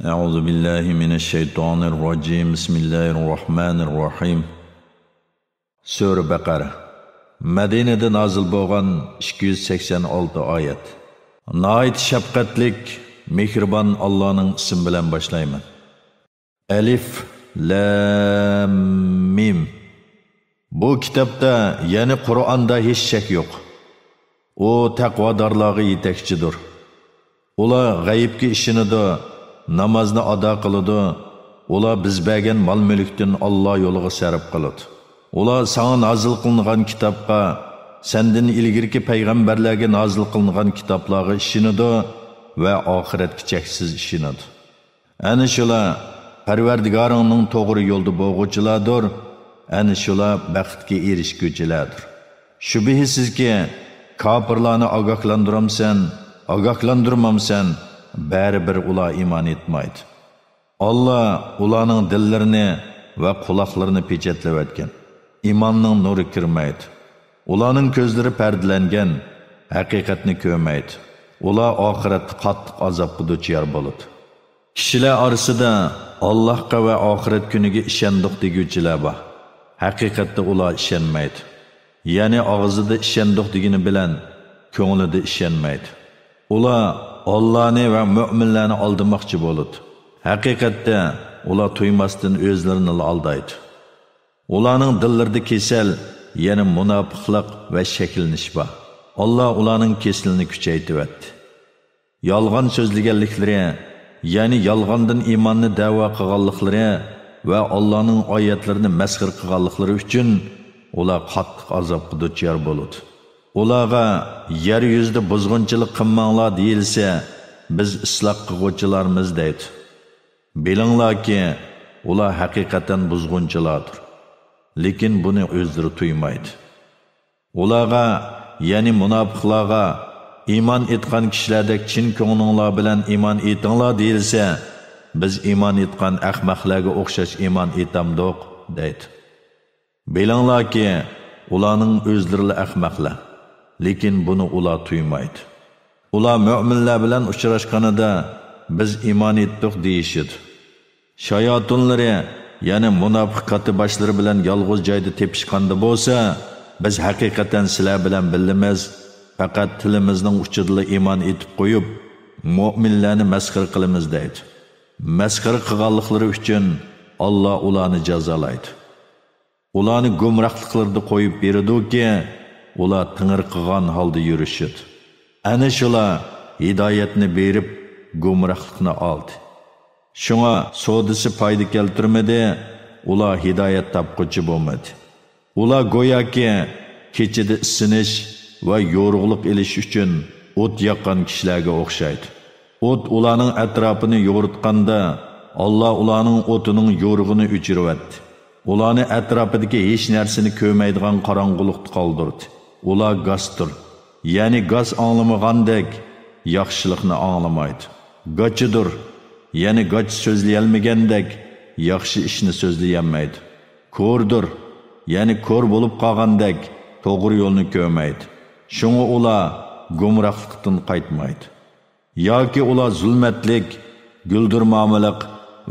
Euzu billahi mineşşeytanirracim. Bismillahirrahmanirrahim. Sura Baqara. Medine'de nazil bo'lgan 286 oyat. Nayt şefqatlik, mehribon Allohning ismi bilan boshlayman. Alif Lam Mim. Bu kitobda, ya'ni Qur'onda hech shak yo'q. O taqvodorlarga yetakchidir. Ular g'aybga ishonadi, namozni ado qiladi. Ular biz bergan mol-mulkdan Alloh yo'liga sarf qiladi. Ular sana nazil qilingan kitobga, sendan ilgirki payg'ambarlarga nazil qilingan kitoblarga ishonadi va oxiratga cheksiz ishonadi. Ana shular Parvardigoringning to'g'ri yo'lda bo'lg'uvchilardir. Ana shular baxtga erishguvchilardir. Shubhisizki, kofirlarni ogohlantirmamsan, baribir ular iymon etmaydi. Allah ularning dillarini va quloqlarini pechatlab o'tgan. İmanning nuri kirmaydi. Ularning ko'zlari pardalangan, haqiqatni ko'rmaydi. Ular oxiratda qattiq azobga duchor bo'ladi. Kishilar orasida Allohga va oxirat kuniga ishondik deguvchilar bor. Haqiqatda ular ishonmaydi. Ya'ni og'zida ishondik degani bilan ko'nglida ishonmaydi. Ular Allohni va mu'minlarni aldamoqchi bo'ladi. Haqiqatda ular tuymasdan o'zlarini aldaydi. Ularning dillarida kesal, ya'ni munofiqlik va shakilnish bor. Alloh ularning kesilini kuchaytiribdi. Yolg'on so'zlaganliklari, ya'ni yolg'ondan iymonni da'vo qilganliklari va Allohning oyatlarini masxir qilganliklari uchun ular qattiq azobga duchor bo'ladi. Ularga yer yuzida buzg'unchilik qilmanglar deyilsa, biz isloh qiluvchilarmiz deydi. Bilinglarki, ular haqiqatan buzg'unchilardir. Lekin buni o'zlari tuymaydi. Ularga, ya'ni munofiqlarga, iymon etgan kishilardek chin ko'nglinglar bilan iymon etinglar deyilsa, biz iymon etgan ahmoqlarga o'xshash iymon etamdiq deydi. Bilinglarki, ularning o'zlari ahmoqlar. Lekin buni ular tuymaydi. Ular mu'minlar bilan uchrashganida biz iymon etdik deyishidi. Shayotinlari, ya'ni munofiq katiboshlari bilan yolg'iz joyda tepishganda bo'lsa, biz haqiqatan sizlar bilan bilamiz, faqat tilimizning uchida iymon etib qo'yib, mu'minlarni masxir qilamiz deydi. Masxir qilganliklari uchun Alloh ularni jazolaydi. Ularni gumrohliklarda qo'yib beradi-ki, ular tingir qilgan holda yurishidi. Ana shular hidoyatni berib, gumrohlikni oldi. Shunga sodisi foyda keltirmadi, ular hidoyat topquchi bo'lmadi. Ular go'yoki kechida isinish va yo'rug'lik elish uchun o't yoqqan kishilarga o'xshaydi. O't ularning atrofini yo'ritganda, Alloh ularning o'tining yo'rug'ini o'chiribdi. Ularni atrofidagi hech narsani ko'rmaydigan qorong'ulikda qoldirdi. Ular g'asdir, ya'ni g'az anglamagandek yaxshilikni anglamaydi. G'achidir, ya'ni g'ach so'zlayolmagandek yaxshi ishni so'zlayolmaydi. Ko'rdir, ya'ni ko'r bo'lib qolgandek to'g'ri yo'lni ko'rmaydi. Shunga ular gumrohlikdan qaytmaydi. Yoki ular zulmatlik, guldirmamalik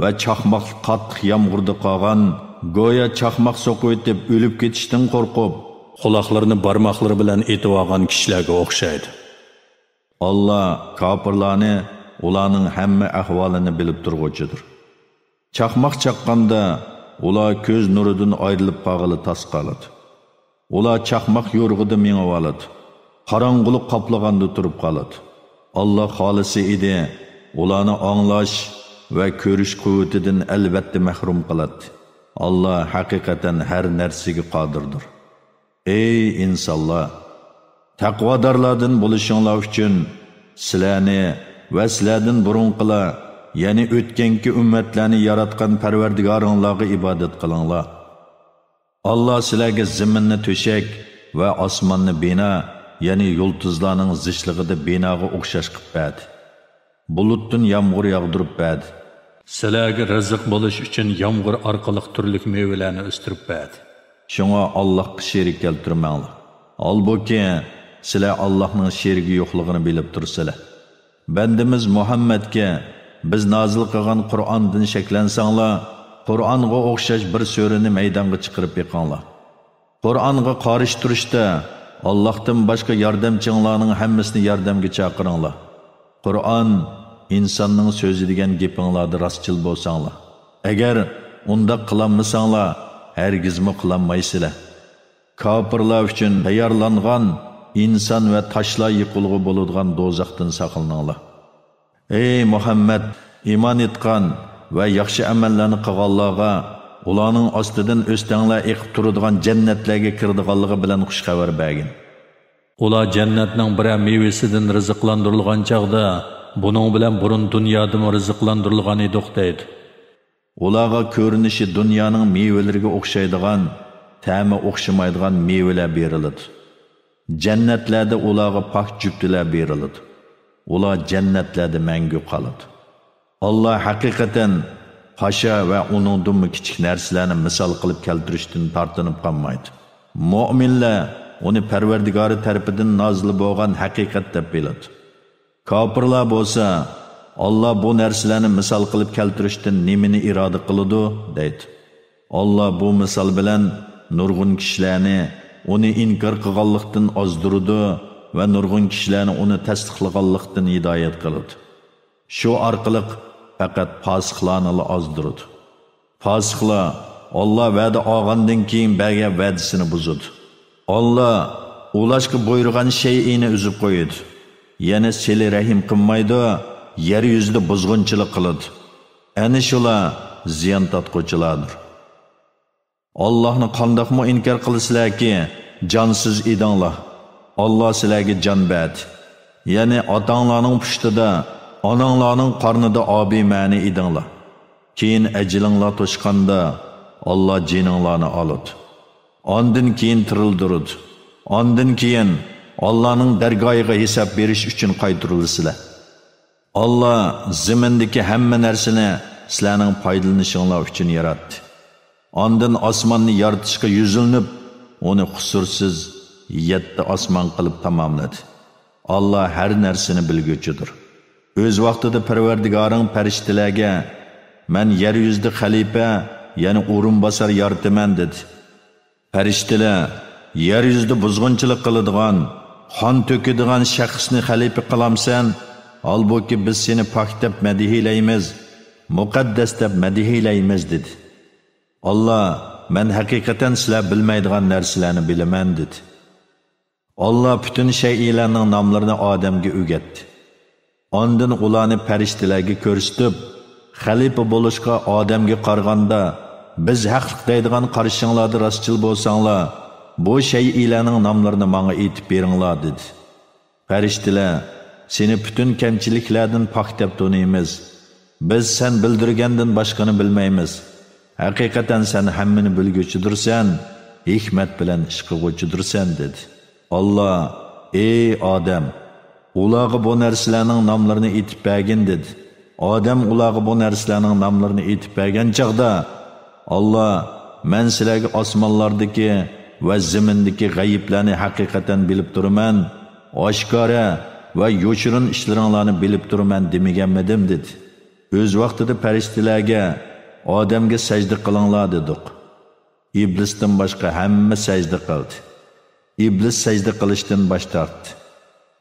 va chaqmoqli qattiq yomg'irda qolgan, go'yo chaqmoq so'qib o'tib o'lib ketishdan qo'rqib, quloqlarini barmoqlari bilan etib olgan kishilarga o'xshaydi. Alloh kofirlarni, ularning hamma ahvolini bilib turg'uchidir. Chaqmoq chaqqanda ular ko'z nuridan ayrilib qolg'ili tas qoladi. Ular chaqmoq yo'rg'ida mengib oladi. Qorong'ulik qoplaganda turib qoladi. Alloh xolisi edi, ularni anglash va ko'rish quvvatidan albatta mahrum qiladi. Alloh haqiqatan har narsaga qodirdir. Ey insonlar, taqvodorlardan bo'lishinglar uchun sizlarni va sizlardan burunqilar, ya'ni o'tganki ummatlarni yaratgan Parvardigoringlarga ibodat qilinglar. Alloh sizlarga zaminni to'shak va osmonni bino, ya'ni yulduzlarning zishlig'ida binoga o'xshash qilib berdi. Bulutdan yomg'ir yog'dirib berdi. Sizlarga rizq bo'lish uchun yomg'ir orqali turli mevalarni o'stirib berdi. Shunga Allohga sherik keltirmanglar. Albuki sizlar Allohning sherigi yo'qligini bilib tursizlar. Bandimiz Muhammadga biz nozil qilgan Qur'ondan shaklansanglar, Qur'onga o'xshash bir so'rini maydonga chiqarib yiqinglar. Qur'onga qarish turishda Allohdan boshqa yordamchinglarning hammasini yordamga chaqiringlar. Qur'on insonning so'zi degan gapinglarda rostchil bo'lsanglar. Agar unda qilolmasanglar, hargizmi qilolmaysizlar. Kofirlar uchun tayyorlangan inson va toshlar yiqilg'i bo'ladigan do'zaxdan saqlaninglar. Ey Muhammad, iymon etgan va yaxshi amallarni qilganlarga ularning ostidan o'stanglar eqib turadigan jannatlarga kirdiganligi bilan xush xabar bergin. Ular jannatning bir mevasidan rizqlantirilgan chaqda, buning bilan burun dunyoda rizqlantirilgan edi deydi. Ularga ko'rinishi dunyoning mevalariga o'xshaydigan, ta'mi o'xshamaydigan mevalar beriladi. Jannatlarda ularga pak juftilar beriladi. Ular jannatlarda mangu qoladi. Allah haqiqatan pasha va uningdan kichik narsalarni misol qilib keltirishdan tortinib qolmaydi. Mu'minlar uni Parvardigori tarafidan nozil bo'lgan haqiqat deb biladi. Kofirlar bo'lsa, Allah bu narsalarni misol qilib keltirishdan nimani iroda qiladi deydi. Allah bu misol bilan nurg'un kishilarni uni inkor qilganlikdan ozdirdi va nurg'un kishilarni uni tasdiqlaganlikdan hidoyat qiladi. Shu orqali faqat fosiqlarni ozdirdi. Fosiqlar Allah va'da olgandan keyin bergan va'dasini buzadi. Allah ulashga buyurgan shay'ini uzib qo'yadi. Yana sili rahim qilmaydi, yer yuzida buzg'unchilik qiladi. Ana shular ziyon tortquchilardir. Allahni qandoqmi inkor qilsizlarki, jonsiz edinglar. Allah sizlarga jon berdi. Ya'ni otanglarning pushtida, onanglarning qornida obi ma'ni edinglar. Keyin ajlinglar to'shqanda Allah jininglarni oladi. Ondan keyin tirildirdi. Ondan keyin Allah'ның dargohiga hisob berish uchun qaytarilasizlar. Allah zimindagi hamma narsani sizlarning foydalanishinglar uchun yaratdi. Ondan osmonni yaratishga yuzilinib, uni qusursiz 7 osmon qilib tamomladi. Allah har narsani bilguchidir. O'z vaqtida Parvardigoring farishtalarga "Men yer yuzida xalifa, ya'ni o'rinbosar yarataman" dedi. Farishtalar yer yuzida buzg'unchilik qiladigan, qon to'kadigan shaxsni xalifa qilamsan, holbuki biz seni pok deb madihiylaymiz, muqaddas deb madihiylaymiz dedi. Allah, men haqiqatan sizlar bilmaydigan narsalarni bilaman dedi. Allah bütün shaylarning nomlarini odamga o'rgatdi. Ondan ularni farishtalarga ko'rsatib, xalifa bo'lishga odamga qaraganda biz haqliq deydigan qarashinglarda rostchil bo'lsanglar, bu shaylarning nomlarini menga aytib beringlar dedi. Farishtalar, seni bütün kamchiliklardan pok deb tanıymiz. Biz sen bildirgandan boshqani bilmaymiz. Haqiqatan sen hammani bilguchidirsan, hikmat bilan ish qilguchidirsan dedi. Allah, ey odam, ularga bu narsalarning nomlarini aytib bergin dedi. Odam ularga bu narsalarning nomlarini aytib bergan chaqda, Allah, men sizlarga osmonlardagi va zimindagi g'ayiblarni haqiqatan bilib turaman, oshkora va yo'shirin ishlaringlarni bilib turaman demaganmidim dedi. O'z vaqtida farishtalarga odamga sajda qilinglar dedik. Iblisdan boshqa hamma sajda qildi. Iblis sajda qilishdan bosh tortdi.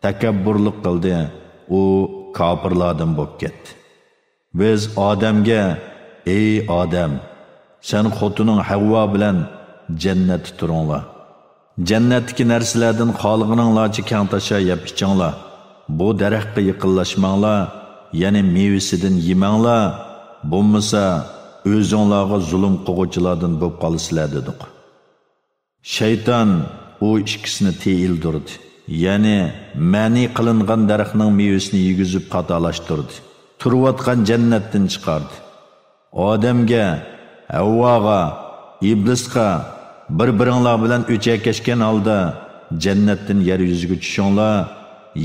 Takabburlik qildi. U kofirlardan bo'lib ketdi. Biz odamga, ey odam, sen xotining Havvo bilan jannatda turinglar. Jannatdagi narsalardan xolig'ininglarcha kang tasha yeb ichinglar. Bu daraxtga yaqinlashmanglar, ya'ni mevasidan yemanglar. Bo'lmasa o'zinglarga zulm qiluvchilardan bo'lib qolasizlar dedik. Shayton u ikkisini teyildirdi. Ya'ni ma'ni qilingan daraxtning mevasini yegizib xatolashtirdi. Turayotgan jannatdan chiqardi. Odamga, Havvoga, Iblisga bir-biringlar bilan o'chakashgan holda jannatdan yer yuziga tushinglar,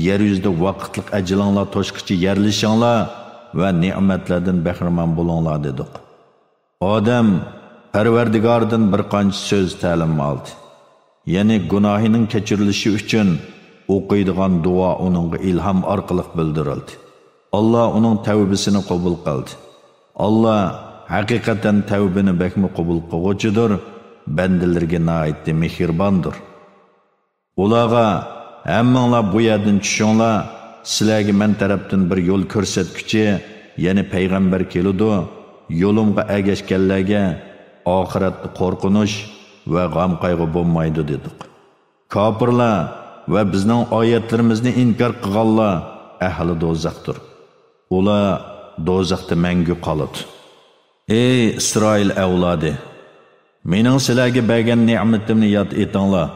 yer yuzida vaqtlik ajlinglar to'shqichi yerlishinglar va ne'matlardan bahramand bo'linglar dedik. Odam Parvardigordan bir qancha so'z ta'lim oldi. Ya'ni gunohining kechirilishi uchun o'qiydigan duo uningga ilhom orqali bildirildi. Allah uning tavbasini qabul qildi. Allah haqiqatan tavbani bakmi qabul qiluvchidir, bandalarga nihoyatda mehribondir. Ularga hammanglar bu yerdan tushinglar, sizlarga men tarafdan bir yo'l ko'rsatguchi, ya'ni payg'ambar keladi. Yo'limga ergashganlarga oxiratda qo'rqinish va g'am qayg'u bo'lmaydi dedik. Kofirlar va bizning oyatlarimizni inkor qilganlar ahli do'zaxdir. Ular do'zaxda mangu qoladi. Ey Isroil avlodi, mening sizlarga bergan ne'matimni yod etinglar.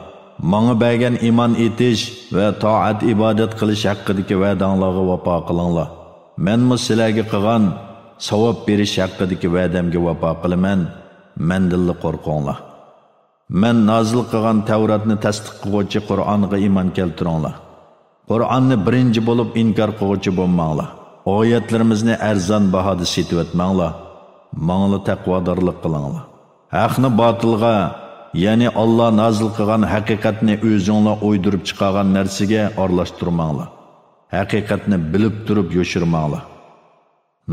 Menga bergan iymon etish va toat ibodat qilish haqidagi va'danglarga vafo qilinglar. Men sizlarga qilgan savob berish haqidagi va'damga vafo qilaman. Mendan qo'rqinglar. Men nozil qilgan Tavratni tasdiq qiluvchi Qur'onga iymon keltiringlar. Qur'onni birinchi bo'lib inkor qiluvchi bo'lmanglar. Oyatlarimizni arzon bahoda sotib etmanglar. Menga taqvodorlik qilinglar. Haqni botilga, ya'ni Allah nozil qilgan haqiqatni o'zinglar o'ydirib chiqargan narsaga aralashtirmanglar. Haqiqatni bilib turib yo'shirmanglar.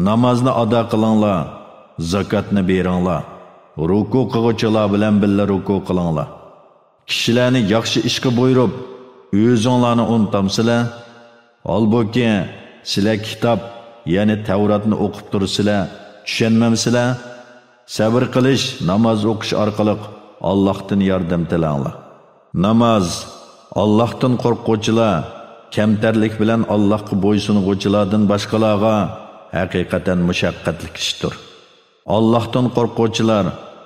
Namozni ado qilinglar, zakotni beringlar. Ruku qiluvchilar bilan birga ruku qilinglar. Kishilarni yaxshi ishga buyurib, o'zinglarni unutmanglar. Holbuki sizlar kitob, ya'ni Tavratni o'qib tursizlar, tushunmamsizlar. Sabr qilish, namoz o'qish orqali Allohdan yordam tilanglar. Namoz Allohdan qo'rquvchilar, kamtarlik bilan Allohga bo'ysunuvchilardan boshqalarga haqiqatan mushaqqatli ishdir. Allohdan qo'rquvchilar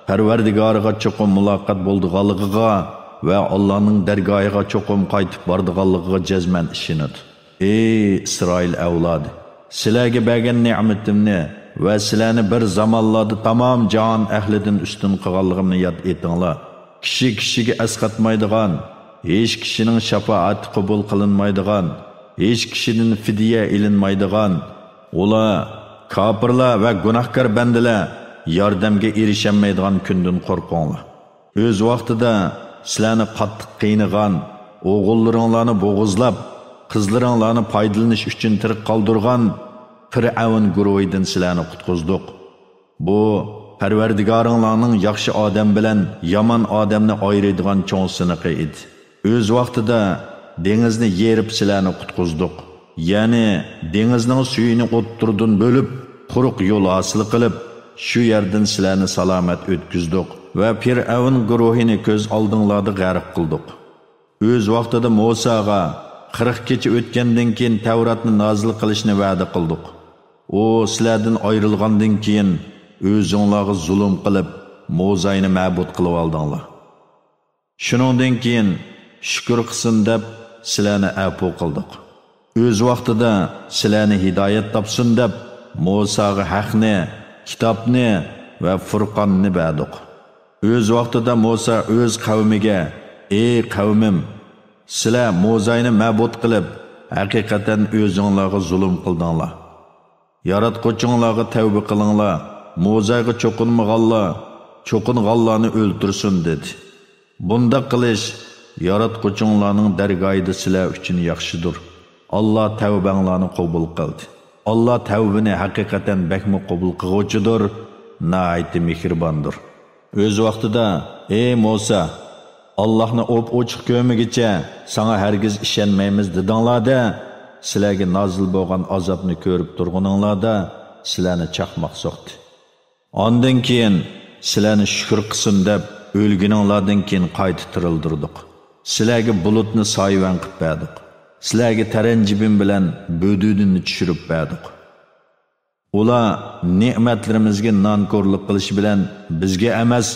Parvardigoriga cho'qim muloqot bo'ldiganligiga va Allohning dargohiga cho'qim qaytib bordiganligiga jazman ishonadi. Ey Isroil avlodi, sizlarga bergan ne'matimni va sizlarni bir zamonlarda tamom jahon ahlidan ustun qilganligimni yod etinglar. Kishi kishiga asqatmaydigan, hech kishining shafoati qabul qilinmaydigan, hech kishidan fidya ilinmaydigan, ular kofirlar va gunohkor bandalar yordamga erishamaydigan kundan qo'rqinglar. O'z vaqtida sizlarni qattiq qiynagan, o'g'illaringlarni bo'g'izlab, qizlaringlarni foydalanish uchun tirik qoldirgan Fir'avn guruhidan sizlarni qutqizdik. Bu Parvardigoringlarning yaxshi odam bilan yomon odamni ayiradigan cho'ng siniqi edi. O'z vaqtida dengizni yerib sizlarni qutqizdik. Ya'ni dengizning suyini o'ttirdan bo'lib, quruq yo'l hosil qilib, shu yerdan sizlarni salomat o'tkazdik va Fir'avn guruhini ko'z oldinglarda g'arq qildik. O'z vaqtida Musaga 40 kecha o'tgandan keyin Tavratni nozil qilishni va'da qildik. O sizlardan ayrilgandan keyin o'zingizlarga zulm qilib, Musayni ma'bud qilib oldinglar. Shuningdan keyin shukr qilsin deb sizlarni afv qildik. O'z vaqtida sizlarni hidoyat topsin deb Musaga haqni, kitobni va Furqonni berdik. O'z vaqtida Musa o'z qavmiga: "Ey qavmim, sizlar Musayni ma'bud qilib, haqiqatan o'zingizlarga zulm qildinglar. Yaratquchinglarga tavba qilinglar. Musayga cho'qinganlarni o'ldirsin" dedi. Bunda qilish yaratquchinglarning dargohida sizlar uchun yaxshidir. Allah tavbanglarni qabul qildi. Allah tavbani haqiqatan bakmi qabul qiluvchidir, nihoyat mehribondir. O'z vaqtida: "Ey Musa, Allohni ochiq ko'migicha sana hargiz ishonmaymiz" dedinglarda, sizlarga nozil bo'lgan azobni ko'rib turguninglarda sizlarni chaqmoq so'qdi. Ondan keyin sizlarni shukr qilsin deb o'lguninglardan keyin qayta tirildirdik. Sizlarga bulutni soyvan qilib berdik. Sizlarga taranjibin bilan bo'dudini tushirib berdik. Ular ne'matlarimizga nonko'rlik qilish bilan bizga emas,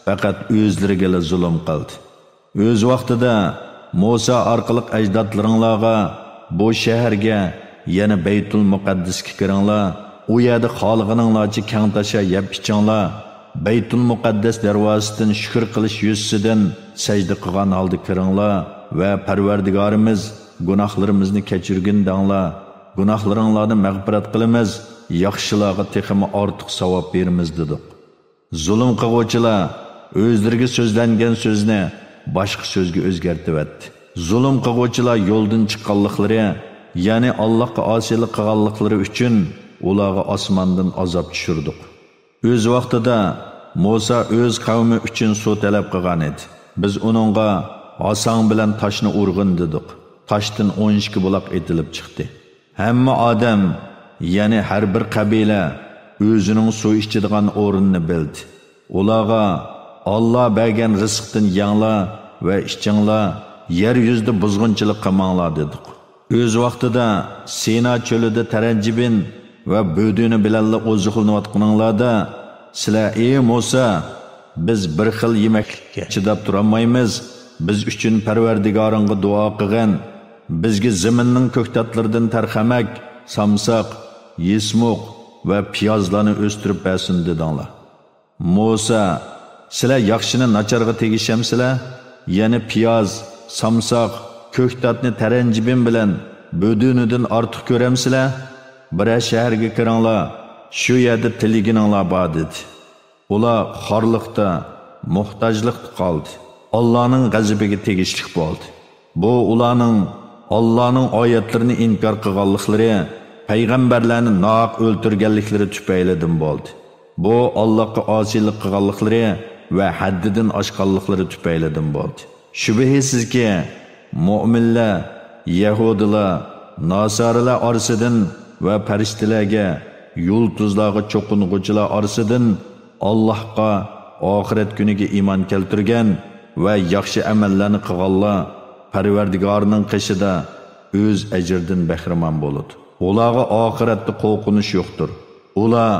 faqat o'zlariga zulm qildi. O'z vaqtida Musa orqali ajdodlaringlarga bu shaharga, yana Baytul Muqaddasga kiringlar, u yerda xolig'ininglarcha kang tasha yeb ichinglar. Baytul Muqaddas darvozasidan shukr qilish yuzsidan sajda qilgan holda kiringlar va Parvardigorimiz gunohlarimizni kechirgin danglar. Gunohlaringlarni mag'firat qilamiz, yaxshilarga texmi ortiq savob beramiz dedik. Zulm qiluvchilar o'zlariga so'zlangan so'zni boshqa so'zga o'zgartirib. Zulm qiluvchilar yo'ldan chiqqanliklari ya'ni Allohga osiylik qilganliklari uchun ularga osmondan azob tushirdik. O'z vaqtida Musa o'z qavmi uchun suv talab qilgan edi. Biz uningga oson bilan toshni urg'in dedik. Toshdan 12 buloq etilib chiqdi. Hamma odam, ya'ni har bir qabila o'zining suv ichadigan o'rinni bildi. Ularga Alloh bergan rizqdan yanglar va ichinglar, yer yuzida buzg'unchilik qilmanglar dedik. O'z vaqtida Sina cho'lida taranjibin va bo'dini bilanla oziqlanayotganinglarda sizlar ey Musa, biz bir xil yemeklikka chidab turolmaymiz. Biz uchun Parvardigoringga duo qilgan, bizga zaminning ko'ktatlaridan tarxamak, samsaq, yesmuq va piyozlarni o'stirib bersin dedinglar. Musa, sizlar yaxshini nacharga tegishamsizlar? Ya'ni piyoz, samsaq, ko'ktatni taranjibin bilan bo'dinidan ortiq ko'ramsizlar? Bir shaharga kiringlar, shu yerda tiligininglar bor dedi. Ular xorliqda, muhtojlikda qoldi. Allohning g'azabiga tegishli bo'ldi. Bu ularning Allohning oyatlarini inkor qilganliklari, payg'ambarlarni nohaq o'ltirganliklari tufaylidan bo'ldi. Bu Allohga osiylik qilganliklari va haddidan oshganliklari tufaylidan bo'ldi. Shubhisizki, mu'minlar, yahudilar, nasorilar orasidan va farishtalarga, yulduzlarga cho'qing'uchilar orasidan Allohga, oxirat kuniga iymon keltirgan va yaxshi amallarni qilganlar Parvardigorning qishida o'z ajridan bahramand bo'ladi. Ularga oxiratda qo'rqinish yo'qdir. Ular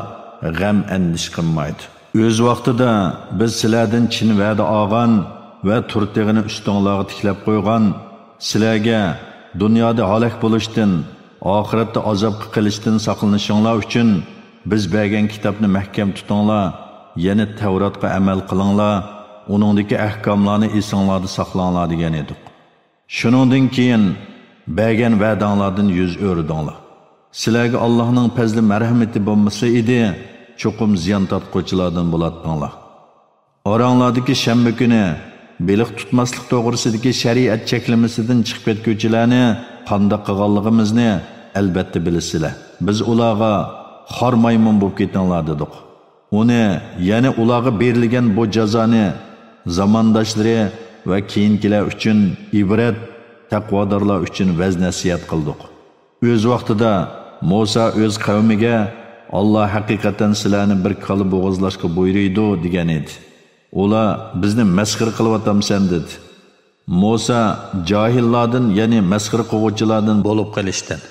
g'am andish qilmaydi. O'z vaqtida biz sizlardan chin va'da olgan va turtig'ini ustinglarga tiklab qo'ygan, sizlarga dunyoda halok bo'lishdan, oxiratda azob qilishdan saqlanishinglar uchun biz bergan kitobni mahkam tutinglar, yana Tavrotga amal qilinglar, uningdagi ahkomlarni esinglarda saqlanglar degan edik. Shuningdan keyin bergan va'danglardan yuz o'rdinglar. Sizlarga Allohning fazli marhamati bo'lmasa edi, cho'qim ziyon tortquchilardan bo'ladinglar. Oranglardagi shanba kuni beliq tutmaslik to'g'risidagi shariat cheklamasidan chiqib ketguvchilarni qanday qilganligimizni albatta bilasizlar. Biz ularga xor maymun bo'lib ketinglar dedik. Uni, ya'ni ularga berilgan bu jazoni zamondoshlari va keyingilar uchun ibrat, taqvodorlar uchun vaz nasihat qildik. O'z vaqtida Musa o'z qavmiga Alloh haqiqatan sizlarni bir qilib bo'g'izlashga buyuriydi degan edi. Ular bizni masxir qilyapsan dedi. Musa johillardan, ya'ni masxir qiluvchilardan bo'lib qolishdan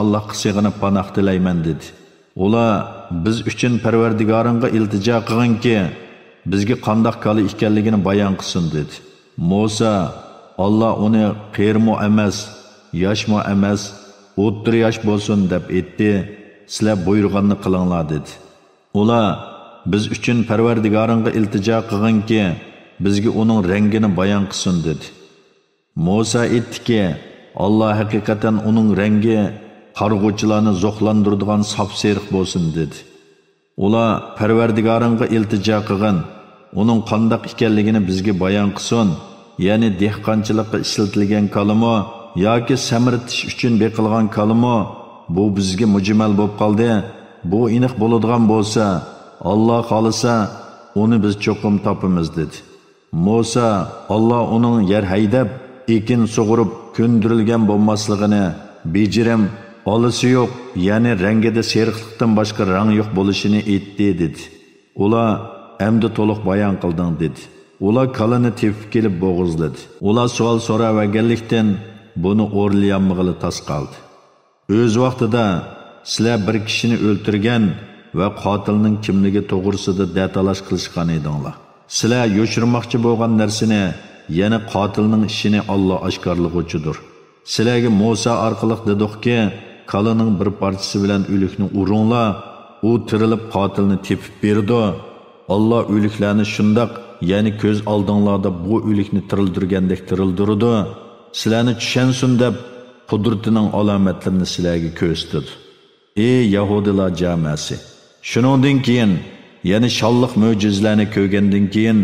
Allohga sig'inib panoh tilayman dedi. Ular biz uchun Parvardigoringga iltijo qilganki, bizga qandoq qali ekanligini bayon qilsin dedi. Musa, Alloh uni qirmo emas, yoshmo emas, o'ttir yosh bo'lsin deb aytdi. Sizlar buyurganni qilinglar dedi. Ular biz uchun Parvardigoringga iltijo qilganki, bizga uning rangini bayon qilsin dedi. Musa aytdiki, Alloh haqiqatan uning rangi qarg'uvchilarni zo'qlantiradigan sap-seriq bo'lsin dedi. Ular Parvardigoringga iltijo qilgan, uning qandoq ekanligini bizga bayon qilsin, ya'ni dehqonchilikqa ishlatilgan kalimo yoki samirtish uchun beqilgan kalimo, bu bizga mujmal bo'lib qoldi. Bu aniq bo'ladigan bo'lsa, Alloh xolisa uni biz cho'qim topamiz dedi. Musa, Alloh uning yer haydab, ekin sug'urib ko'ndirilgan bo'lmasligini, bejirim olisi yo'q, ya'ni rangida seriqlikdan boshqa rang yo'q bo'lishini aytdi dedi. Ular endi to'liq bayon qilding dedi. Ular kalini tepib kelib bo'g'izladi. Ular savol so'raverganlikdan buni o'rlayolmag'ili tas qoldi. O'z vaqtida sizlar bir kishini o'ltirgan va qotilning kimligi to'g'risida datalash qilishgan edinglar. Sizlar yo'shirmoqchi bo'lgan narsani, ya'ni qotilning ishini Alloh oshkorlig'ichidir. Sizlarga Musa orqali dedikki, kalining bir parchasi bilan o'likni uringlar, u tirilib qotilni tepib berdi. Alloh o'liklarni shundoq, ya'ni ko'z oldinglarda bu o'likni tirildirgandek tirildirdi. Sizlarni tushansin deb qudratining alomatlarini sizlarga ko'rsatdi. Ey Yahudilar jamasi, shuningdan keyin, ya'ni sholliq mo'jizalarni ko'rgandan keyin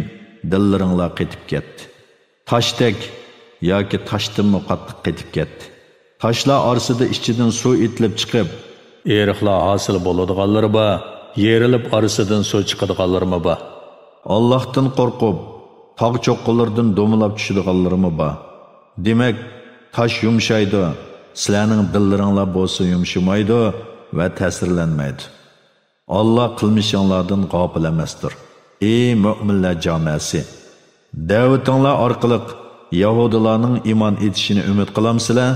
dillaringlar qetib ketdi. Tashdek yoki tashdinmi qattiq qetib ketdi. Taşlar arsida ichidan suv etilib chiqib, eriqlar hosil bo'ladiganlari bor, yerilib orasidan suv chiqadiganlarmi bor. Allohdan qo'rqib, tog' cho'qqilaridan do'milab tushadiganlarmi bor. Demak, tash yumshaydi, sizlarning dillaringlar bo'lsa yumshamaydi va ta'sirlanmaydi. Allah qilmishinglardan g'ofil emasdir. Ey mu'minlar jamoasi, da'vatinglar orqali Yahudilarning iymon etishini umid qilamsizlar?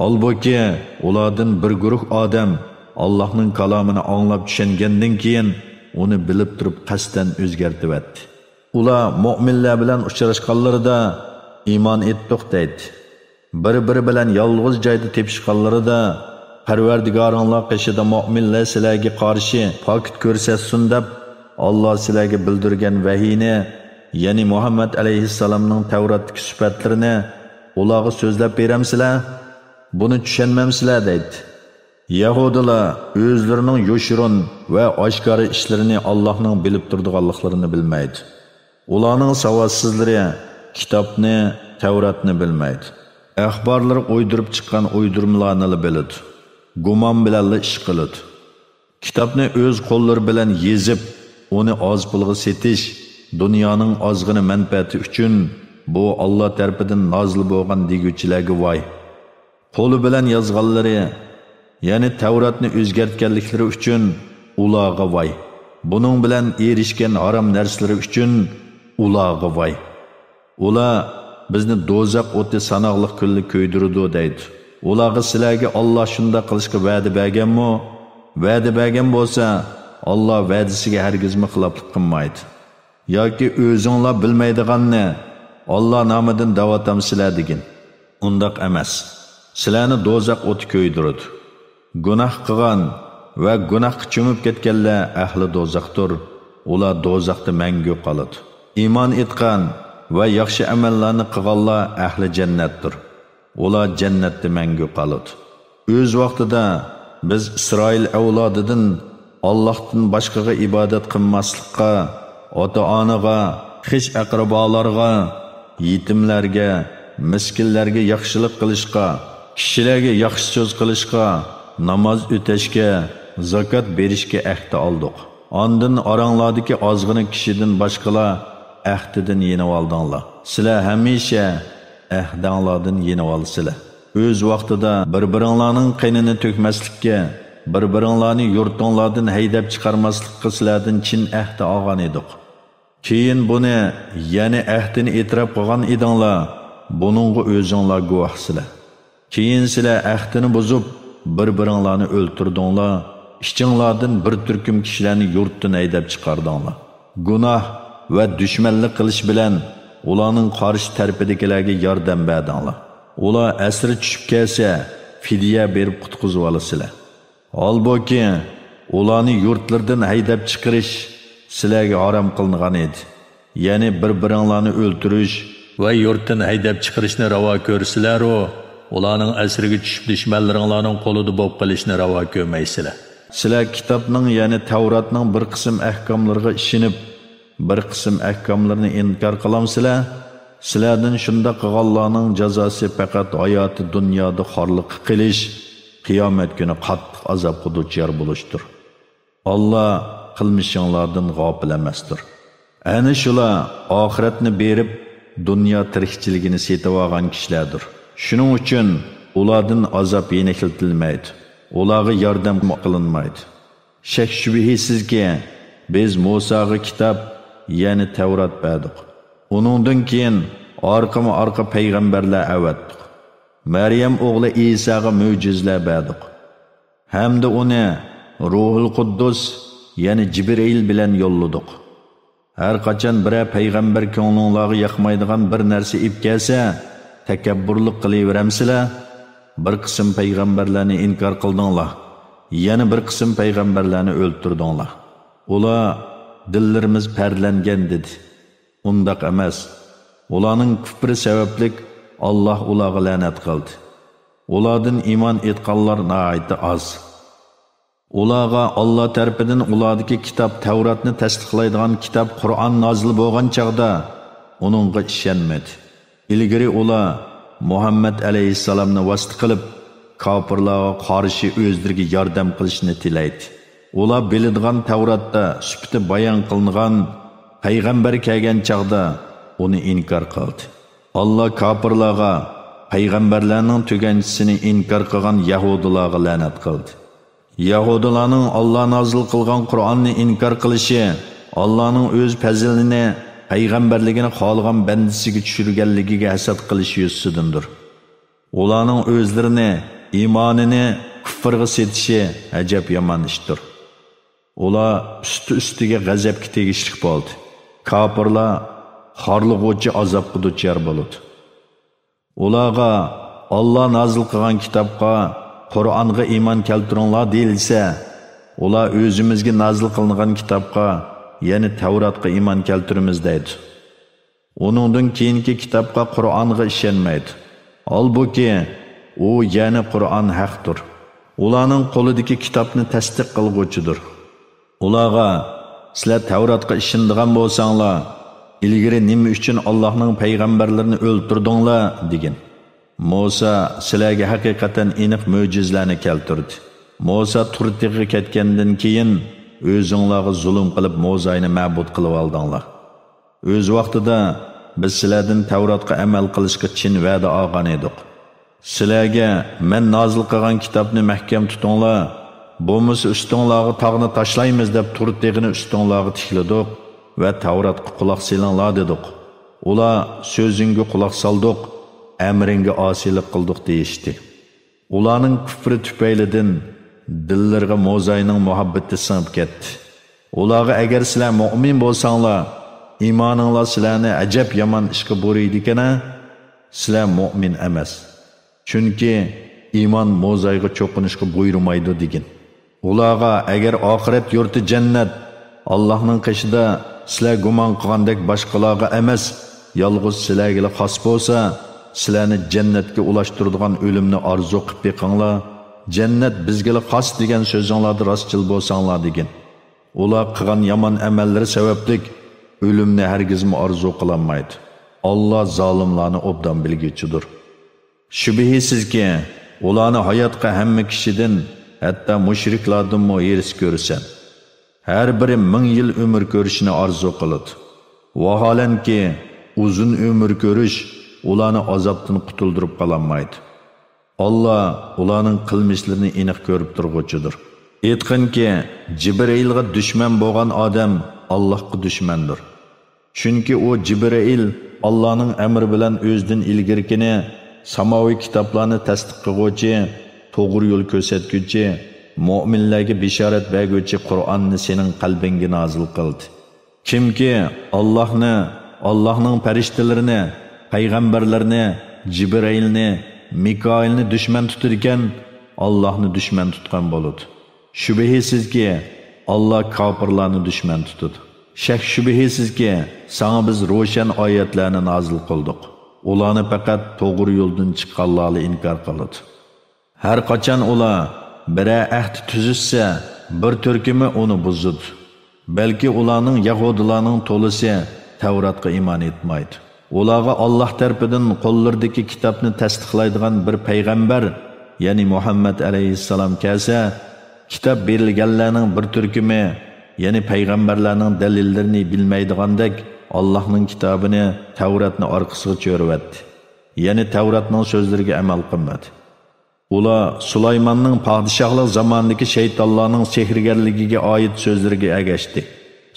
Holbuki, ulardan bir guruh odam Allohning kalomini anglab tushungandan keyin uni bilib turib qasdan o'zgartib etdi. Ular mu'minlar bilan uchrashganlarida iymon etdik deydi. Bir-biri bilan yolg'iz joyda tepishganlarida Parvardigoringlar qishida mu'minlar sizlarga qarshi pokit ko'rsatsin deb Alloh sizlarga bildirgan vahiyni, ya'ni Muhammad alayhissalomning Tavratdagi sifatlarini ularga so'zlab beramsizlar? Buni tushunmamsizlar deydi. Yahudilar o'zlarining yo'shirun va oshkora ishlarini Allohning bilib turadiganliklarini bilmaydi. Ularning savodsizlari kitobni, Tavratni bilmaydi. Axborlar o'ydirib chiqqan o'ydirmalarni biladi. Gumon bilan ish qiladi. Kitobni o'z qo'llari bilan yezib, uni oz pulga setish, dunyoning ozg'ini manfaati uchun bu Alloh tarafidan nozil bo'lgan deguvchilarga voy. Qo'li bilan yozganlari, ya'ni Tavratni o'zgartganliklari uchun ularga voy. Buning bilan erishgan harom narsalari uchun ularga voy. Ular bizni do'zax o'ti sanoqli kunli ko'ydirdi deydi. Ularga sizlarga Alloh shunda qilishga va'da berganmi? Va'da bergan bo'lsa, Alloh va'dasiga hargizmi xiloflik qilmaydi. Yoki o'zinglar bilmaydiganni Alloh nomidan da'vatamsizlar degan. Undaq emas. Sizlarni do'zax o'ti ko'ydiradi. Gunoh qilgan va gunohga cho'mib ketganlar ahli do'zaxdir. Ular do'zaxda mangu qoladi. Iymon etgan va yaxshi amallarni qilganlar ahli jannatdir. Ular jannatda mangu qoladi. O'z vaqtida biz Isroil avlodidan Allohdan boshqaga ibodat qilmaslikqa, ota-onaga, xish aqrabolarga, yetimlarga, miskinlarga yaxshilik qilishga, kishilarga yaxshi so'z qilishga, namoz o'tashga, zakot berishga ahd oldik. Ondan oranglardagi ozg'ina kishidan boshqalar ahdidan yenib oldinglar. Sizlar hamisha ahdanglardan yenib olsizlar. O'z vaqtida bir-biringlarning qinini to'kmaslikka, bir-biringlarni yurtinglardan haydab chiqarmaslikka sizlardan chin ahd olgan edik. Keyin buni, ya'ni ahdini e'tirof qilgan edinglar, buningga o'zinglar guvohsizlar. Keyin sizlar ahdini buzib, bir-biringlarni o'ltirdinglar, ichinglardan bir turkum kishilarni yurtdan haydab chiqardinglar. Gunoh va dushmanlik qilish bilan ularning qarshi tarafidagilarga yordam berdinglar. Ular asri tushib kelsa, fidya berib qutqizib olasizlar. Holbuki, ularni yurtlardan haydab chiqarish sizlarga harom qilingan edi. Ya'ni bir-biringlarni o'ltirish va yurtdan haydab chiqarishni ravo ko'rsizlar, ularning asriga tushib dushmanlaringlarning qo'lida bo'lib qolishni ravo ko'rmaysizlar. Sizlar kitobning, ya'ni Tavratning bir qism ahkomlariga ishinib, bir qism ahkomlarni inkor qilamsizlar. Sizlardan shunda qilganlarning jazosi faqat hayoti dunyoda xorliq qilish, qiyomat kuni qattiq azobga duchor bo'lishdir. Alloh qilmishinglardan g'ofil emasdir. Ana shular oxiratni berib, dunyo tirikchiligini setib olgan kishilardir. Shuning uchun ulardan azob yengiltilmaydi. Ularga yordam qilinmaydi. Shak shubhisizki, biz Musoga kitob, ya'ni Tavrat berdik. Uningdan keyin orqama-orqa payg'ambarlar avatdik. Maryam o'g'li Isoga mo'jizlar berdik. Hamda uni Ruhul Quddus, ya'ni Jibril bilan yo'lladik. Har qachon bir payg'ambar ko'nglinglarga yoqmaydigan bir narsa ib kelsa, takabburlik qilaveramsizlar. Bir qism payg'ambarlarni inkor qildinglar. Yana bir qism payg'ambarlarni o'ltirdinglar. Ular dillarimiz parlangan dedi. Undaq emas. Ularning kufri sabablik Alloh ularga la'nat qildi. Ulardan iymon etganlar nihoyat oz. Ularga Alloh tarafidan ulardagi kitob Tavratni tasdiqlaydigan kitob Qur'on nozil bo'lgan chaqda uningga ishonmadi. Ilgari ular Muhammad alayhissalomni vasita qilib kofirlarga qarshi o'zlariga yordam qilishni tilaydi. Ular biladigan Tavratda sifati bayon qilingan payg'ambar kelgan chaqda uni inkor qildi. Allah kofirlarga payg'ambarlarning tuganchisini inkor qilgan yahudilarga la'nat qildi. Yahudilarning Alloh nozil qilgan Qur'onni inkor qilishi, Allohning o'z fazilini, payg'ambarligini xohlagan bandasiga tushirganligiga hasad qilish yuzidandir. Ularning o'zlarini, iymonini kufrga setishi ajab yomon ishdir. Ular üstiga g'azabga tegishli bo'ldi. Kofirlar xorlig'uvchi azobga duchor bo'ldi. Ularga Alloh nozil qilgan kitobga, Qur'onga iymon keltiringlar deyilsa, ular o'zimizga nozil qilingan kitobga, ya'ni Tavratga iymon keltiramiz deydi. Uningdan keyingi kitobga, Qur'onga ishonmaydi. Halbuki u ya'ni Qur'on haqdir. Ularning qo'lidagi kitobni tasdiq qilguvchidir. Ularga sizlar Tavratga ishonadigan bo'lsanglar, ilgari nima uchun Allohning payg'ambarlarini o'ltirdinglar degan. Musa sizlarga haqiqatan aniq mo'jizalarni keltirdi. Musa turtiga ketgandan keyin o'zinglarga zulm qilib Musayni ma'bud qilib oldinglar. O'z vaqtida biz sizlardan Tavratga amal qilishga chin va'da olgan edik. Sizlarga men nozil qilgan kitobni mahkam tutinglar, bo'lmasa ustinglarga tog'ni tashlaymiz deb turtigini ustinglarga tikladik va Tavratga quloq solinglar dedik. Ular so'zingga quloq soldik, amringga osiylik qildik deyishdi. Ularning kufri tufaylidan dillariga Musayning muhabbati singib ketdi. Ularga agar sizlar mu'min bo'lsanglar, iymoninglar sizlarni ajab yomon ishga bo'riydi ekan, sizlar mu'min emas. Chunki iymon Musayga cho'qinishga buyurmaydi degan. Ularga agar oxirat yurti jannat Allohning qishida sizlar gumon qilgandek boshqalarga emas, yolg'iz sizlarga xos bo'lsa, sizlarni jannatga ulashtiradigan o'limni orzu qilib beqinglar. Jannat bizga xos degan so'zinglarda rostchil bo'lsanglar degan. Ular qilgan yomon amallari sababli o'limni hargizmi orzu qilolmaydi. Alloh zolimlarni obdan bilguchidir. Shubhisizki, ularni hayotga hamma kishidan, hatto mushriklardan mo'yiris ko'rsan. Har biri 1000 yil umr ko'rishni orzu qiladi. Vaholanki, uzun umr ko'rish ularni azobdan qutuldirib qololmaydi. Allah ularning qilmishlarini aniq ko'rib turg'uchidir. Aytqinki, Jibrayilga dushman bo'lgan odam Allohga dushmandir. Chunki u Jibrayil Allohning amri bilan o'zidan ilgirkini samoviy kitoblarni tasdiq qiluvchi, to'g'ri yo'l ko'rsatuvchi, mu'minlarga bishorat beruvchi Qur'onni sening qalbingga nozil qildi. Kimki Allohni, Allohning farishtalarini, payg'ambarlarni, Jibrayilni, Mikoilni dushman tutar ekan, Allohni dushman tutgan bo'ladi. Shubhisizki, Alloh kofirlarni dushman tutadi. Shak shubhisizki, sana biz ro'shan oyatlarni nozil qildik. Ularni faqat to'g'ri yo'ldan chiqqanlarni inkor qiladi. Har qachon ular bir ahd tuzishsa, bir turkumi uni buzdi. Balki ularning yahudilarning to'lisi Tavratga iymon etmaydi. Ularga Alloh tarafidan qo'llaridagi kitobni tasdiqlaydigan bir payg'ambar, ya'ni Muhammad alayhissalom kelsa, kitob berilganlarning bir turkumi, ya'ni payg'ambarlarning dalillarini bilmaydigandek Allohning kitobini, Tavratni orqasiga cho'rivatdi. Ya'ni Tavratning so'zlariga amal qilmadi. Ular Sulaymonning podshohlik zamonidagi shaytonlarning sehrgarligiga oid so'zlariga agashdi.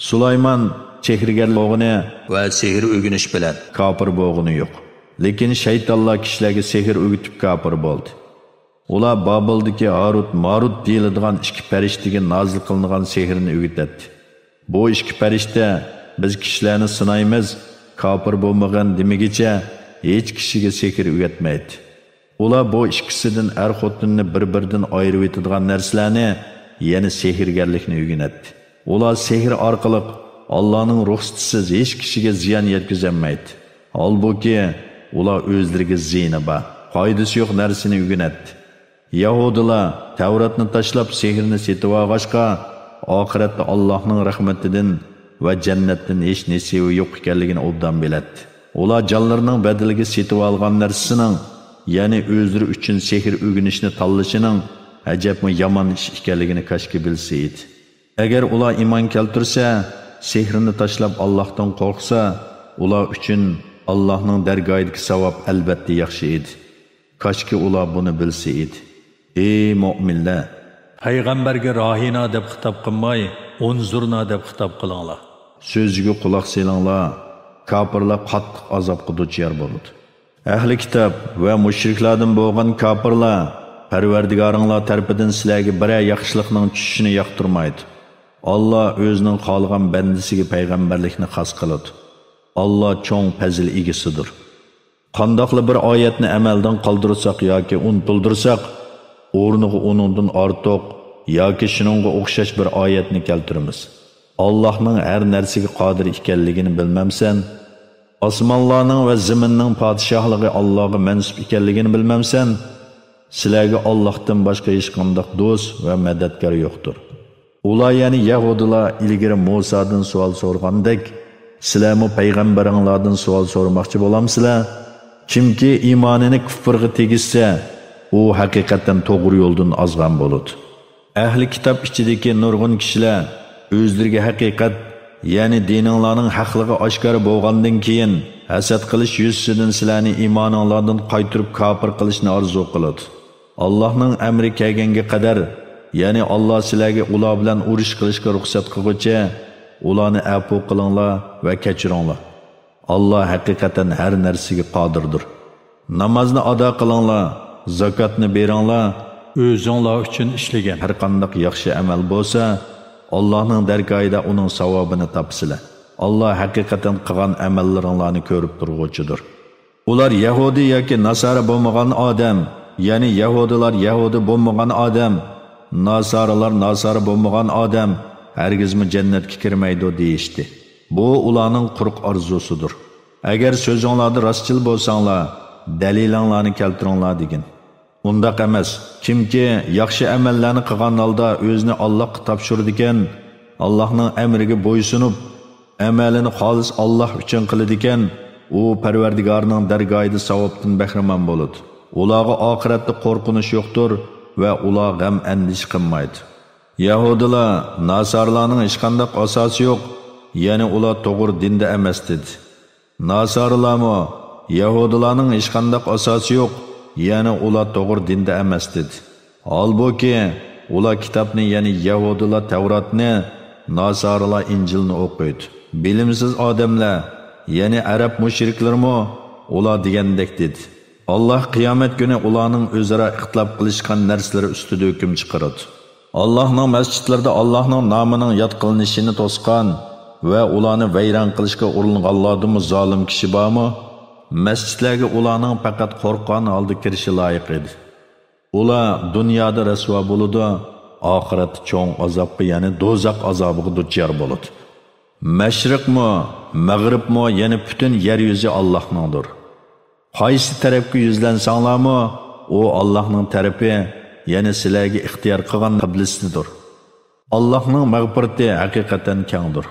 Sulaymon sehrgarligini va sehr o'rganish bilan kofir bo'lgani yo'q. Lekin shaytonlar kishilarga sehr o'rgatib kofir bo'ldi. Ular Babildagi Harut, Marut deyiladigan ikki farishtaga nozil qilingan sehrni o'rgatdi. Bu ikki farishta biz kishilarni sinaymiz, kofir bo'lmagan demagicha hech kishiga sehr o'rgatmaydi. Ular bu ikkisidan xotinni bir-biridan ayirib etadigan narsalarni, ya'ni sehrgarlikni o'rganadi. Ular sehr orqali Allohning ruxsatisiz hech kishiga ziyon yetkazolmaydi. Halbuki ular o'zlariga ziyni bor, foydasi yo'q narsani o'rganadi. Yahudilar Tavratni tashlab sehrni setib olg'achqa, oxiratda Allohning rahmatidan va jannatdan hech nasibi yo'q ekanligini obdan biladi. Ular jonlarining badaliga setib olgan narsasining ya'ni o'zlari uchun sehr o'rganishni tanlashining ajabmi yomon ish ekanligini kashki bilsa edi. Agar ular iymon keltirsa, sehrini tashlab Allohdan qo'rqsa, ular uchun Allohning dargohidagi savob albatta yaxshi edi. Kashki ular buni bilsa edi. Ey mu'minlar, payg'ambarga rohina deb xitob qilmay, unzurna deb xitob qilinglar. So'ziga quloq selinglar, kofirlar qattiq azobga duchor bo'ladi. Ahli kitob va mushriklardan bo'lgan kofirlar Parvardigoringlar tarafidan sizlarga biror yaxshilikning tushishini yoqtirmaydi. Allah o'zining qolgan bandasiga payg'ambarlikni xos qiladi. Allah cho'ng fazil egasidir. Qandoqli bir oyatni amaldan qoldirsak yoki unutildirsak, o'rniga uningdan ortiq yoki shuningga o'xshash bir oyatni keltiramiz. Allohning har narsaga qodir ekanligini bilmamsan, osmonlarning va zaminning podshohligi Allohga mansub ekanligini bilmamsan, sizlarga Allohdan boshqa hech qanday do'st va madadkor yo'qdir. Ular ya'ni Yahudilar ilgari Musodan savol so'rgandek, sizlarmi payg'ambaringlardan savol so'ramoqchi bo'lamsizlar? Kimki iymonini kufrga tegizsa, u haqiqatan to'g'ri yo'ldan ozgan bo'ladi. Ahli kitob ichidagi nurg'un kishilar o'zlariga haqiqat, ya'ni dininglarning haqligi oshkor bo'lgandan keyin hasad qilish yuzasidan sizlarni iymoninglardan qaytirib kofir qilishni orzu qiladi. Allohning amri kelganga qadar, ya'ni Alloh sizlarga ular bilan urush qilishga ruxsat qilguncha, ularni afv qilinglar va kechiringlar. Alloh haqiqatan har narsaga qodirdir. Namozni ado qilinglar, zakotni beringlar, o'zinglar uchun ishlagan har qanday yaxshi amal bo'lsa, Allohning dargohida uning savobini topsizlar. Alloh haqiqatan qilgan amallaringlarni ko'rib turg'uchidir. Ular Yahudi yoki Nasara bo'lmagan odam, ya'ni Yahudilar Yahudi bo'lmagan odam, Nasaralar Nasara bo'lmagan odam hargizmi jannatga kirmaydi deyishdi. Bu ularning quruq orzusidir. Agar so'zinglarda rostchil bo'lsanglar, dalilinglarni keltiringlar degan. Undaq emas. Kimki yaxshi amallarni qilgan holda o'zini Allohga topshirdi ekan, Allohning amriga bo'ysunib, amalini xolis Alloh uchun qiladi ekan, u Parvardigorning dargohida savobdan bahramand bo'ladi. Ularga oxiratda qo'rqinish yo'qdir va ular g'am andish qilmaydi. Yahudilar, Nasarlarning hech qanday asosi yo'q, ya'ni ular to'g'ri dinda emas dedi. Nasarlarmi, Yahudilarning hech qanday asosi yo'q, ya'ni ular to'g'ri dinda emas dedi. Holbuki ular kitobni, ya'ni Yahudilar Tavratni, Nasarlar Injilni o'qiydi. Bilimsiz odamlar, ya'ni arab mushriklarmi ular degandek dedi. Allah qiyomat kuni ularning o'zaro ixtilof qilishgan narsalari ustida hukm chiqaradi. Allohning masjidlarida Allohning nomining yod qilinishini to'sqan va ularni vayron qilishga uringanlarmi zolim kishi bormi? Masjidlarga ularning faqat qo'rqqan holda kirishi loyiq edi. Ular dunyoda rasvo bo'ladi, oxiratda cho'ng azobga, ya'ni do'zax azobiga duchor bo'ladi. Mashriqmi, mag'ribmi, ya'ni butun yer yuzi Allohningdir. Qaysi tarafga yuzlansanglarmi, u Allohning tarafi, ya'ni sizlarga ixtiyor qilgan qiblasidir. Allohning mag'firati haqiqatan kengdir.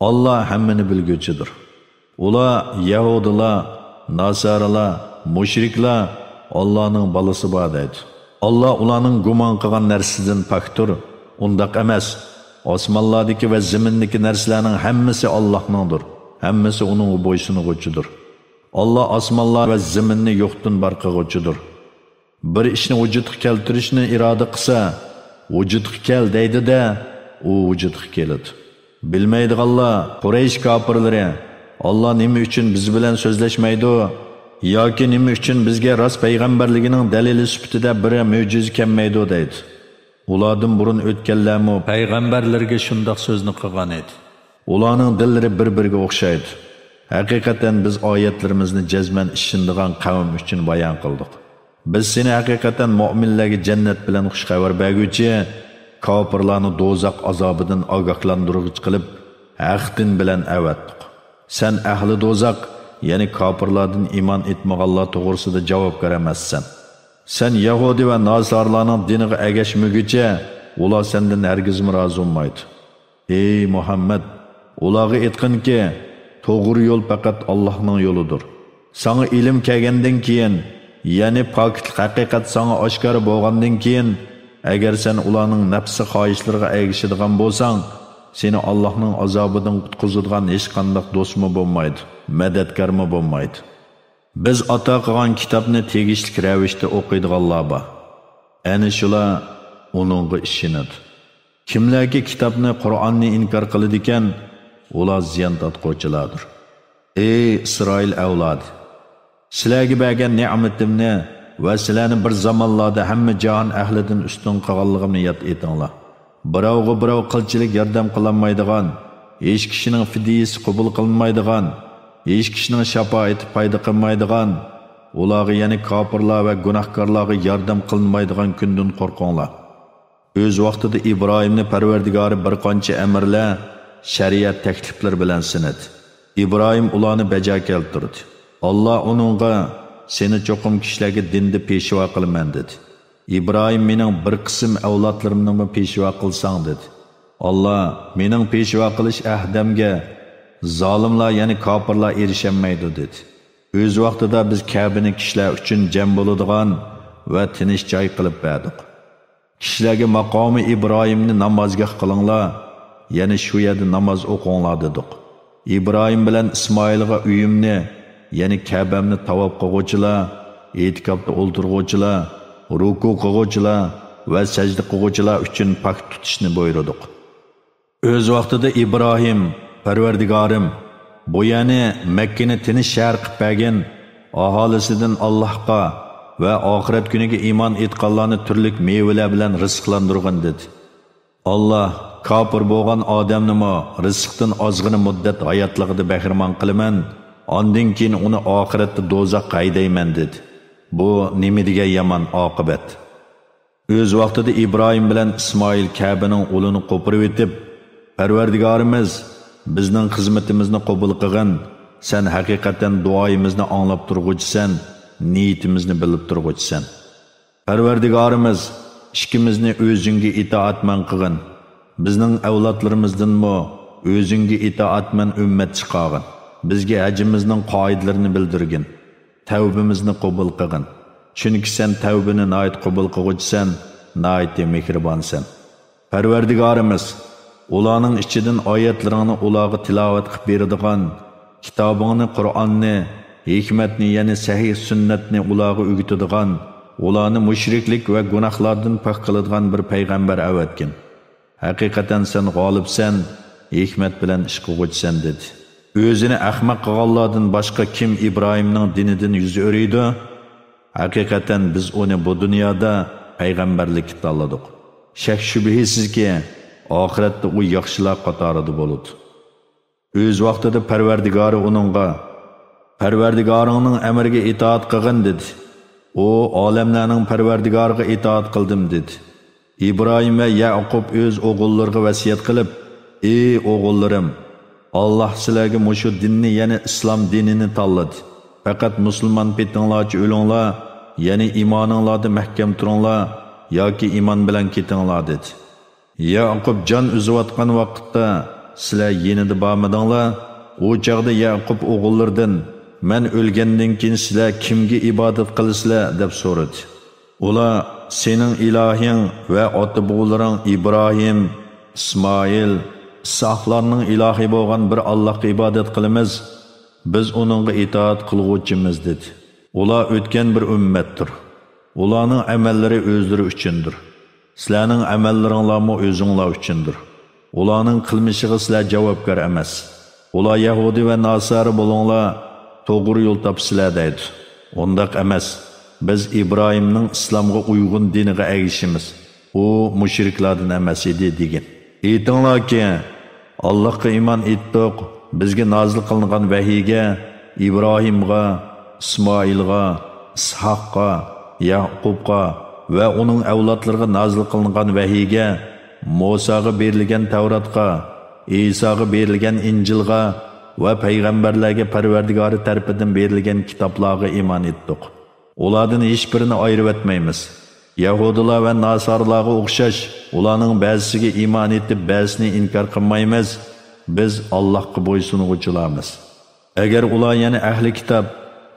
Alloh hammani bilguchidir. Ular Yahudilar, Nasaralar, mushriklar Allohning balasi bor deydi. Alloh ularning gumon qilgan narsadan pokdir. Undaq emas. Osmonlardagi va zamindagi narsalarning hammasi Allohningdir. Hammasi uning bo'ysunuvchidir. Allah osmonlar va zaminni yo'qdan bor qiluvchidir. Bir ishni vujudga keltirishni iroda qilsa, vujudga kel deydi-da, u vujudga keladi. Bilmaydiganlar, Quraysh kofirlari, Allah nima uchun biz bilan so'zlashmaydi yoki nima uchun bizga rost payg'ambarligining dalili sifatida bir mo'jiza kelmaydi deydi. Ulardan burun o'tganlarmi payg'ambarlarga shundoq so'zni qilgan edi. Ularning dillari bir-biriga o'xshaydi. Haqiqatan biz oyatlarimizni jazman ishindigan qavm uchun bayon qildik. Biz seni haqiqatan mu'minlarga jannat bilan xush xabar berguvchi, kofirlarni do'zax azobidan ogohlantiruvchi qilib, haqdin bilan avatdik. Sen ahli do'zax, ya'ni kofirlardan iymon etmaganlar to'g'risida javobgar emassan. Sen Yahudi va Nasarlarning diniga agashmaguncha, ular sendan hargiz rozi bo'lmaydi. Ey Muhammad, ularga aytqinki, to'g'ri yo'l faqat Allohning yo'lidir. Sana ilm kelgandan keyin ya'ni poklik haqiqat sana oshkor bo'lgandan keyin agar sen ularning nafsi xohishlariga ergishadigan bo'lsang, seni Allohning azobidan qutqizadigan hech qanday do'stmi bo'lmaydi, madadkormi bo'lmaydi. Biz ato qilgan kitobni tegishli ravishda o'qiydiganlar bor. Ana shular uningga ishonadi. Kimlarga kitobni, Qur'onni inkor qiladi ekan, ular ziyon tortquvchilardir. Ey Isroil avlodi, sizlarga bergan ne'matimni va sizlarni bir zamonlarda hamma jahon ahlidan ustun qilganligimni yod etinglar. Birovga birov qilchilik yordam qilolmaydigan, hech kishining fidyasi qabul qilinmaydigan, hech kishining shafoati foyda qilmaydigan, ularga ya'ni kofirlar va gunohkorlarga yordam qilinmaydigan kundan qo'rqinglar. O'z vaqtida Ibrohimni Parvardigori bir qancha amirlar, shariat takliflar bilan sinadi. Ibrohim ularni bajo keltirdi. Alloh uningga seni cho'qim kishilarga dinda peshvo qilaman dedi. İbrahim mening bir qism avlodlarimni peshvo qilsang dedi. Alloh mening peshvo qilish ahdimga zolimlar ya'ni kofirlar erishamaydi dedi. O'z vaqtida biz Ka'bani kishilar uchun jam bo'ladigan va tinch joy qilib berdik. Kishilarga maqomi Ibrohimni namozgoh qilinglar, ya'ni shu yerda namoz o'qinglar dedik. İbrahim bilan Ismoilga uyimni, ya'ni Ka'bamni tavob qiluvchilar, e'tikofda o'ltiruvchilar, ruku qiluvchilar va sajda qiluvchilar uchun pok tutishni buyurdik. O'z vaqtida Ibrohim, Parvardigorim, bu ya'ni Makkani tinch shahar qilib bergan, aholisidan Allohga va oxirat kuniga iymon etganlarni turli mevalar bilan rizqlantirgan dedi. Alloh kofir bo'lgan odamni rizqdan ozgina muddat hayotligida bahramon qilaman, ondan keyin uni oxiratda do'zaxga haydayman dedi. Bu nima degan yomon oqibat. O'z vaqtida Ibrohim bilan Ismoil Ka'baning ulini qo'pirib etib, Parvardigorimiz, bizning xizmatimizni qabul qilgin, sen haqiqatan duoyimizni anglab turg'uchisan, niyatimizni bilib turg'uchisan. Parvardigorimiz, ishkimizni o'zingga itoatman qilgin. Bizning avlodlarimizdanmi o'zingga itoatman ummat chiqargin. Bizga hajimizning qoidalarini bildirgin. Tavbimizni qabul qilgin. Chunki sen tavbini nihoyat qabul qiluvchisan, nihoyat mehribonsan. Parvardigorimiz, ularning ichidan oyatlaringni ularga tilovat qilib beradigan, kitobingni, Qur'onni, hikmatni, ya'ni sahih sunnatni ularga o'rgatadigan, ularni mushriklik va gunohlardan pok qiladigan bir payg'ambar avatgin. Haqiqatan sen g'olibsan, hikmat bilan ish qiluvchisan dedi. O'zini ahmoq qilganlardan boshqa kim Ibrohimning dinidan yuz o'riydi? Haqiqatan biz uni bu dunyoda payg'ambarlikka tanladik. Shak shubhisizki, oxiratda u yaxshilar qatorida bo'ladi. O'z vaqtida Parvardigori uningga, Parvardigoringning amriga itoat qilgin dedi. U olamlarning Parvardigoriga itoat qildim dedi. İbrahim ve Yaqub o'z o'g'illariga vasiyat qilib, ey o'g'illarim, Allah sizlarga mushu dinni, ya'ni islom dinini tanladi. Faqat musulmon petinglarcha o'linglar, ya'ni iymoninglarda mahkam turinglar yoki iymon bilan ketinglar dedi. Yaqub jon uzayotgan vaqtda sizlar yenida bormadinglar? U chaqda Yaqub o'g'illaridan, men o'lgandan keyin sizlar kimga ibodat qilasizlar deb so'radi. Ular sening ilohing va ota-bobolaring İbrahim, İsmoil, Ishoqlarning ilohi bo'lgan bir Allohga ibodat qilamiz. Biz uningga itoat qilguvchimiz dedi. Ular o'tgan bir ummatdir. Ularning amallari o'zlari uchundir. Sizlarning amallaringlarmi o'zinglar uchundir. Ularning qilmishiga sizlar javobgar emas. Ular Yahudi va Nasara bo'linglar, to'g'ri yo'l topsizlar deydi. Undaq emas. Biz İbrahimning islomga uyg'un diniga ergishimiz. U mushriklardan emas edi degan. Aytinglarki, Allohga iymon etdik, bizga nozil qilingan vahiyga, İbrahimga, İsmoilga, Ishoqqa, Yaqubga va uning avlodlariga nozil qilingan vahiyga, Musoga berilgan Tavratga, İsoga berilgan Injilga va payg'ambarlarga Parvardigori tarafidan berilgan kitoblarga iymon etdik. Ulardan hech birini ayirib etmaymiz. Yahudilar va Nasarlarga o'xshash, ularning ba'zisiga iymon etib, ba'zisini inkor qilmaymiz. Biz Allohga bo'ysunuvchilarmiz. Agar ular, ya'ni ahli kitob,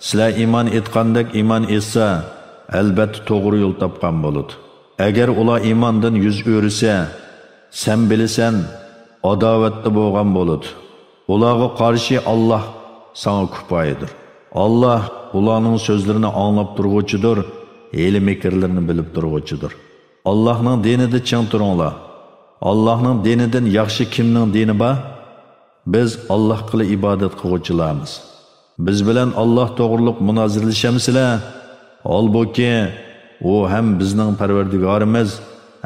sizlar iymon etgandek iymon etsa, albatta to'g'ri yo'l topgan bo'ladi. Agar ular iymondan yuz o'risa, sen bilasan, adovatda bo'lgan bo'ladi. Ularga qarshi Alloh sana kifoyadir. Alloh ularning so'zlarini anglab turg'uchidir, hiyla mekrlarini bilib turg'uchidir. Allohning dinida ching turinglar. Allohning dinidan yaxshi kimning dini bor? Biz Allohga ibodat qiluvchilarmiz. Biz bilan Alloh to'g'riliq munozirlashamsizlar? Holbuki u ham bizning Parvardigorimiz,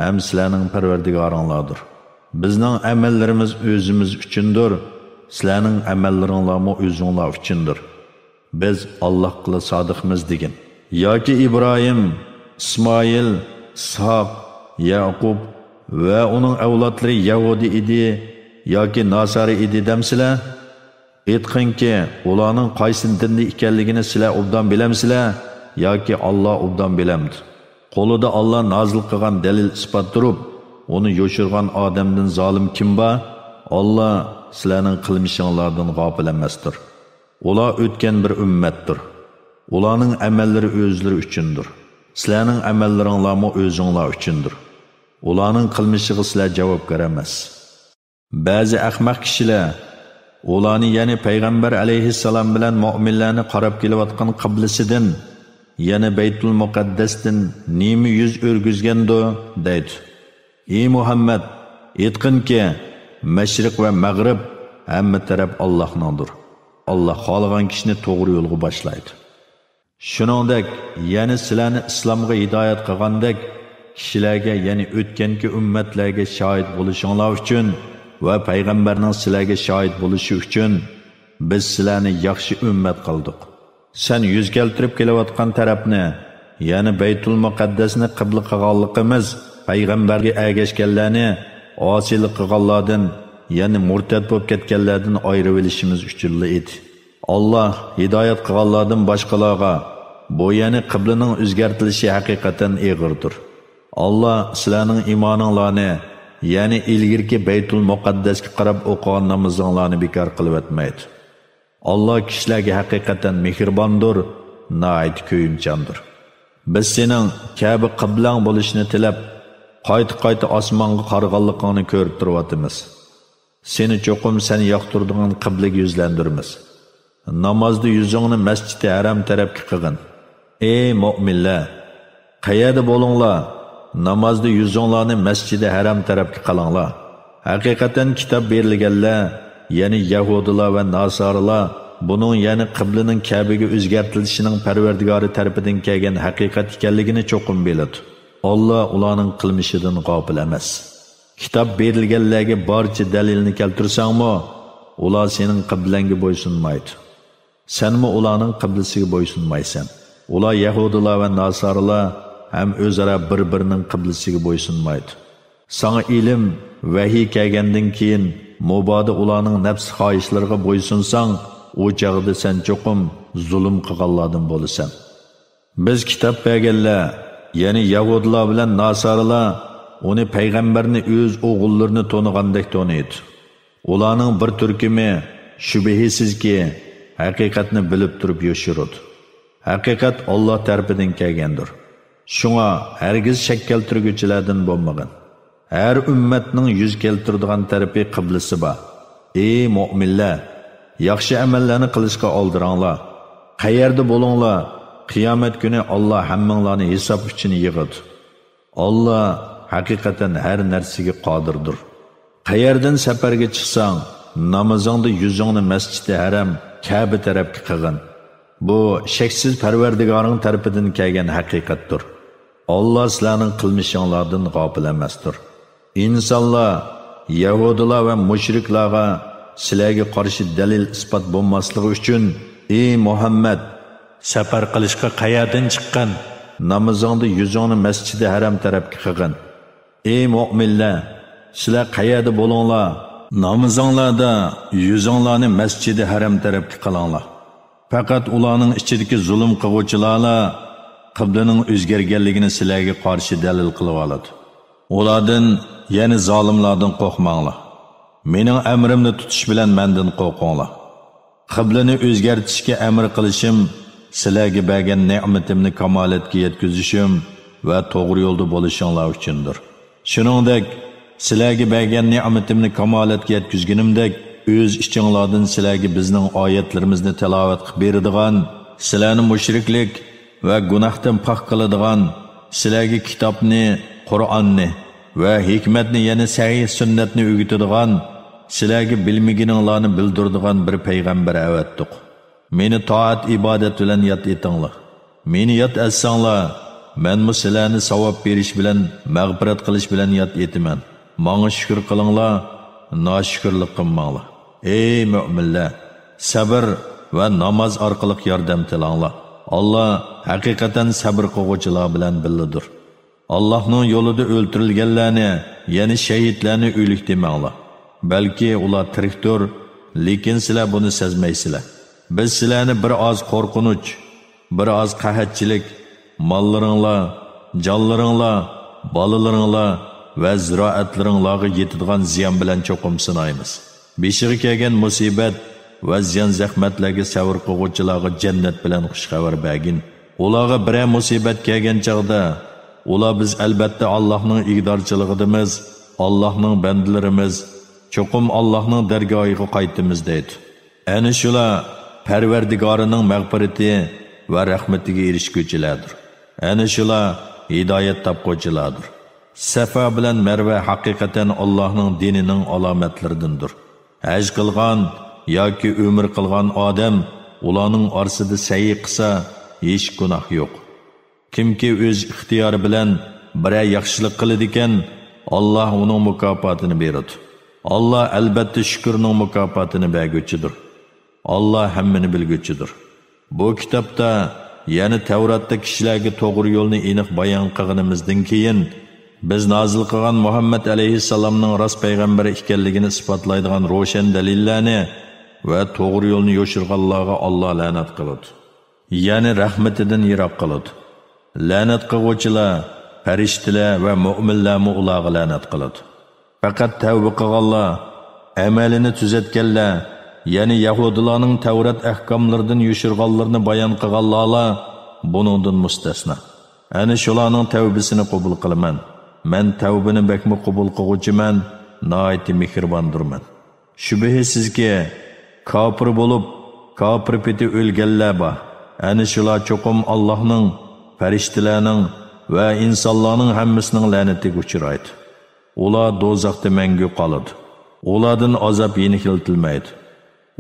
ham sizlarning Parvardigoringlardir. Bizning amallarimiz o'zimiz uchundir, sizlarning amallaringlarmi o'zinglar uchundir. Biz Allohga sodiqmiz degan. Yoki Ibrohim, Ismoil, Ishoq, Yaqub va uning avlodlari Yahudi edi yoki Nasara edi demsizlar? Aytqinki, ularning qaysi dinda ekanligini sizlar obdan bilamsizlar yoki Alloh obdan bilamdi? Qo'lida Alloh nozil qilgan dalil isbot turib, uni yo'shirgan odamdan zolim kim bor? Alloh sizlarning qilmishinglardan g'ofil emasdir. Ular o'tgan bir ummatdir. Ularning amallari o'zlari uchundir. Sizlarning amallaringlarmi o'zinglar uchundir. Ularning qilmishiga sizlar javobgar emas. Ba'zi ahmoq kishilar ularni, ya'ni payg'ambar alayhissalom bilan mu'minlarni qarab kelayotgan qiblasidan, ya'ni Baytul Muqaddasdan nima yuz o'rgizgando deydi. Ey Muhammad, aytqinki, mashriq va mag'rib hamma taraf Allohningdir. Alloh xohlagan kishini to'g'ri yo'lga boshlaydi. Shuningdek, ya'ni sizlarni islomga hidoyat qilgandek kishilarga, ya'ni o'tganki ummatlarga shohid bo'lishinglar uchun va payg'ambarning sizlarga shohid bo'lishi uchun biz sizlarni yaxshi ummat qildik. Sen yuz keltirib kelayotgan tarafni, ya'ni Baytul Muqaddasni qibla qilganligimiz payg'ambarga ergashganlarni osiylik qilganlardan, ya'ni murtad bo'lib ketganlardan ayirib olishimiz uchun edi. Alloh hidoyat qilganlardan boshqalarga bu, ya'ni qiblaning o'zgartirishi haqiqatan og'irdir. Alloh sizlarning iymoninglarni, ya'ni ilgirki Baytul Muqaddasga qarab o'qigan namozinglarni bekor qilib o'tmaydi. Alloh kishilarga haqiqatan mehribondir, nihoyat ko'yimchandir. Biz sening Ka'ba qiblang bo'lishini tilab, qayta osmonga qarag'anligingni ko'rib turibmiz. Seni cho'qim sen yoqtirdigan qiblaga yuzlandirmiz. Namozda yuzingni Masjid-i Haram tarafga qilgin. Ey mu'minlar, qayerda bo'linglar, namozda yuzinglarni Masjid-i Haram tarafga qilinglar. Haqiqatan kitob berilganlar, ya'ni Yahudilar va Nasaralar buning, ya'ni qiblaning Ka'baga o'zgartirishining Parvardigori tarafidan kelgan haqiqat ekanligini cho'qim biladi. Alloh ularning qilmishidan g'ofil emas. Kitob berilganlarga barcha dalilni keltirsangmi, ular sening qiblangga bo'ysunmaydi. Senmi ularning qiblasiga bo'ysunmaysan. Ular Yahudilar va Nasaralar ham o'zaro bir-birining qiblasiga bo'ysunmaydi. Sana ilm, vahiy kelgandan keyin mubodo ularning nafs xohishlariga bo'ysunsang, o chog'da sen cho'qim zulm qilganlardan bo'lasan. Biz kitob berganlar, ya'ni Yahudilar bilan Nasaralar uni payg'ambarni o'z o'g'illarini to'nigandek to'naydi. Ularning bir turkumi shubhisizki haqiqatni bilib turib yo'shiradi. Haqiqat Alloh tarafidan kelgandir. Shunga hargiz shak keltirguchilardan bo'lmagan. Har ummatning yuz keltiradigan tarafi qiblasi bor. Ey mu'minlar, yaxshi amallarni qilishga oldiranglar. Qayerda bo'linglar, qiyomat kuni Alloh hammanglarni hisob uchun yig'adi. Alloh haqiqatan har narsaga qodirdir. Qayerdan safarga chiqsang, namozingda yuzingni Masjid-i Haram, Ka'ba tarafga qilgin. Bu shaksiz Parvardigoring tarafidan kelgan haqiqatdir. Alloh sizlarning qilmishinglardan g'ofil emasdir. İnsanlar, Yahudilar va mushriklarga sizlarga qarshi dalil isbot bo'lmasligi uchun, ey Muhammad, safar qilishga qayerdan chiqqan? Namozingda yuzingni Masjid-i Haram tarafga qilgin. Ey mu'minlar, sizlar qayerda bo'linglar, namozinglarda yuzinglarni Masjid-i Haram tarafga qilinglar. Faqat ularning ichidagi zulm qiluvchilarlar qiblaning o'zgarganligini sizlarga qarshi dalil qilib oladi. Ulardan, ya'ni zolimlardan qo'rqmanglar. Mening amrimni tutish bilan mendan qo'rqinglar. Qiblani o'zgartirishga amr qilishim sizlarga bergan ne'matimni kamolatga yetkazishim va to'g'ri yo'lda bo'lishinglar uchundir. Shuningdek, sizlarga bergan ne'matimni kamolatga yetkazganimdek, o'z ichinglardan sizlarga bizning oyatlarimizni tilovat qilib beradigan, sizlarni mushriklik va gunohdan pok qiladigan, sizlarga kitobni, Qur'onni va hikmatni, ya'ni sahih sunnatni o'rgatadigan, sizlarga bilmaganinglarni bildiradigan bir payg'ambar avatdiq. Meni toat ibodat bilan yod etinglar. Meni yod etsanglar, men sizlarni savob berish bilan, mag'firat qilish bilan yod etaman. Menga shukr qilinglar, noshukrlik qilmanglar. Ey mu'minlar, sabr va namoz orqali yordam tilanglar. Allah haqiqatan sabr qiluvchilar bilan birlidir. Allohning yo'lida o'ltirilganlarni, ya'ni shahidlarni o'lik demanglar. Balki ular tirikdir, lekin sizlar buni sezmaysizlar. Biz sizlarni bir oz qo'rqinch, bir oz qahatchilik, mollaringlar, jonlaringlar, bolalaringlar va ziroatlaringlarga yetadigan ziyon bilan cho'qim sinaymiz. Beshiga kelgan musibat va ziyon zahmatlarga sabr qiluvchilarga jannat bilan xush xabar bergin. Ularga bir musibat kelgan chaqda, ular biz albatta Allohning igdorchiligidamiz, Allohning bandalarimiz, cho'qim Allohning dargohiga qaytimiz deydi. Ana shular Parvardigorining mag'firati va rahmatiga erishguchilardir. Ana shular hidoyat topquchilardir. Safa bilan Marva haqiqatan Allohning dinining alomatlaridandir. Haj qilgan yoki umr qilgan odam ularning orasida sa'iy qilsa, hech gunoh yo'q. Kimki o'z ixtiyori bilan biror yaxshilik qiladi ekan, Alloh uning mukofotini beradi. Allah albatta shukrning mukofotini berguchidir. Allah hammani bilguchidir. Bu kitobda, ya'ni Tavratda kishilarga to'g'ri yo'lni aniq bayon qilganimizdan keyin biz nozil qilgan Muhammad alayhissalomning rost payg'ambar ekanligini isbotlaydigan ro'shan dalillarni va to'g'ri yo'lni yo'shirganlarga Alloh la'nat qiladi. Ya'ni rahmatidan yiroq qiladi. La'nat qiluvchilar, farishtalar va mu'minlarni ularga la'nat qiladi. Faqat tavba qilganlar, amalini tuzatganlar, ya'ni Yahudilarning Tavrat ahkomlaridan yo'shirganlarni bayon qilganlar buningdan mustasno. Ana shularning tavbasini qabul qilaman. Men tavbani bakmi qabul qiluvchiman, nihoyat mehribondirman. Shubhisizki, kofir bo'lib, kofir peti o'lganlar bor. Ana shular cho'qim Allohning, farishtalarning va insonlarning hammasining la'natiga uchraydi. Ular do'zaxda mangu qoladi. Ulardan azob yengiltilmaydi.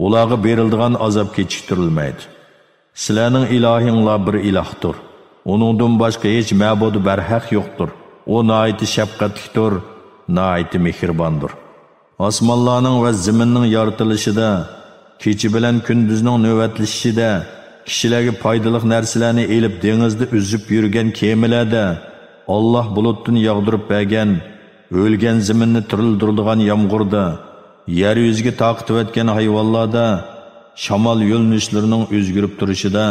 Ularga beriladigan azob kechiktirilmaydi. Sizlarning ilohinglar bir ilohdir. Uningdan boshqa hech ma'bud barhaq yo'qdir. O nihoyat shafqatlidir, nihoyat mehribondir. Osmonlarning va zaminning yoritilishida, kecha bilan kunduzning navbatlashishida, kishilarga foydali narsalarni elib dengizda uzib yurgan kemalarda, Alloh bulutdan yog'dirib bergan, o'lgan zaminni tirildiradigan yomg'irda, yer yuziga taqib o'tgan hayvonlarda, shamol yo'lnishlarining o'zgarib turishida,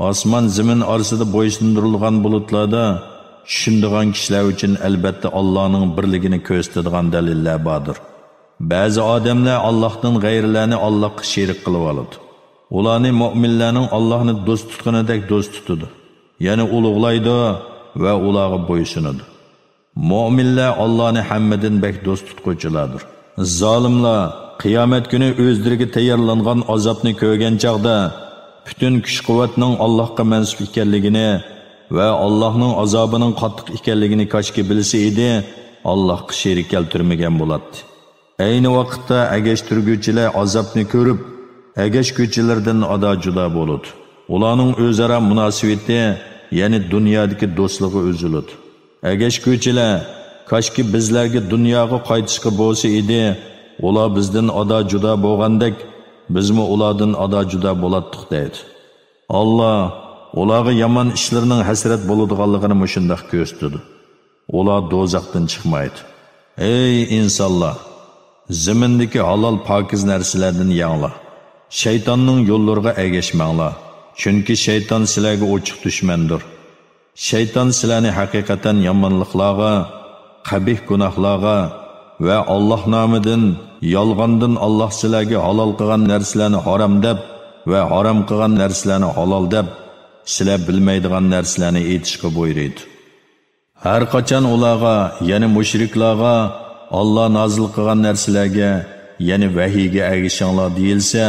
osmon zamin orasida bo'ysundirilgan bulutlarda tushunadigan kishilar uchun albatta Allohning birligini ko'rsatadigan dalillar bordir. Ba'zi odamlar Allohdan g'ayrilarni Allohga sherik qilib oladi. Ularni mu'minlarning Allohni do'st tutganidek do'st tutadi. Ya'ni ulug'laydi va ularga bo'ysunadi. Mu'minlar Allohni hammadan bek do'st tutquchilardir. Zolimlar qiyomat kuni o'zlariga tayyorlangan azobni ko'rgan chaqda butun kuch-quvvatning Allohga mansub ekanligini va Allohning azobining qattiq ekanligini koshki bilsa edi, Allohga sherik keltirmagan bo'ladi. Ayni vaqtda agashtirguvchilar azobni ko'rib, agashguvchilardan ado juda bo'ladi. Ularning o'zaro munosabati, ya'ni dunyodagi do'stligi uziladi. Agashguvchilar koshki bizlarga dunyoga qaytishga bo'lsa edi, ular bizdan ado juda bo'lgandek, bizmi ulardan ado juda bo'latdik deydi. Allah ularga yomon ishlarning hasrat bo'ladiganligini mushundaq ko'rsatdi. Ular do'zaxdan chiqmaydi. Ey insonlar, zamindagi halol pokiz narsalardan yanglar. Shaytonning yo'llariga ergashmanglar, chunki shayton sizlarga ochiq dushmandir. Shayton sizlarni haqiqatan yomonliklarga, qabih gunohlarga va Alloh nomidan yolg'ondan Alloh sizlarga halol qilgan narsalarni harom deb va harom qilgan narsalarni halol deb sizlar bilmaydigan narsalarni aytishga buyuradi. Har qachon ularga, ya'ni mushriklarga Allah nozil qilgan narsalarga, ya'ni vahiyga ergishinglar deyilsa,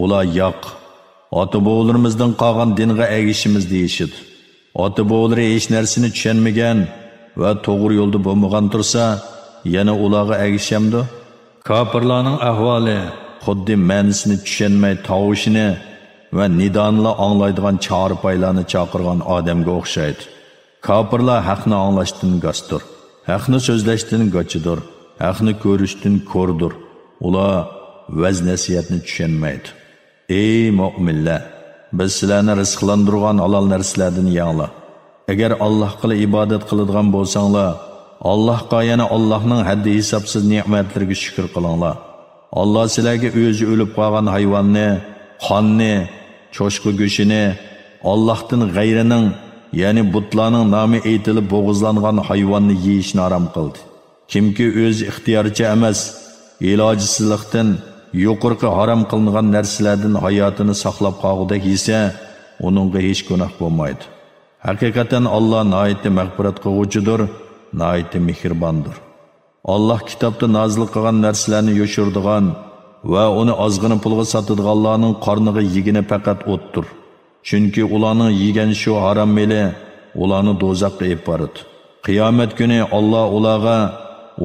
ular yo'q. Ota-bobolarimizdan qolgan dinga ergishimiz deyishidi. Ota-bobolari hech narsani tushunmagan va to'g'ri yo'lda bo'lmagan tursa, yana ularga ergishamdi. Kafirlarning ahvoli xuddi ma'nosini tushunmay tovushini va nidonla anglaydigan chorpaylarni chaqirgan odamga o'xshaydi. Kafirlar haqni anglashdan g'astur, haqni so'zlashdan g'achidir, haqni ko'rishdan ko'rdir. Ular vaz nasihatni tushunmaydi. Ey mu'minlar, biz sizlarni rizqlantirgan halol narsalardan yanglar. Agar Allohga ibodat qiladigan bo'lsanglar, Allohga yana Allohning haddi hisobsiz ne'matlariga shukr qilinglar. Allah sizlarga o'zi o'lib qolgan hayvonni, qonni, cho'shqa go'shini, Allohdan g'ayrining, ya'ni butlarning nomi aytilib bo'g'izlangan hayvonni yeyishni harom qildi. Kimki o'z ixtiyoricha emas, ilojsizlikdan yuqorqi harom qilingan narsalardan hayotini saqlab qolgudek yesa, uningga hech gunoh bo'lmaydi. Haqiqatan Allah nihoyat mag'firat qiluvchidir, nihoyat mehribondir. Allah kitobda nozil qilgan narsalarni yoshirdigan va uni ozgina pulga sotadiganlarning qorniga yegini faqat o'tdir. Chunki ularning yegan shu harom meli ularni do'zaxga olib boradi. Qiyomat kuni Allah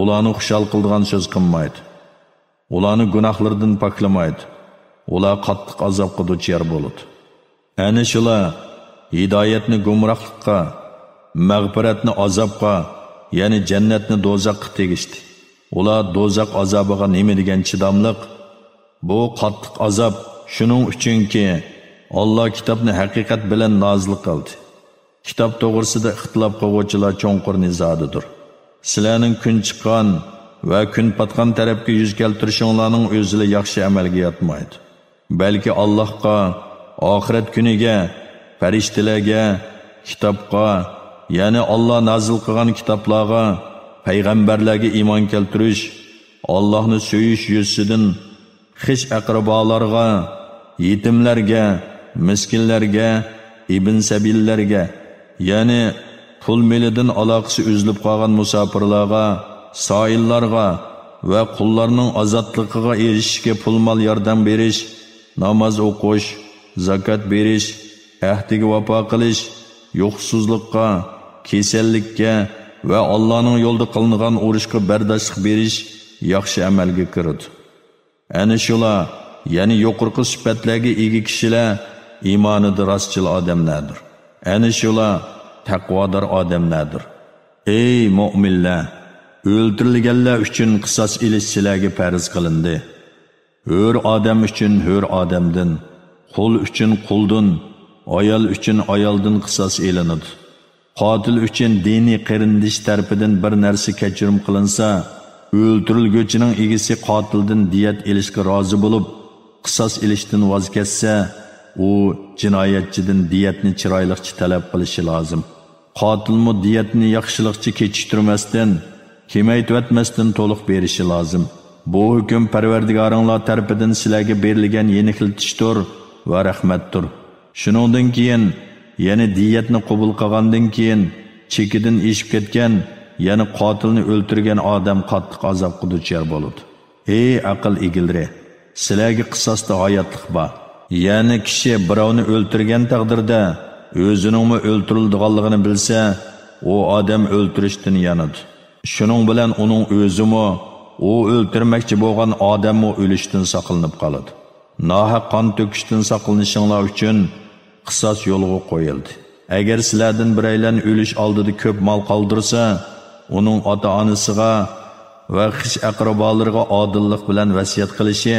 ularni xushal qiladigan so'z qilmaydi. Ularni gunohlaridan poklamaydi. Ular qattiq azobga duchor bo'ladi. Ana shular hidoyatni gumrohlikqa, mag'firatni azobga, ya'ni jannatni do'zaxga tegishdi. Ular do'zax azobiga nima degan chidamliq? Bu qattiq azob shuning uchunki Allah kitobni haqiqat bilan nozil qildi. Kitob to'g'risida ixtilof qiluvchilar cho'nqur nizodidir. Sizlarning kun chiqqan va kun patgan tarafga yuz keltirishinglarning o'zida yaxshi amalga yetmaydi. Balki Allohga, oxirat kuniga, farishtalarga, kitobga, ya'ni Allah nozil qilgan kitoblarga, payg'ambarlarga iymon keltirish, Allohni so'yish yuzidan xish aqrabolarga, yetimlarga, miskinlarga, ibn sabillarga, ya'ni pul milidan aloqasi uzilib qolgan musofirlarga, soillarga va qullarning ozodligiga erishishga pul mol yordam berish, namoz o'qish, zakot berish, ahdiga vafo qilish, yo'qsizlikqa, kasallikka va Allohning yo'lida qilingan urushga bardoshlik berish yaxshi amalga kiradi. Ana shular, ya'ni yuqorqi sifatlarga ega kishilar iymonida rostchil odamlardir. Ana shular taqvodor odamlardir. Ey mu'minlar, o'ldirilganlar uchun qisos ilish sizlarga farz qilindi. Hur odam uchun hur odamdan, qul uchun quldan, ayol uchun ayoldan qisos elinadi. Qotil uchun diniy qarindish tarafidan bir narsa kechirim qilinsa, o'ldirilguvchining egasi qotildan diyat elishga rozi bo'lib, qisos elishdan voz kechsa, u jinoyatchidan diyatni chiroyliqcha talab qilishi lozim. Qotilmu diyatni yaxshilikcha kechiktirmasdan, kemaytvatmasdan to'liq berishi lozim. Bu hukm Parvardigoringlar tarafidan sizlarga berilgan yeniqiltishdir va rahmatdir. Shuningdan keyin, ya'ni diyatni qabul qilgandan keyin chekidan eshib ketgan, ya'ni qotilni o'ltirgan odam qattiq azobga duchor bo'ladi. Ey aql egilri, sizlarga qisosda hayotlik bor. Ya'ni kishi birovni o'ltirgan taqdirda o'ziningmi o'ltirilganligini bilsa, u odam o'ltirishdan yanadi. Shuning bilan uning o'zimi, u o'ltirmoqchi bo'lgan odammi o'lishdan saqlanib qoladi. Nohaq qon to'kishdan saqlanishinglar uchun qisos yo'lga qo'yildi. Agar sizlardan biraylan o'lish oldida ko'p mol qoldirsa, uning ota-onasiga va xish aqrabolariga odillik bilan vasiyat qilishi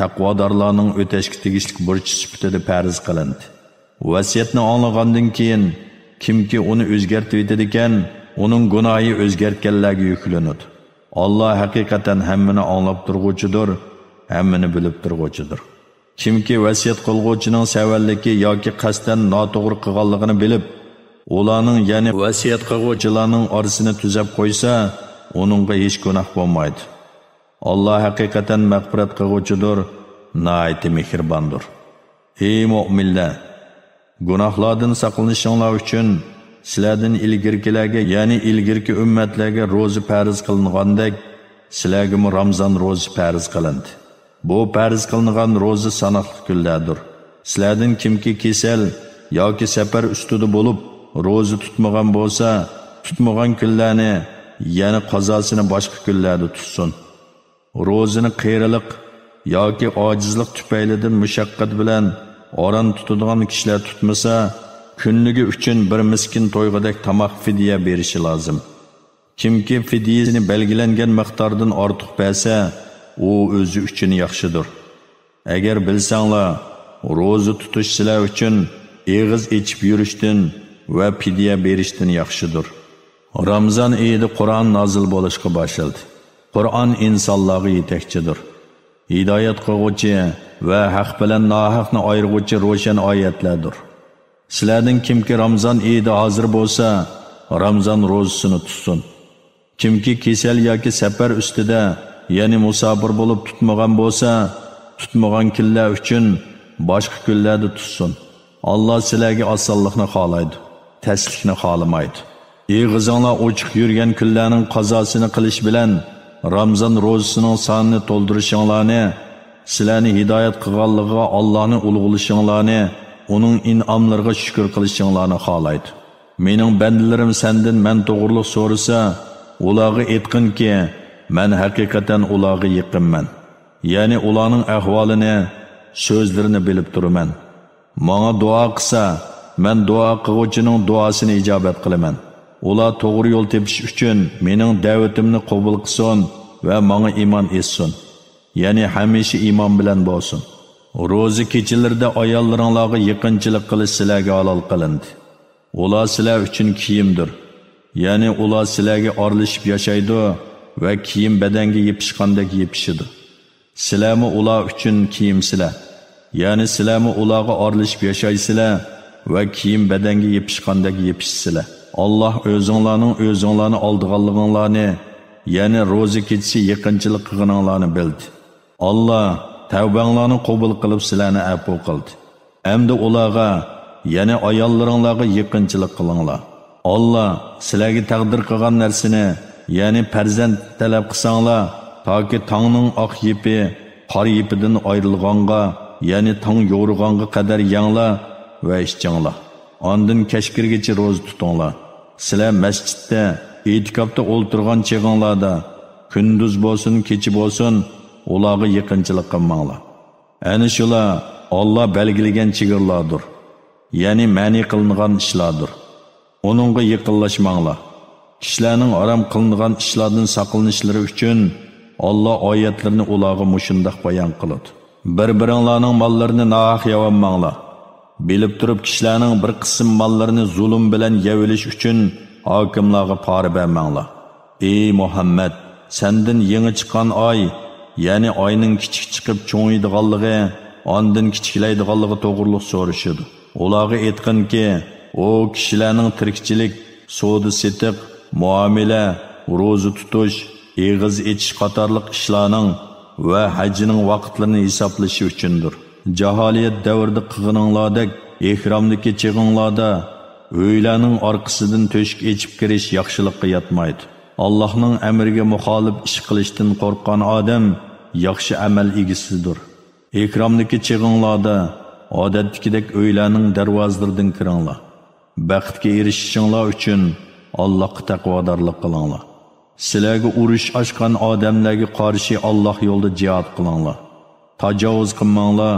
taqvodorlarning o'tashga tegishli burch sifatida farz qilindi. Vasiyatni anglagandan keyin kimki uni o'zgartib etadigan, uning gunohi o'zgartganlarga yuklanadi. Allah haqiqatan hammani anglab turg'uchidir, hammani bilib turg'uchidir. Kimki vasiyat qilguvchining savalligi yoki qasdan noto'g'ri qilganligini bilib, ularning, ya'ni vasiyat qilguvchilarning orasini tuzab qo'ysa, uningga hech gunoh bo'lmaydi. Allah haqiqatan mag'firat qilguvchidir, nihoyat mehribondir. Ey mu'minlar, Gunohlardan saqlanishinglar uchun sizlardan ilgirkilarga, ya'ni ilgirki ummatlarga ro'za farz qilingandek, sizlarga Ramazon ro'za farz qilindi. Bu farz qilingan ro'za sanoqli kunlardir. Sizlardan kimki kasal yoki safar ustida bo'lib ro'za tutmagan bo'lsa, tutmagan kunlarni, ya'ni qazosini boshqa kunlarda tutsin. Ro'zani qiyrilik yoki ojizlik tufaylidan mushaqqat bilan oran tutadigan kishilar tutmasa, kunligi uchun bir miskin to'yg'idek tamoq fidya berishi lozim. Kimki fidyasini belgilangan miqdordan ortiq bersa, u o'zi uchun yaxshidir. Agar bilsanglar, ro'za tutish sizlar uchun eg'iz ichib yurishdan va fidya berishdan yaxshidir. Ramazon oyida Qur'on nozil bo'lishga boshladi. Qur'on insonlarga yetakchidir. Hidoyat qiluvchi va haq bilan nohaqni ayiruvchi ro'shan oyatlardir. Sizlardan kimki Ramazon oyida hozir bo'lsa, Ramazon ro'zasini tutsin. Kimki kasal yoki safar ustida, ya'ni musofir bo'lib tutmagan bo'lsa, tutmagan kunlar uchun boshqa kunlarda tutsin. Alloh sizlarga osonlikni xohlaydi, taslikni xohlamaydi. Eg'izinglar ochiq yurgan kunlarning qazosini qilish bilan Ramazon ro'zasining sonini to'ldirishinglarni, sizlarni hidoyat qilganligiga Allohni ulug'lashinglarni, uning in'omlariga shukr qilishinglarni xohlaydi. Mening bandalarim sendan men to'g'riliq so'rasa, ularga aytqinki, men haqiqatan ularga yaqinman. Ya'ni ularning ahvolini, so'zlarini bilib turaman. Menga duo qilsa, men duo qiluvchining duosini ijobat qilaman. Ular to'g'ri yo'l tepish uchun mening da'vatimni qabul qilsin va menga iymon etsin. Ya'ni hamisha iymon bilan bo'lsin. Ro'za kechalarida ayollaringlarga yaqinchilik qilish sizlarga halol qilindi. Ular sizlar uchun kiyimdir. Ya'ni ular sizlarga orlashib yashaydi va kiyim badanga yepishgandek yepishidi. Sizlarmi ular uchun kiyimsizlar. Ya'ni sizlarmi ularga orlashib yashaysizlar va kiyim badanga yepishgandek yepishsizlar. Allah o'zinglarni oldiganliginglarni, ya'ni ro'za kechasi yaqinchilik qilganinglarni bildi. Allah tavbanglarni qabul qilib sizlarni afv qildi. Endi ularga, ya'ni ayollaringlarga yaqinchilik qilinglar. Allah sizlarga taqdir qilgan narsani, ya'ni farzand talab qilsanglar, toki tongning oq yipi qora yipidan ayrilganga, ya'ni tong yo'rg'anga qadar yanglar va ichinglar. Ondan kashkirgacha ro'za tutinglar. Sizlar masjidda, e'tikofda o'ltirgan cheg'inglarda, kunduz bo'lsin, kecha bo'lsin, ularga yaqinchilik qilmanglar. Ana shular Alloh belgilagan chegirlardir. Ya'ni ma'ni qilingan ishlardir. Onunga yaqinlashmanglar. Kishilarning harom qilingan ishlardan saqlanishlari uchun Alloh oyatlarini ularga mushundoq bayon qiladi. Bir-biringlarning mollarini nohaq yeyolmanglar. Bilib turib kishilarning bir qism mollarini zulm bilan yevilish uchun hokimlarga pora bermanglar. Ey Muhammad, sendan yangi chiqqan oy, ya'ni oyning kichik chiqib cho'ngiydiganligi, ondan kichiklaydiganligi to'g'riliq so'rashidi. Ularga aytqinki, o kishilarning tirikchilik, savdo setiq, muomala, ro'za tutish, eg'iz ichish qatorliq ishlarning va hajning vaqtlarini hisoblashi uchundir. Jaholiyat davrida qilganinglardek ihromdagi chig'inglarda o'ylarning orqasidan to'shik echib kirish yaxshilikqa yetmaydi. Allohning amriga muxolif ish qilishdan qo'rqqan odam yaxshi amal egasidir. Ikromdagi chig'inglarda odatdagidek o'ylarning darvozalaridan kiringlar. Baxtga erishishinglar uchun Allohga taqvodorlik qilinglar. Sizlarga urush ochgan odamlarga qarshi Alloh yo'lida jihad qilinglar. Tajovuz qilmanglar.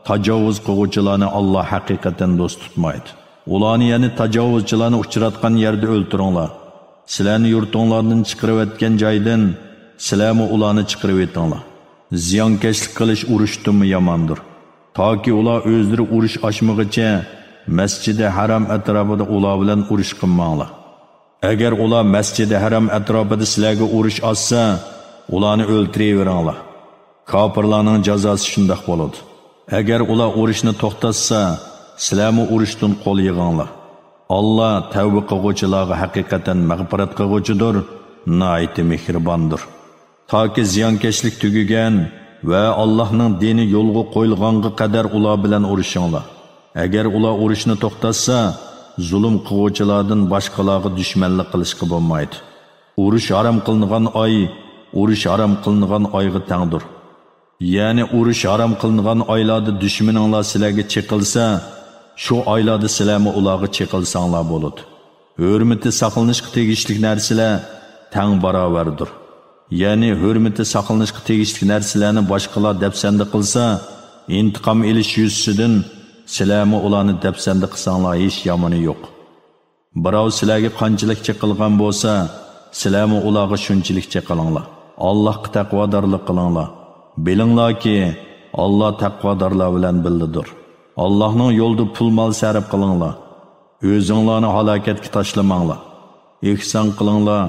Tajovuz qiluvchilarni Alloh haqiqatan do'st tutmaydi. Ularni, ya'ni tajovuzchilarni uchratgan yerda o'ltiringlar. Sizlarni yurtinglardan chiqarib etgan joydan sizlarmi ularni chiqarib etinglar. Ziyonkashlik qilish urushdan yomondir. Toki ular o'zlari urush ochmag'icha Masjid-i Haram atrofida ular bilan urush qilmanglar. Agar ular Masjid-i Haram atrofida sizlarga urush ochsa, ularni o'ltiraveringlar. Kofirlarning jazosi shundoq bo'ladi. Agar ular urushni to'xtatsa, sizlarmi urushdan qo'l yig'inglar. Allah tavba qiluvchilarga haqiqatan mag'firat qiluvchidir, nihoyat mehribondir. Toki ziyonkashlik tugagan va Allohning dini yo'lga qo'yilganga qadar ular bilan urushinglar. Agar ular urushni to'xtatsa, zulm qiluvchilardan boshqalarga dushmanlik qilishga bo'lmaydi. Urush harom qilingan oy, urush harom qilingan oyga tengdir. Ya'ni urush harom qilingan oylarda dushmaninglar sizlarga chiqilsa, shu oylarda sizlarmi ularga chiqilsanglar bo'ladi. Hurmati saqlanishga tegishli narsalar teng barobardir. Ya'ni hurmati saqlanishga tegishli narsalarni boshqalar dafsanda qilsa, intiqom olish yuzasidan sizlarmi ularni dafsanda qilsanglar hech yomoni yo'q. Birov sizlarga qanchalik chiqilgan bo'lsa, sizlarmi ularga shunchalik chiqilinglar. Allohga taqvodorlik qilinglar. Bilinglarki, Alloh taqvodorlar bilan bildidir. Allohning yo'lida pul mol sarf qilinglar. O'zinglarni halokatga tashlamanglar. Ihson qilinglar.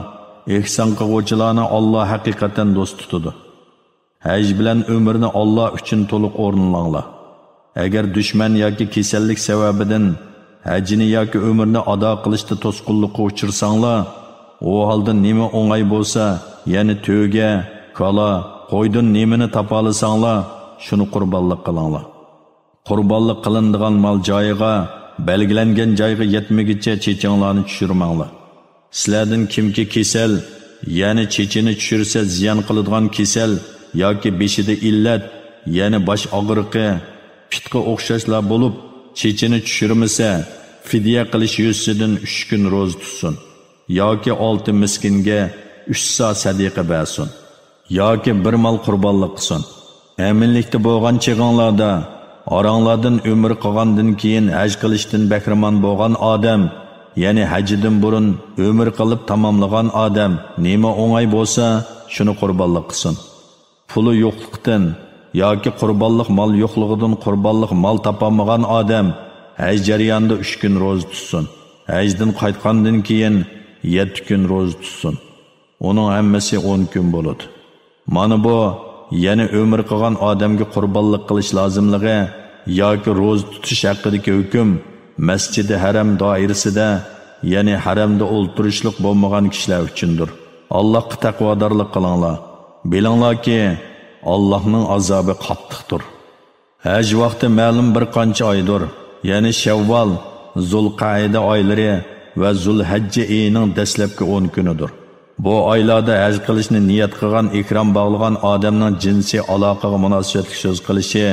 Ihson qiluvchilarni Alloh haqiqatan do'st tutadi. Haj bilan umrni Alloh uchun to'liq o'rinlanglar. Agar dushman yoki kasallik sababidan hajni yoki umrni ado qilishda to'sqinlikqa uchirsanglar, o holda nima o'ng'ay bo'lsa, ya'ni to'ga, kala, qo'ydan nimani topalasanglar, shuni qurbonlik qilinglar. Qurbonlik qilinadigan mol joyiga, belgilangan joyga yetmaguncha chechinglarni tushirmanglar. Sizlardan kimki kasal, ya'ni chechini tushirsa ziyon qiladigan kasal yoki beshida illat, ya'ni bosh og'riqi, pitga o'xshashlar bo'lib, chechini tushirmasa, fidya qilish yuzasidan 3 kun ro'za tutsin. Yoki 6 miskinga 3 soat sadaqa bersin. Yoki bir mol qurbonlik qilsin. Aminlikda bo'lgan chig'inglarda, oranglardan umr qilgandan keyin haj qilishdan bahramon bo'lgan odam, ya'ni hajdan burun umr qilib tamomlagan odam nima o'ng'ay bo'lsa, shuni qurbonlik qilsin. Puli yo'qlikdan yoki qurbonlik mol yo'qligidan qurbonlik mol topolmagan odam haj jarayonida 3 kun ro'za tutsin. Hajdan qaytgandan keyin 7 kun ro'za tutsin. Uning hammasi 10 kun bo'ladi. Mana bu, ya'ni umr qilgan odamga qurbonlik qilish lozimligi yoki ro'za tutish haqidagi hukm Masjid-i Haram doirasida, ya'ni haramda o'ltirishlik bo'lmagan kishilar uchundir. Allohga taqvodorlik qilinglar. Bilinglarki, Allohning azobi qattiqdir. Haj vaqti ma'lum bir qancha oydir, ya'ni Shavval, Zulqa'ida oylari va Zulhajja oyining dastlabki 10 kunidir. Bu oylarda haj qilishni niyat qilgan ikrom bog'lagan odamning jinsiy aloqaga munosabatli so'z qilishi,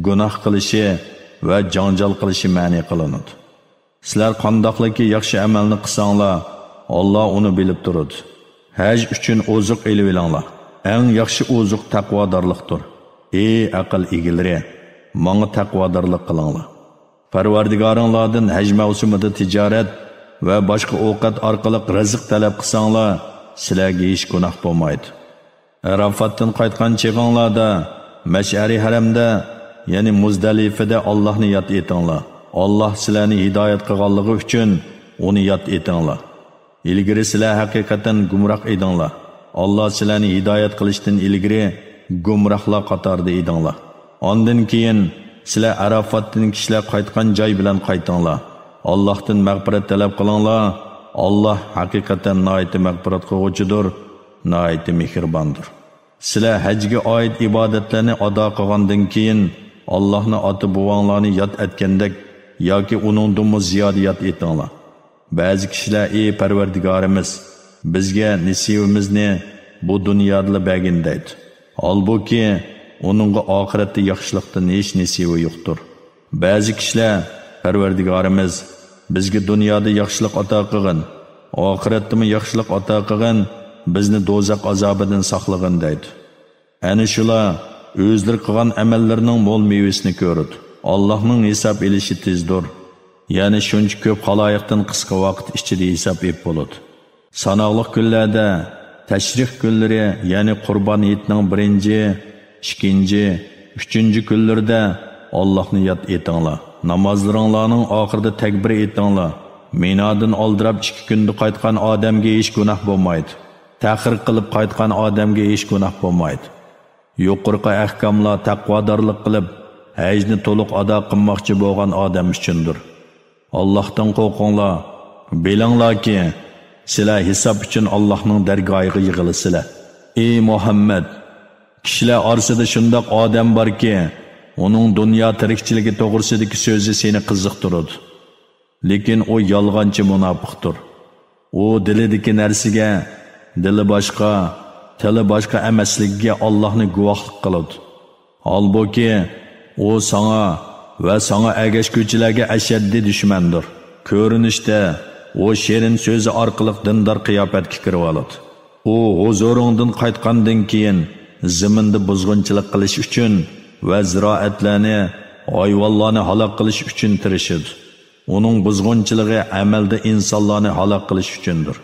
gunoh qilishi va janjal qilishi ma'ni qilinadi. Sizlar qandoqliki yaxshi amalni qilsanglar, Alloh uni bilib turadi. Haj uchun oziq elib olinglar. Eng yaxshi oziq taqvodorlikdir. Ey aql egilari, menga taqvodorlik qilinglar. Parvardigoringlardan haj mavsumida tijorat va boshqa ovqat orqali rizq talab qilsanglar, sizlarga hech gunoh bo'lmaydi. Arafatdan qaytgan chig'inglarda, Mash'ari haramda, ya'ni Muzdalifada Allohni yod etinglar. Alloh sizlarni hidoyat qilganligi uchun uni yod etinglar. Ilgari sizlar haqiqatan gumroh edinglar. Alloh sizlarni hidoyat qilishdan ilgari gumrohlar qatorida edinglar. Ondan keyin sizlar Arafatdan kishilar qaytgan joy bilan qaytinglar. Allohdan mag'firat talab qilinglar. Alloh haqiqatan nihoyat mag'firat qiluvchidir, nihoyat mehribondir. Sizlar hajga oid ibodatlarni ado qilgandan keyin Allohning oti buvanglarni yod etgandek yoki uningdan ziyoda yod etinglar. Ba'zi kishilar ey Parvardigorimiz, bizga nasibimizni bu dunyoda bergin deydi. Holbuki uningga oxiratda yaxshilikdan hech nasibi yo'qdir. Ba'zi kishilar Parvardigorimiz, bizga dunyoda yaxshilik ato qilgin, oxiratda yaxshilik ato qilgin, bizni do'zax azobidan saqlagin deydi. Ana shular o'zlari qilgan amallarining mo'l mevasini ko'radi. Allohning hisob elishi tezdir. Ya'ni shuncha ko'p xaloyiqdan qisqa vaqt ichida hisob ep bo'ladi. Sanoqli kunlarda tashrih kunlari, ya'ni Qurbon hayitining 1-chi, 2-chi, 3-chi kunlarida Allohni yod etinglar. Namozlaringlarning oxirida takbir etinglar. Minodan oldirab 2 kunda qaytgan odamga hech gunoh bo'lmaydi. Ta'xir qilib qaytgan odamga hech gunoh bo'lmaydi. Yuqorqi ahkomlar taqvodorlik qilib, hajni to'liq ado qilmoqchi bo'lgan odam uchundir. Allohdan qo'rqinglar. Bilinglarki, sizlar hisob uchun Allohning dargohiga yig'ilasizlar. Ey Muhammad, kishilar orasida shundoq odam borki, onun dünya tirikçiligi to'g'risidagi so'zi seni qiziqtiradi. Lekin o yolg'onchi munofiqdir. O dilidagi narsaga dili boshqa, tili boshqa emasligiga Allohni guvohlik qiladi. Halbuki o sana va sana ergashguvchilarga ashaddiy dushmandir. Ko'rinishda o shirin so'zi orqali dindor qiyofatga kirib oladi. O huzuringdan qaytgandan keyin zaminda buzg'unchilik qilish uchun va ziroatlarni, hayvonlarni halok qilish uchun tirishadi. Uning buzg'unchiligi amalda insonlarni halok qilish uchundir.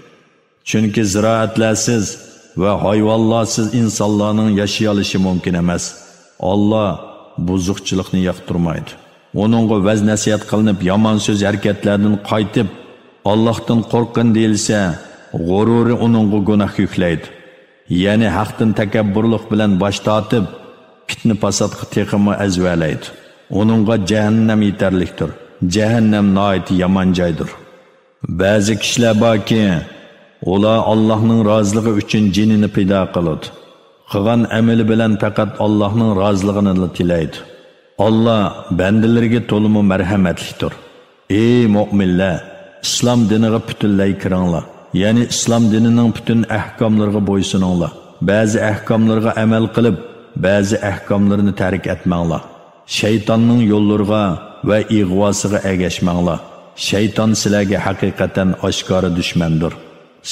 Chunki ziroatlarsiz va hayvonlarsiz insonlarning yashay olishi mumkin emas. Allah buzuqchilikni yoqtirmaydi. Onunğa vaz nasihat qilinib yomon so'z harakatlardan qaytib Allohdan qo'rqin deyilsa, g'ururi onunğa gunoh yuklaydi. Ya'ni haqdan takabburlik bilan bosh tortib, fitna fasodga teqimi azvalaydi. Onunğa jahannam yetarlikdir. Jahannam noit yomon joydir. Ba'zi kishilar borki, ular Allohning roziligi uchun jinini pido qiladi. Qilgan amali bilan faqat Allohning roziligini tilaydi. Allah bandalariga to'liq marhamatlidir. Ey mu'minlar, islom diniga butunlay kiringlar. Ya'ni islom dinining butun ahkomlariga bo'ysuninglar. Ba'zi ahkomlarga amal qilib, ba'zi ahkomlarini tark etmanglar. Shaytonning yo'llariga va ig'vosiga ergashmanglar. Shayton sizlarga haqiqatan oshkora dushmandir.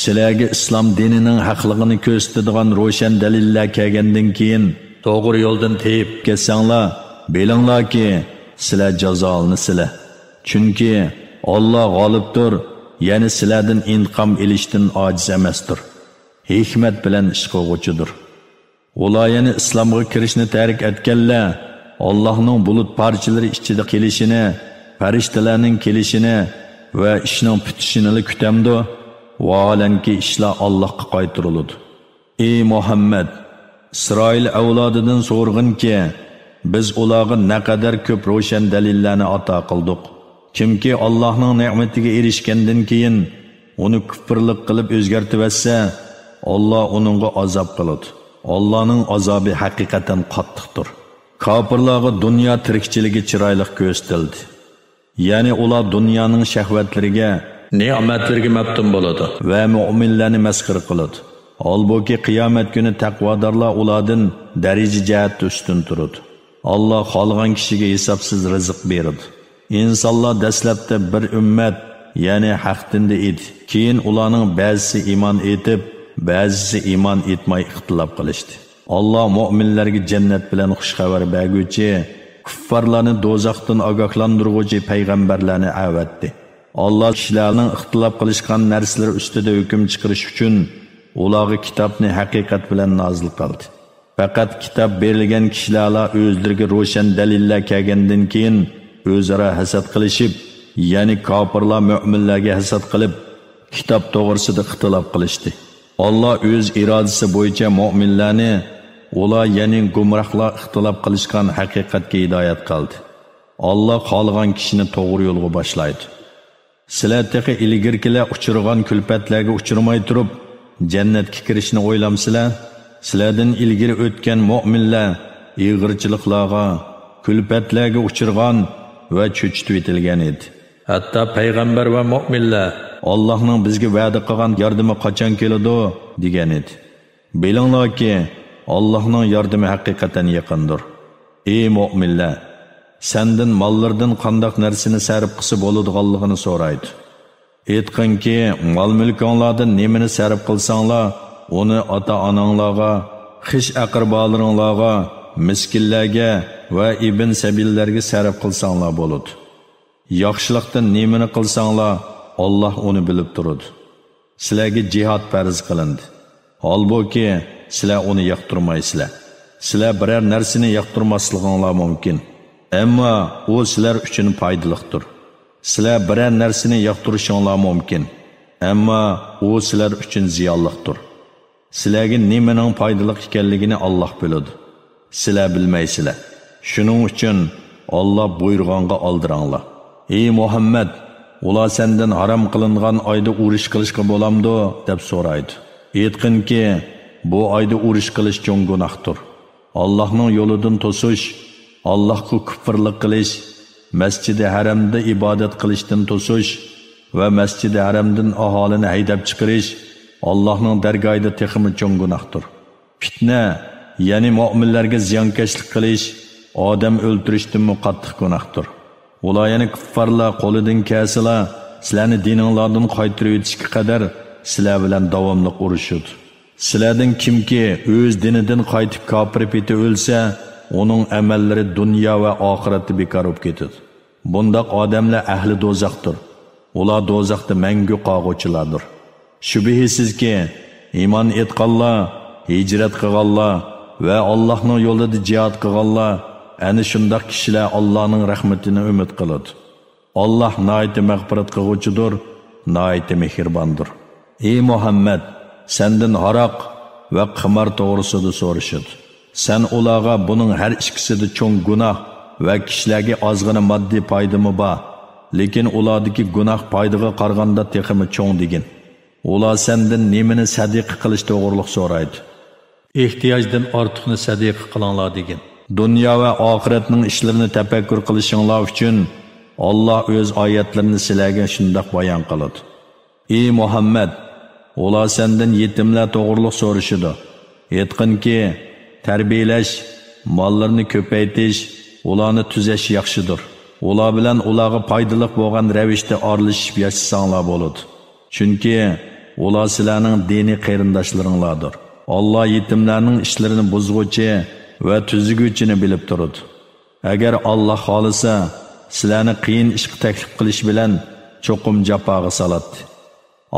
Sizlarga islom dinining haqligini ko'rsatadigan ro'shan dalillar kelgandan keyin to'g'ri yo'ldan teyib ketsanglar, bilinglarki, sizlar jazolanasizlar. Chunki Alloh g'olibdir, ya'ni sizlardan intiqom olishdan ojiz emasdir. Hikmat bilan ish qiluvchidir. Ular yana islomga kirishni tark etganlar Allohning bulut parchalari ichida kelishini, farishtalarning kelishini va ishning bitishini kutamdi. Vaholanki ishlar Allohga qaytariladi. Ey Muhammad, İsroil avlodidan so'rg'inki, biz ularga naqadar ko'p ro'shan dalillarni ato qildik. Kimki Allohning ne'matiga erishgandan keyin uni kufrlik qilib o'zgartib etsa, Alloh uningga azob qiladi. Allohning azobi haqiqatan qattiqdir. Kofirlarga dunyo tirikchiligi chiroyli ko'rsatildi. Ya'ni ular dunyoning shahvatlariga, ne'matlarga maftun bo'ladi va mu'minlarni masxir qiladi. Holbuki qiyomat kuni taqvodorlar ulardan daraja jihatda ustun turadi. Allah xohlagan kishiga hisobsiz rizq beradi. İnsanlar dastlabda bir ummat, ya'ni haq dinda edi. Keyin ularning ba'zisi iymon etib, ba'zisi iymon etmay ixtilof qilishdi. Allah mu'minlarga jannat bilan xush xabar berguvchi, kuffarlarni do'zaxdan ogohlantiruvchi payg'ambarlarni avatdi. Allah kishilarning ixtilof qilishgan narsalar ustida hukm chiqarish uchun ularga kitobni haqiqat bilan nozil qildi. Faqat kitob berilgan kishilar o'zlariga ro'shan dalillar kelgandan keyin o'zaro hasad qilishib, ya'ni kofirlar mu'minlarga hasad qilib, kitob to'g'risida ixtilof qilishdi. Allah o'z irodasi bo'yicha mu'minlarni ular ya'ni gumrohlar ixtilof qilishgan haqiqatga hidoyat qildi. Allah xohlagan kishini to'g'ri yo'lga boshlaydi. Sizlar teqi ilgirkilar uchirgan kulfatlarga uchirmay turib, jannatga kirishni o'ylamsizlar? Sizlardan ilgiri o'tgan mu'minlar ig'irchiliklarga, kulfatlarga uchirgan va cho'chitib etilgan edi. Hatto payg'ambar va mu'minlar Allohning bizga va'da qilgan yordami qachon keladi degan edi. Bilinglarki, Allohning yordami haqiqatan yaqindir. Ey mu'minlar, sendan mollardan qandoq narsani sarf qilsa bo'ladiganligini so'raydi. Aytqinki, mol-mulkinglardan nimani sarf qilsanglar, uni ota-onanglarga, xish aqrabolaringlarga, miskinlarga va ibn sabillarga sarf qilsanglar bo'ladi. Yaxshilikdan nimani qilsanglar, Alloh uni bilib turadi. Sizlarga jihad farz qilindi. Holbuki sizlar uni yoqtirmaysizlar. Sizlar biror narsani yoqtirmasliginglar mumkin. Ammo u sizlar uchun foydalidir. Sizlar biror narsani yoqtirishinglar mumkin. Ammo u sizlar uchun ziyonlidir. Sizlarga nimaning foydali ekanligini Alloh biladi. Sizlar bilmaysizlar. Shuning uchun Alloh buyurganga oldiranglar. Ey Muhammad, ular sendan harom qilingan oyda urush qilishga bo'lamdi deb so'raydi. Aytqinki, bu oyda urush qilish cho'ng gunohdir. Allohning yo'lidan to'sish, Allohga kufrlik qilish, Masjid-i Haramda ibodat qilishdan to'sish va Masjid-i Haramdan aholini haydab chiqarish Allohning dargohida texmi cho'ng gunohdir. Fitna, ya'ni mu'minlarga ziyonkashlik qilish odam o'ltirishdan qattiq gunohdir. Ular yana kuffarlar qo'lidan kelsalar, sizlarni dininglardan qaytarib o'tishga qadar sizlar bilan davomli urushadi. Sizlardan kimki o'z dinidan qaytib kofir etib o'lsa, onun amallari dunyo va oxiratda bekor bo'lib ketadi. Bundaq odamlar ahli do'zaxdir. Ular do'zaxda mangu qolg'uvchilardir. Shubhisizki, iymon etganlar, hijrat qilganlar va Allohning yo'lida jihad qilganlar ana shundaq kishilar Allohning rahmatini umid qiladi. Alloh nihoyat mag'firat qiluvchidir, nihoyat mehribondir. Ey Muhammad, sendan haroq va qimor to'g'risida so'rashadi. Sen ularga buning har ikkisida cho'ng gunoh va kishilarga ozgina moddiy foydami bor, lekin ulardagi gunoh foydaga qaraganda texmi cho'ng degin. Ular sendan nemini sadiqa qilish to'g'riliq so'raydi. Ehtiyojdan ortiqni sadiqa qilinglar degin. Dunyo va oxiratning ishlarini tafakkur qilishinglar uchun Alloh o'z oyatlarini sizlarga shundoq bayon qiladi. Ey Muhammad, ular sendan yetimlar to'g'riliq so'rashidi. Aytqinki, tarbiyalash, mollarni ko'paytirish, ularni tuzash yaxshidir. Ular bilan ularga foydali bo'lgan ravishda aralashib yashasanglar bo'ladi. Chunki ular sizlarning diniy qarindoshlaringlardir. Alloh yetimlarning ishlarini buzg'uvchi va tuzuguvchini bilib turadi. Agar Alloh xolisa, sizlarni qiyin ishga taklif qilish bilan cho'qim jafoga soladi.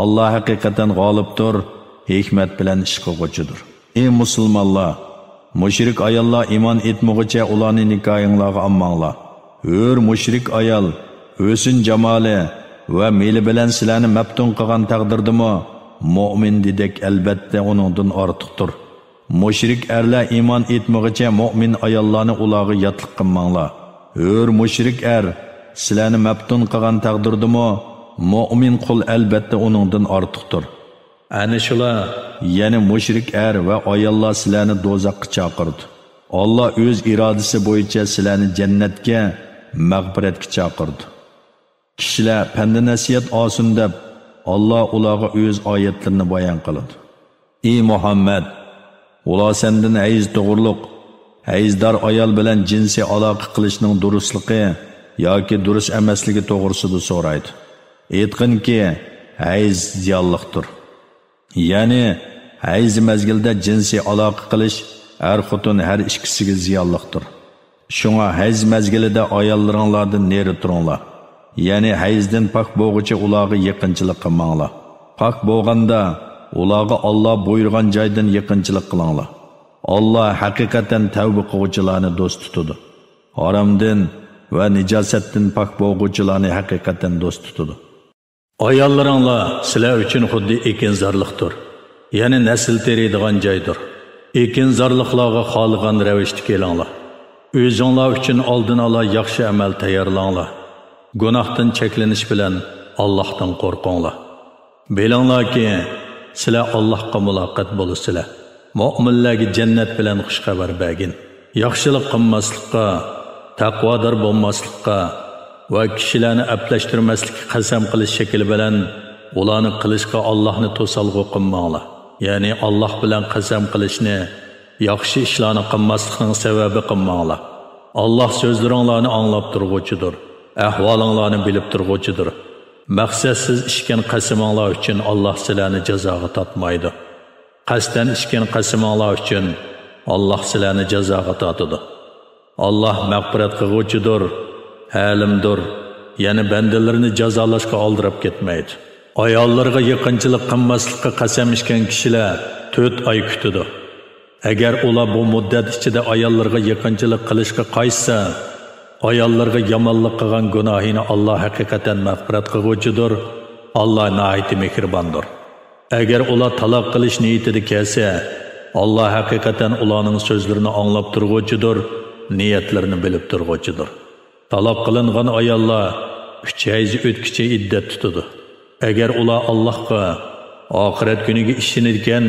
Alloh haqiqatan g'olibdir, hikmat bilan ish qiluvchidir. Ey musulmonlar, mushrik ayollar iymon etmoqcha ularni nikohinglarga olmanglar. Hur mushrik ayol o'sin jamoli va meli bilan sizlarni maftun qilgan taqdirdimi, mu'min dedek albatta uningdan ortiqdir. Mushrik erlar iymon etmoqcha mu'min ayollarni ularga yotliq qilmanglar. Hur mushrik sizlarni maftun qilgan taqdirdimi, mu'min qul albatta uningdan ortiqdir. Ana shular, ya'ni mushrik va ayollar sizlarni do'zaxga chaqirdi. Alloh o'z irodasi bo'yicha sizlarni jannatga, mag'firatga chaqirdi. Kishilar panda nasihat olsin deb Alloh ularga o'z oyatlarini bayon qiladi. Ey Muhammad, ular sendan hayz to'g'riliq, hayzdor ayol bilan jinsiy aloqa qilishning durustligi yoki durust emasligi to'g'risida so'raydi. Aytqinki, hayz ziyonliqdir. Ya'ni hayz mezgilda jinsiy aloqa qilish xotin har ikkisiga ziyonliqdir. Shunga hayz mezgilida ayollaringlardan neri turinglar. Ya'ni hayzdan pok bo'g'icha ularga yaqinchilik qilmanglar. Pok bo'lganda ularga Alloh buyurgan joydan yaqinchilik qilinglar. Alloh haqiqatan tavba qiluvchilarni do'st tutadi. Haromdan va nijosatdan pok bo'luvchilarni haqiqatan do'st tutadi. Ayollaringlar sizlar uchun xuddi ekinzorliqdir. Ya'ni nasl teriydigan joydir. Ekinzorliqlarga xohlagan ravishda kelinglar. O'zinglar uchun oldin ola yaxshi amal tayyorlanglar. Gunohdan cheklanish bilan Allohdan qo'rqinglar. Bilinglarki, sizlar Allohga muloqot bo'lasizlar. Mu'minlarga jannat bilan xush xabar bergin. Yaxshilik qilmaslikqa, taqvodor bo'lmaslikqa va kishilarni aplashtirmaslikka qasam qilish shakli bilan ularni qilishga Allohni to'salg'u qilmanglar. Ya'ni Alloh bilan qasam qilishni, yaxshi ishlarni qilmaslikning sababi qilmanglar. Alloh so'zlaringlarni anglab turg'uchidir. Ahvolinglarni bilib turg'uchidir. Maqsadsiz ishgan qasaminglar uchun Alloh sizlarni jazoga tortmaydi. Qasdan ishgan qasaminglar uchun Alloh sizlarni jazoga tortadi. Alloh mag'firat qiluvchidir, halimdir. Ya'ni bandalarni jazolashga oldirib ketmaydi. Ayollarga yaqinchilik qilmaslikka qasam ichgan kishilar 4 oy kutadi. Agar ular bu muddat ichida ayollarga yaqinchilik qilishga qaytsa, ayollarga yomonlik qilgan gunohini Alloh haqiqatan mag'firat qiluvchidir. Alloh nihoyat mehribondir. Agar ular taloq qilish niyatida kelsa, Alloh haqiqatan ularning so'zlarini anglab turg'uchidir, niyatlarini bilib turg'uchidir. Taloq qilingan ayollar 3 hayz o'tkicha iddat tutadi. Agar ular Allohga oxirat kuniga ishonadigan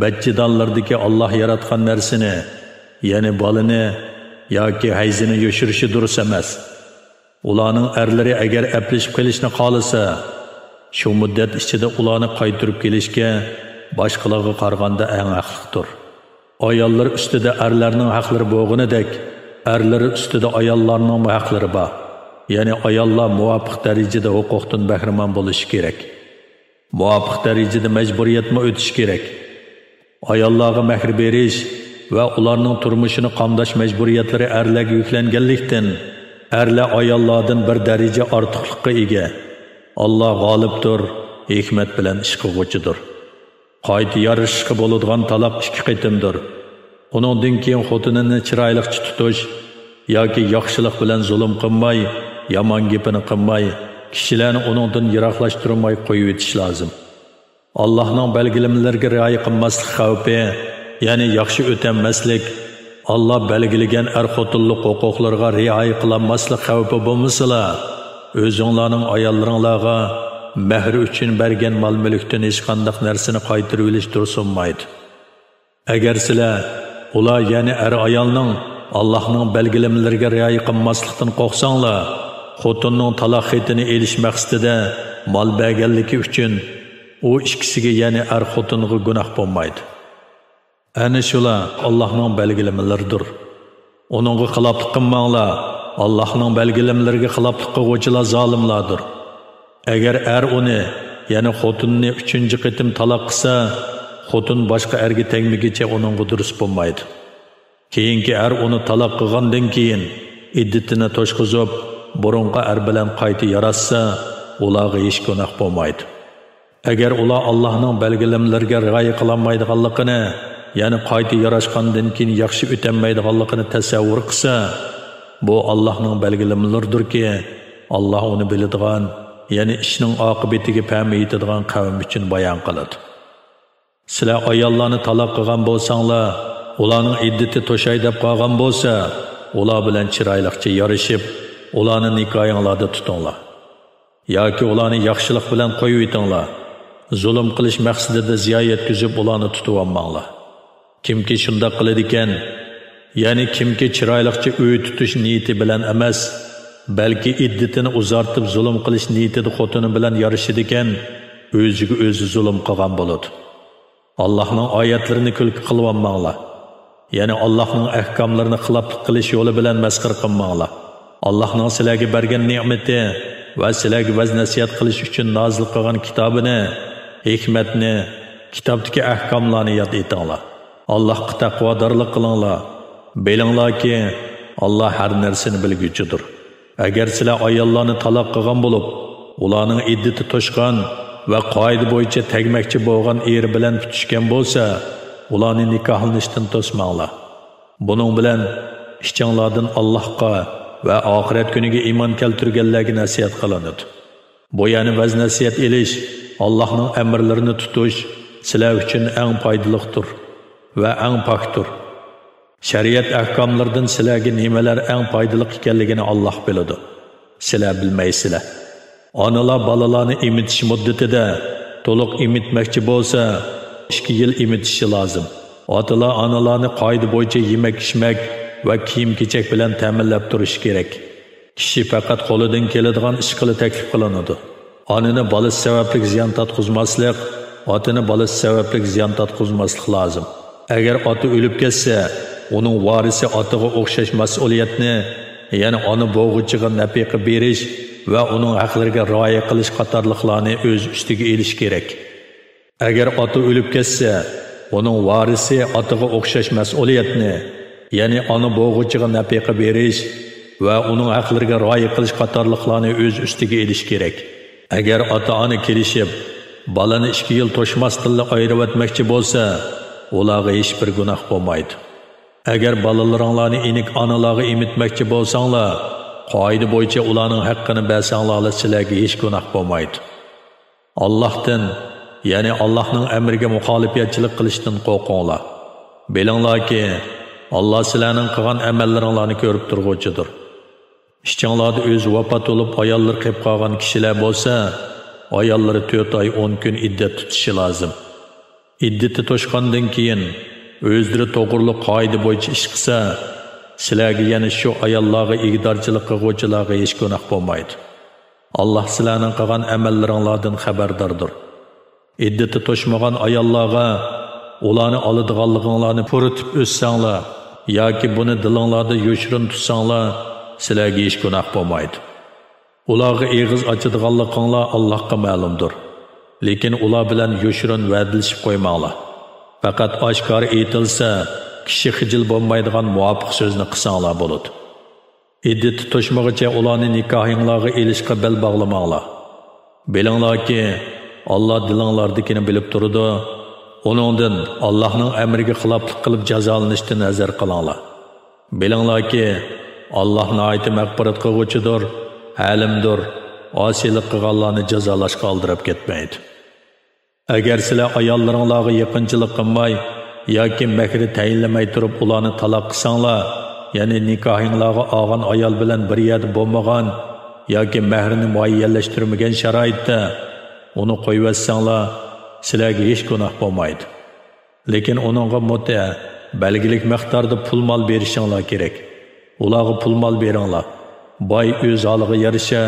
bachchidonlardagi Alloh yaratgan narsani, ya'ni bolani yoki hayzini yoshirishi durust emas. Ularning erlari agar aplashib qilishni xohlasa, shu muddat ichida ularni qaytirib kelishga boshqalarga qaraganda eng haqlidir. Ayollar ustida erlarning haqlari bo'lganidek, erlar ustida ayollarning haqlari bor. Ya'ni ayollar muvofiq darajada huquqdan bahramand bo'lishi kerak. Muvofiq darajada majburiyatni o'tish kerak. Ayollarga mehr berish va ularning turmushini qamdash majburiyatlari erlarga yuklanganlikdan erlar ayollardan bir daraja ortiqlikka ega. Allah g'olibdir, hikmat bilan ish qiluvchidir. Qayta yarashishga bo'ladigan taloq 2 qitimdir. Uningdan keyin xotinini chiroyliqcha tutish yoki yaxshilik bilan zulm qilmay, yomon gapini qilmay, kishilarni uningdan yiroqlashtirmay qo'yib etish lozim. Allohning belgilamalariga rioya qilmaslik xavfi, ya'ni yaxshi o'tanmaslik, Allah belgilagan er-xotinlik huquqlariga rioya qilmaslik xavfi bo'lmasa, o'zinglarning ayollaringlarga mehr uchun bergan mol-mulkdan hech qanday narsani qaytarib olish tursunmaydi. Agar sizlar ular ya'ni er-ayolning Allohning belgilamalariga rioya qilmaslikdan qo'rqsanglar, xotinning taloq xetini elish maqsadida mol berganligi uchun u ikkisiga ya'ni er-xotinga gunoh bo'lmaydi. Ana shular Allohning belgilamalaridir. Uningga xiloflik qilmanglar. Allohning belgilamalariga xiloflik qiluvchilar zolimlardir. Agar er uni, ya'ni xotinni 3-chi qitim taloq qilsa, xotin boshqa erga tegmagicha uningga durust bo'lmaydi. Keyingi er uni taloq qilgandan keyin iddatini to'shqizib, burunqa er bilan qayta yarashsa, ularga hech gunoh bo'lmaydi. Agar ular Allohning belgilamalariga rioya qilmaydiganligini, ya'ni qayta yarashgandan keyin yaxshi o'tmaydiganligini tasavvur qilsa, bu Allohning belgilamalaridirki, Alloh uni biladigan, ya'ni ishning oqibatiga fahmi yetadigan qavm uchun bayon qiladi. Sizlar ayollarni taloq qilgan bo'lsanglar, ularning iddati to'shay deb qolgan bo'lsa, ular bilan chiroyliqcha yarashib, ularni nikohinglarda tutinglar. Yoki ularni yaxshilik bilan qo'yib etinglar. Zulm qilish maqsadida ziyo yetkazib ularni tutib olmanglar. Kimki shunda qiladi ekan, ya'ni kimki chiroyliqcha uy tutish niyati bilan emas, balki iddatini uzartib zulm qilish niyatida xotini bilan yarashidi ekan, o'ziga o'zi zulm qilgan bo'ladi. Allohning oyatlarini kulki qilib olmanglar. Ya'ni Allohning ahkomlarini xiloflik qilish yo'li bilan masxir qilmanglar. Allohning sizlarga bergan ne'mati va sizlarga vaz nasihat qilish uchun nozil qilgan kitobini, hikmatni, kitobdagi ahkomlarni yod etinglar. Allohga taqvodorlik qilinglar. Bilinglarki, Alloh har narsani bilguchidir. Agar sizlar ayollarni taloq qilgan bo'lib, ularning iddati to'shgan va qoida bo'yicha tegmoqchi bo'lgan eri bilan tutishgan bo'lsa, ularni nikohlanishdan to'smanglar. Buning bilan ishchinglardan Allohga va oxirat kuniga iymon keltirganlarga nasihat qilinadi. Bu ya'ni vaz nasihat elish, Allohning amrlarini tutish sizlar uchun eng foydalidir va eng pokdir. Shariat ahkomlaridan sizlarga nimalar eng foydali ekanligini Alloh biladi. Sizlar bilmaysizlar. Onalar bolalarni emitish muddatida to'liq emitmoqchi bo'lsa, 2 yil emitishi lozim. Otalar onalarni qoida bo'yicha yemak-ichmak va kiyim-kechak bilan ta'minlab turish kerak. Kishi faqat qo'lidan keladigan ish qilib taklif qilinadi. Onani bolasi sababli ziyon tatqizmaslik, otani bolasi sababli ziyon tatqizmaslik lozim. Agar ota o'lib ketsa, uning varisi otaga o'xshash mas'uliyatni, ya'ni ona bo'g'uchiga nafaqa berish va uning haqlariga rioya qilish qatorliqlarni o'z ustiga olish kerak. Agar ota o'lib ketsa, uning varisi otaga o'xshash mas'uliyatni, ya'ni ona bo'g'uchiga nafaqa berish va uning haqlariga rioya qilish qatorliqlarni o'z ustiga olish kerak. Agar ota-ona kelishib, bolani 2 yil to'shmasdan ayirib o'tmoqchi bo'lsa, ularga hech bir gunoh bo'lmaydi. Agar bolalaringlarni enik onalarga emitmoqchi bo'lsanglar, qoida bo'yicha ularning haqqini bersanglar, sizlarga hech gunoh bo'lmaydi. Allohdan, ya'ni Allohning amriga muxolifatchilik qilishdan qo'rqinglar. Bilinglarki, Alloh sizlarning qilgan amallaringlarni ko'rib turg'uchidir. Ishchinglarda o'z vafot bo'lib ayollar qilib qolgan kishilar bo'lsa, ayollari 4 oy 10 kun iddat tutishi lozim. Iddati to'shqandan keyin o'zlari to'g'riliq qoida bo'yicha ish qilsa, sizlarga yana shu ayollarga igdorchilik qilguvchilarga hech gunoh bo'lmaydi. Alloh sizlarning qilgan amallaringlardan xabardordir. Iddati to'shmagan ayollarga ularni oladiganliginglarni puritib o'ssanglar yoki buni dilinglarda yoshirin tutsanglar, sizlarga hech gunoh bo'lmaydi. Ularga eg'iz ochadiganliginglar Allohga ma'lumdir. Lekin ular bilan yoshirin va'dalashib qo'ymanglar. Faqat oshkor aytilsa, kishi xijil bo'lmaydigan muvofiq so'zni qilsanglar bo'ladi. Iddati to'shmag'icha ularni nikohinglarga elishga bel bog'lamanglar. Bilinglarki, Alloh dilinglardagini bilib turadi. Uningdan Allohning amriga xiloflik qilib jazolanishdan nazar qilinglar. Bilinglarki, Alloh nihoyat mag'firat qiluvchidir, halimdir, osiylik qilganlarni jazolashga oldirib ketmaydi. Agar sizlar ayollaringlarga yaqinchilik qilmay yoki mahri tayinlamay turib ularni taloq qilsanglar, ya'ni nikohinglarga olgan ayol bilan bir yerda bo'lmagan yoki mahrini muayyanlashtirmagan sharoitda uni qo'yvatsanglar, sizlarga hech gunoh bo'lmaydi. Lekin uningga muta belgilik miqdorda pul mol berishinglar kerak. Ularga pul mol beringlar. Boy o'z holiga yarasha,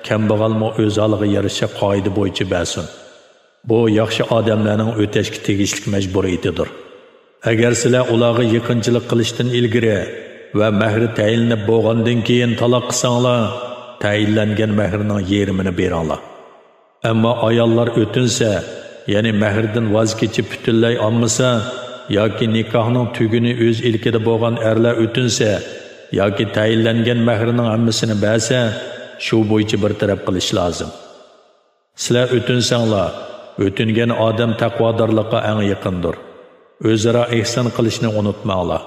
kambag'almi o'z holiga yarasha qoida bo'yicha bersin. Bu yaxshi odamlarning o'tashga tegishli majburiyatidir. Agar sizlar ularga yaqinchilik qilishdan ilgari va mahri tayinlanib bo'lgandan keyin taloq qilsanglar, tayinlangan mahrning yarmini beringlar. Ammo ayollar o'tinsa, ya'ni mahrdan voz kechib butunlay olmasa yoki nikohning tuguni o'z ilkida bo'lgan erlar o'tinsa yoki tayinlangan mahrining hammasini bersa, shu bo'yicha bir taraf qilish lozim. Sizlar o'tinsanglar, o'tingan odam taqvodorlikqa eng yaqindir. O'zaro ihson qilishni unutmanglar.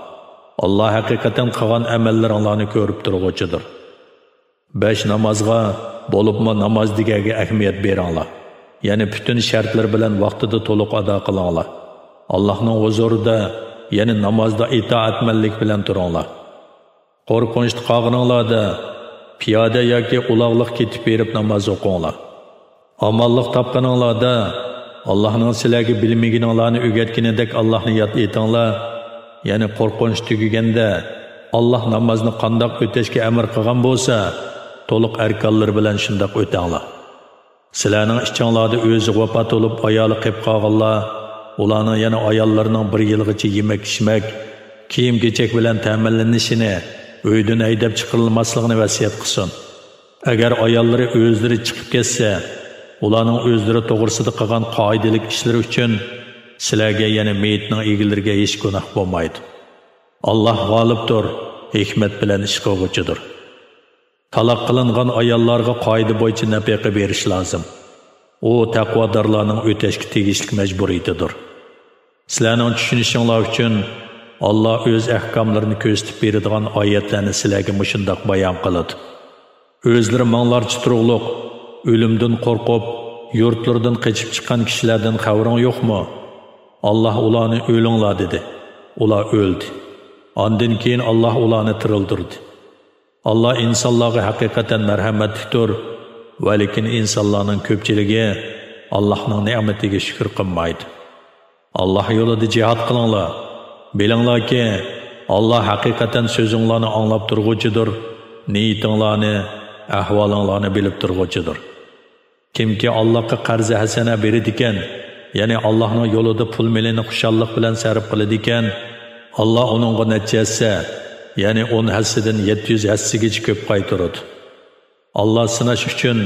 Alloh haqiqatan qilgan amallaringlarni ko'rib turg'uchidir. 5 namozga bo'libmi namoz degaga ahamiyat beringlar. Ya'ni bütün shartlar bilan vaqtida to'liq ado qilinglar. Allohning huzurida, ya'ni namozda itoatmanlik bilan turinglar. Qo'rqinchli qolganinglarda piyoda yoki uloqliq ketib berib namoz o'qinglar. Amonlik topganinglarda Allohning sizlarga bilmaganinglarni o'rgatganidek Allohni yod etinglar. Ya'ni qo'rqinch tugaganda Alloh namozni qandoq o'tashga amr qilgan bo'lsa, to'liq arkonlar bilan shundoq o'tinglar. Sizlarning ichinglarda o'zi vafot bo'lib ayoli qilib qolganlar, ularning yana ayollarining bir yilgacha yemak-ichmak, kiyim-kechak bilan ta'minlanishini, uydan haydab chiqarilmasligini vasiyat qilsin. Agar ayollari o'zlari chiqib ketsa, ularning o'zlari to'g'risida qilgan qoidalik ishlar uchun sizlarga, ya'ni meyitning egilariga hech gunoh bo'lmaydi. Alloh g'olibdir, hikmat bilan ish qiluvchidir. Taloq qilingan ayollarga qoida bo'yicha nafaqa berish lozim. U taqvodorlarning o'tashga tegishli majburiyatidir. Sizlarning tushunishinglar uchun Alloh o'z ahkomlarini ko'rsatib beradigan oyatlarni sizlarga mushundoq bayon qiladi. O'zlari manglarcha turuqliq, o'limdan qo'rqib, yurtlardan qochib chiqqan kishilardan xabaring yo'qmi? Alloh ularni o'linglar dedi. Ular o'ldi. Ondan keyin Alloh ularni tirildirdi. Allah insonlarga haqiqatan marhamatlidir, va lekin insonlarning ko'pchiligi Allohning ne'matiga shukr qilmaydi. Alloh yo'lida jihad qilinglar. Bilinglarki, Alloh haqiqatan so'zinglarni anglab turg'uchidir, niyatinglarni, ahvolinglarni bilib turg'uchidir. Kimki Allohga qarz hasana beradi ekan, ya'ni Allohning yo'lida pul milini xushallik bilan sarf qiladi ekan, Alloh uningga natijasi, ya'ni 10 hassidan 700 hassigacha ko'p qaytaradi. Alloh sinash uchun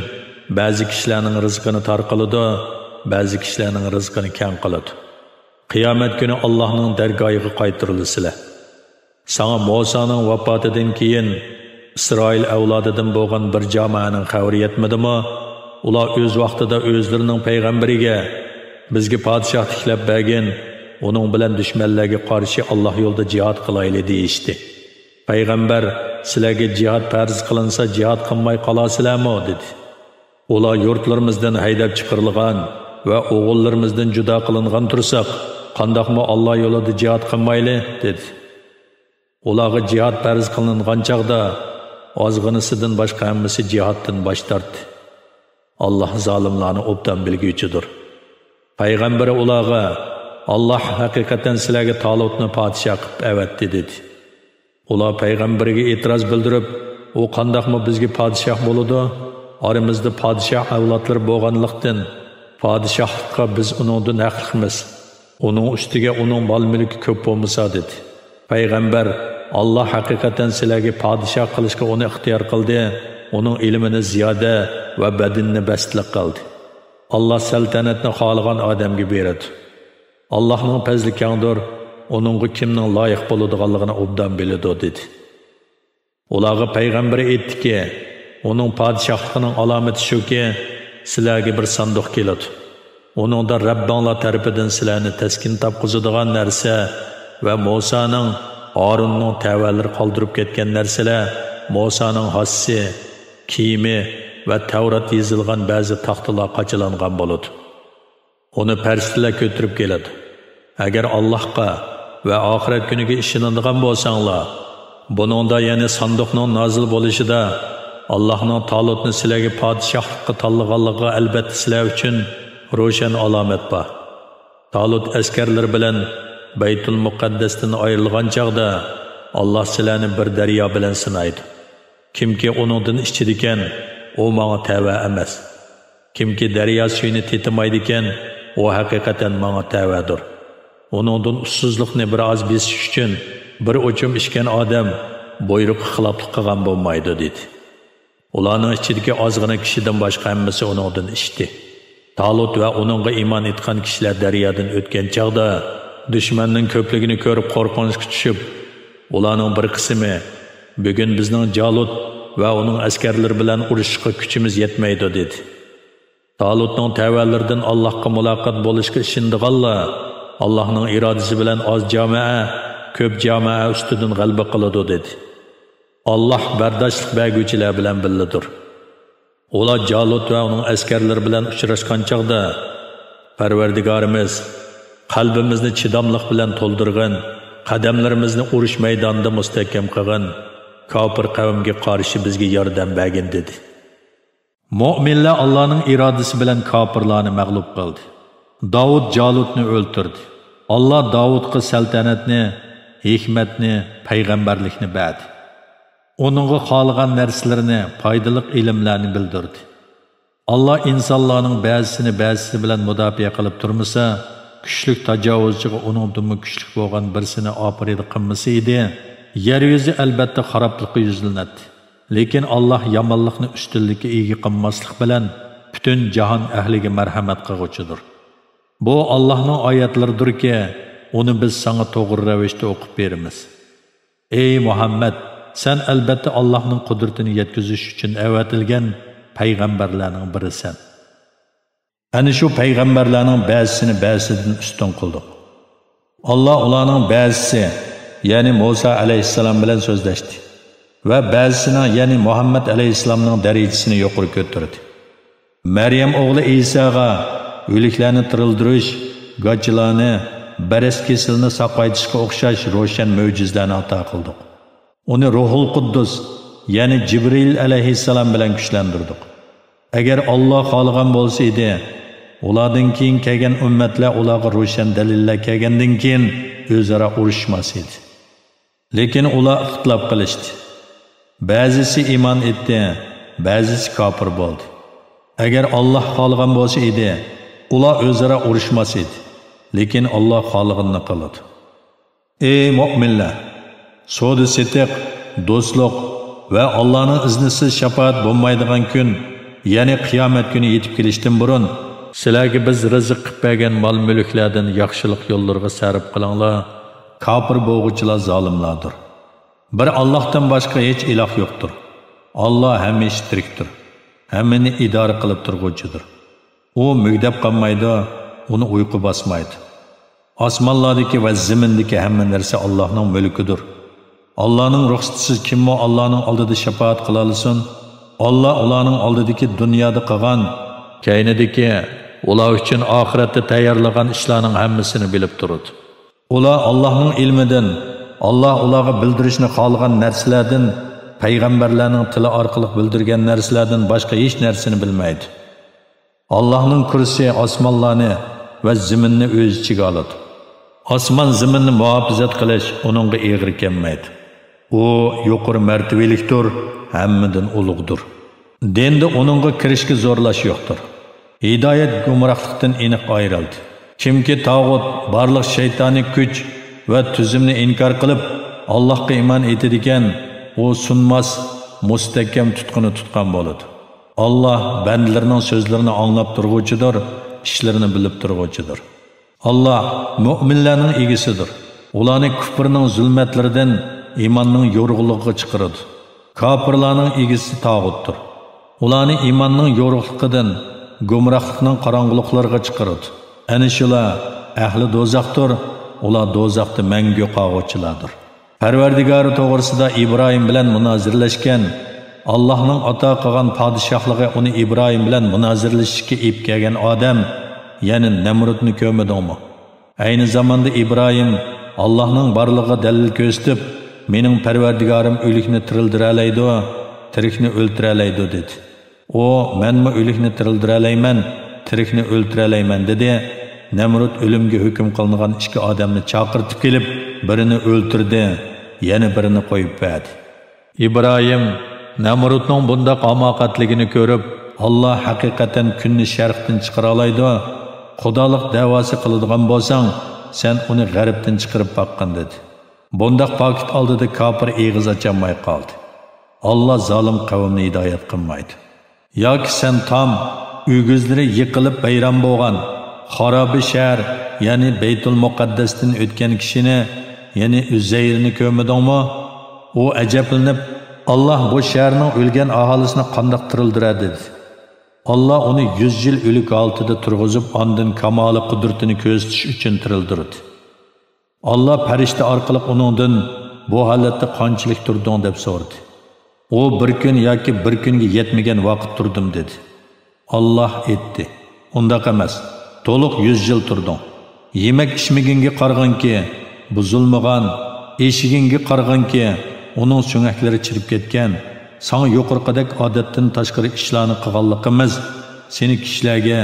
ba'zi kishilarning rizqini tor qiladi, ba'zi kishilarning rizqini keng qiladi. Qiyomat kuni Allohning dargohiga qaytarilasizlar. Sana Musoning vafotidan keyin Isroil avlodidan bo'lgan bir jamoaning xabari yetmadimi? Ular o'z vaqtida o'zlarining payg'ambariga bizga podshoh tiklab bergin, uning bilan dushmanlarga qarshi Alloh yo'lida jihad qilaylik deyishdi. Payg'ambar sizlarga jihad farz qilinsa jihad qilmay qolasizlarmi dedi. Ular yurtlarimizdan haydab chiqarilgan va o'g'illarimizdan judo qilingan tursak, qandoqmi Alloh yo'lida jihad qilmayli dedi. Ularga jihad farz qilingan chaqda ozg'inisidan boshqa hammasi jihaddan bosh tortdi. Alloh zolimlarni obdan bilguvchidir. Payg'ambar ularga Alloh haqiqatan sizlarga Talutni podshoh qilib avatdi dedi. Ular payg'ambariga e'tiroz bildirib, u qandoqmi bizga podshoh bo'ladi? Aramizda podshoh avlodlari bo'lganlikdan podshohlikqa biz uningdan haqliqmiz. Uning ustiga uning mol-mulki ko'p bo'lmasa dedi. Payg'ambar Allah haqiqatan sizlarga podshoh qilishga uni ixtiyor qildi. Uning ilmini ziyoda va badinni bastlik qildi. Allah saltanatni xohlagan odamga beradi. Allohning fazli kengdir. Onunğa kimning loyiq bo'ladiganligini obdan biladi dedi. Ularga payg'ambar aytdi ki, onun podshohligining alomati shuki, sizlarga bir sanduq keladi. Onunda Rabbinglar tarafidan sizlarni taskin topqizadigan narsa va Musoning, Harunning tavallari qoldirib ketgan narsalar, Musoning hassi, kiyimi va Tavrat yozilgan ba'zi taxtalar qachilangan bo'ladi. Uni farishtalar ko'tarib keladi. Agar Allohga va oxirat kuniga ishonadigan bo'lsanglar, buningda ya'ni sanduqning nozil bo'lishida Allohning Talutni sizlarga podshohlikqa tanlaganligiga albatta sizlar uchun ro'shan alomat bor. Talut askarlari bilan Baytul Muqaddasdan ayrilgan chaqda Alloh sizlarni bir daryo bilan sinaydi. Kimki uningdan ichidi ekan, u menga tava emas. Kimki daryo suyini tetimaydi ekan, u haqiqatan menga tavadir. Onundan ussuzluqni bir az besish uchun bir o'chim ichgan odam buyruq xiloflik qilgan bo'lmaydi dedi. Ularning ichidagi ozgina kishidan boshqa hammasi onundan ichdi. Talut va uningga iymon etgan kishilar daryodan o'tgan chaqda dushmanning ko'pligini ko'rib qo'rqinchga tushib, ularning bir qismi bugun bizning Jalut va uning askarlari bilan urushishga kuchimiz yetmaydi dedi. Talutning tavallaridan Allohga muloqot bo'lishga ishindiganlar Allah'ın iradesi bilen az jamaa, köp jamaa üstüdün g'alaba qiladi dedi. Allah bardoshlik berguvchilar bilan birlidir. Ular Jalut va uning askarlari bilan uchrashgan chaqda Parvardigorimiz qalbimizni chidamlik bilan to'ldirgan, qadamlarimizni urush maydonida mustahkam qilgan, kofir qavmga qarshi bizga yordam bergin dedi. Mu'minlar Allohning irodasi bilan kofirlarni mag'lub qildi. Davud Jalutni o'ltirdi. Allah Davudga saltanatni, hikmatni, payg'ambarlikni berdi. Onunğa xohlagan narsalarni, foydali ilmlarni bildirdi. Allah insonlarning ba'zisini ba'zisi bilan mudofaa qilib turmasa, kuchlik tajovuzchiga uningdan kuchlik bo'lgan birsini opridi qilmasa edi, yer yuzi albatta xaroblikqa yuzlanadi. Lekin Allah yomonlikni ustunlikka ega qilmaslik bilan butun jahon ahliga marhamat qiluvchidir. Bu Allah'ның oyatlaridir ki, onu biz sana to'g'ri ravishda o'qib beramiz. Ey Muhammad, sen albatta Allah'ның qudratini yetkazish uchun avatilgan payg'ambarlarning birisan. Ana shu payg'ambarlarning ba'zisini ba'zisidan ustun qildik. Allah ularning ba'zisi, ya'ni Musa alayhissalom bilan so'zlashdi va ba'zisini, ya'ni Muhammad alayhissalomning darajasini yuqori ko'tardi. Maryam o'g'li Isoga o'liklarni tirildirish, g'ajlarni, baras kesilni saqaytishga o'xshash ro'shan mo'jizalarni ato qildik. Uni Ruhul Quddus, ya'ni Jibril alayhissalom bilan kuchlantirdik. Agar Alloh xohlagan bo'lsa edi, ulardan keyin kelgan ummatlar ularga ro'shan dalillar kelgandan keyin o'zaro urushmas edi. Lekin ular ixtilof qilishdi. Ba'zisi iymon etdi, ba'zisi kofir bo'ldi. Agar Alloh xohlagan bo'lsa edi, ular o'zaro urushmas edi. Lekin Alloh xohlaganini qiladi. Ey mu'minlar, so'di setiq, do'stlik va Allohning iznisiz shafaat bo'lmaydigan kun, ya'ni qiyomat kuni yetib kelishdan burun sizlarga biz rizq qilib bergan mol-mulklardan yaxshilik yo'llariga sarf qilinglar. Kofir bo'g'uvchilar zolimlardir. Bir Allohdan boshqa hech iloh yo'qdir. Alloh hamisha tirikdir. Hammani idora qilib turg'uvchidir. U mugdab qolmaydi, uni uyqu bosmaydi. Osmonlardagi va zimindagi hamma narsa Allohning mulkidir. Allohning ruxsatisiz kimmo Allohning oldida shafaat qila olsin? Alloh ularning oldidagi dunyoda qilgan, kaynidagi, ular uchun oxiratda tayyorlagan ishlarning hammasini bilib turadi. Ular Allohning ilmidan, Alloh ularga bildirishni xohlagan narsalardan, payg'ambarlarning tili orqali bildirgan narsalardan boshqa hech narsani bilmaydi. Allohning kursi osmonlarni va zaminni o'z ichiga oladi. Osmon zaminni muhofazat qilish uningga og'ir kelmaydi. u yuqori martabalikdir, hammadan ulug'dir. Dinda uningga kirishga zo'rlash yo'qdir. Hidoyat gumrohlikdan aniq ayrildi. Kimki tog'ut, barliq shaytoniy kuch va tuzumni inkor qilib Allohga iymon etadigan, u sunmas, mustahkam tutquni tutgan bo'ladi. Allah bandalarining so'zlarini anglab turg'uchidir, ishlarini bilib turg'uchidir. Allah mu'minlarning egisidir. Ularni kufrning zulmatlaridan iymonning yorug'ligiga chiqaradi. Kofirlarning egisi tog'utdir. Ularni iymonning yorug'ligidan gumrohlikning qorong'uliklariga chiqaradi. Ana shular ahli do'zaxdir. Ular do'zaxda mangu qolg'uvchilardir. Parvardigori to'g'risida Ibrohim bilan munozirlashgan, Allohning ato qilgan podshohligi uni Ibrohim bilan munozirlashishga ib kelgan odam, ya'ni Namrudni ko'midingmi? Ayni zamonda Ibrohim Allohning borlig'iga dalil ko'rsatib, mening Parvardigorim o'likni tirildira oladi, tirikni o'ltira oladi dedi. O, menmi o'likni tirildira olayman, tirikni o'ltira olayman dedi. Namrud o'limga hukm qilingan ikki odamni chaqirtib kelib, birini o'ltirdi, yana birini qo'yib berdi. Ibrohim Namrudning bundaq hamoqatligini ko'rib, Alloh haqiqatan kunni sharqdan chiqara oladi. Xudolik da'vosi qiladigan bo'lsang, sen uni g'arbdan chiqarib boqqin dedi. Bundaq paket oldida kofir eg'iz ocholmay qoldi. Alloh zolim qavmni hidoyat qilmaydi. Yoki sen tam uyg'izlari yiqilib bayram bo'lgan xarobi shahar, ya'ni Baytul Muqaddasdan o'tgan kishini, ya'ni Uzayrni ko'midingmi? U ajablanib, Allah bu shaharning o'lgan aholisini qandoq tirildiradi dedi. Allah uni 100 yil o'lik altida turg'izib, ondan kamoli qudratini ko'rsatish uchun tirildirdi. Allah farishta orqali uningdan bu holatda qanchalik turding deb so'radi. U bir kun yoki bir kunga yetmagan vaqt turdim dedi. Allah aytdi: "Undaq emas. To'liq 100 yil turding. Yemak ichmaginga qarag'anki, buzilmagan, eshiginga qarag'anki, uning so'ngaklari chirib ketgan, sana yuqorqidek odatdan tashqari ishlarni qilganligimiz seni kishilarga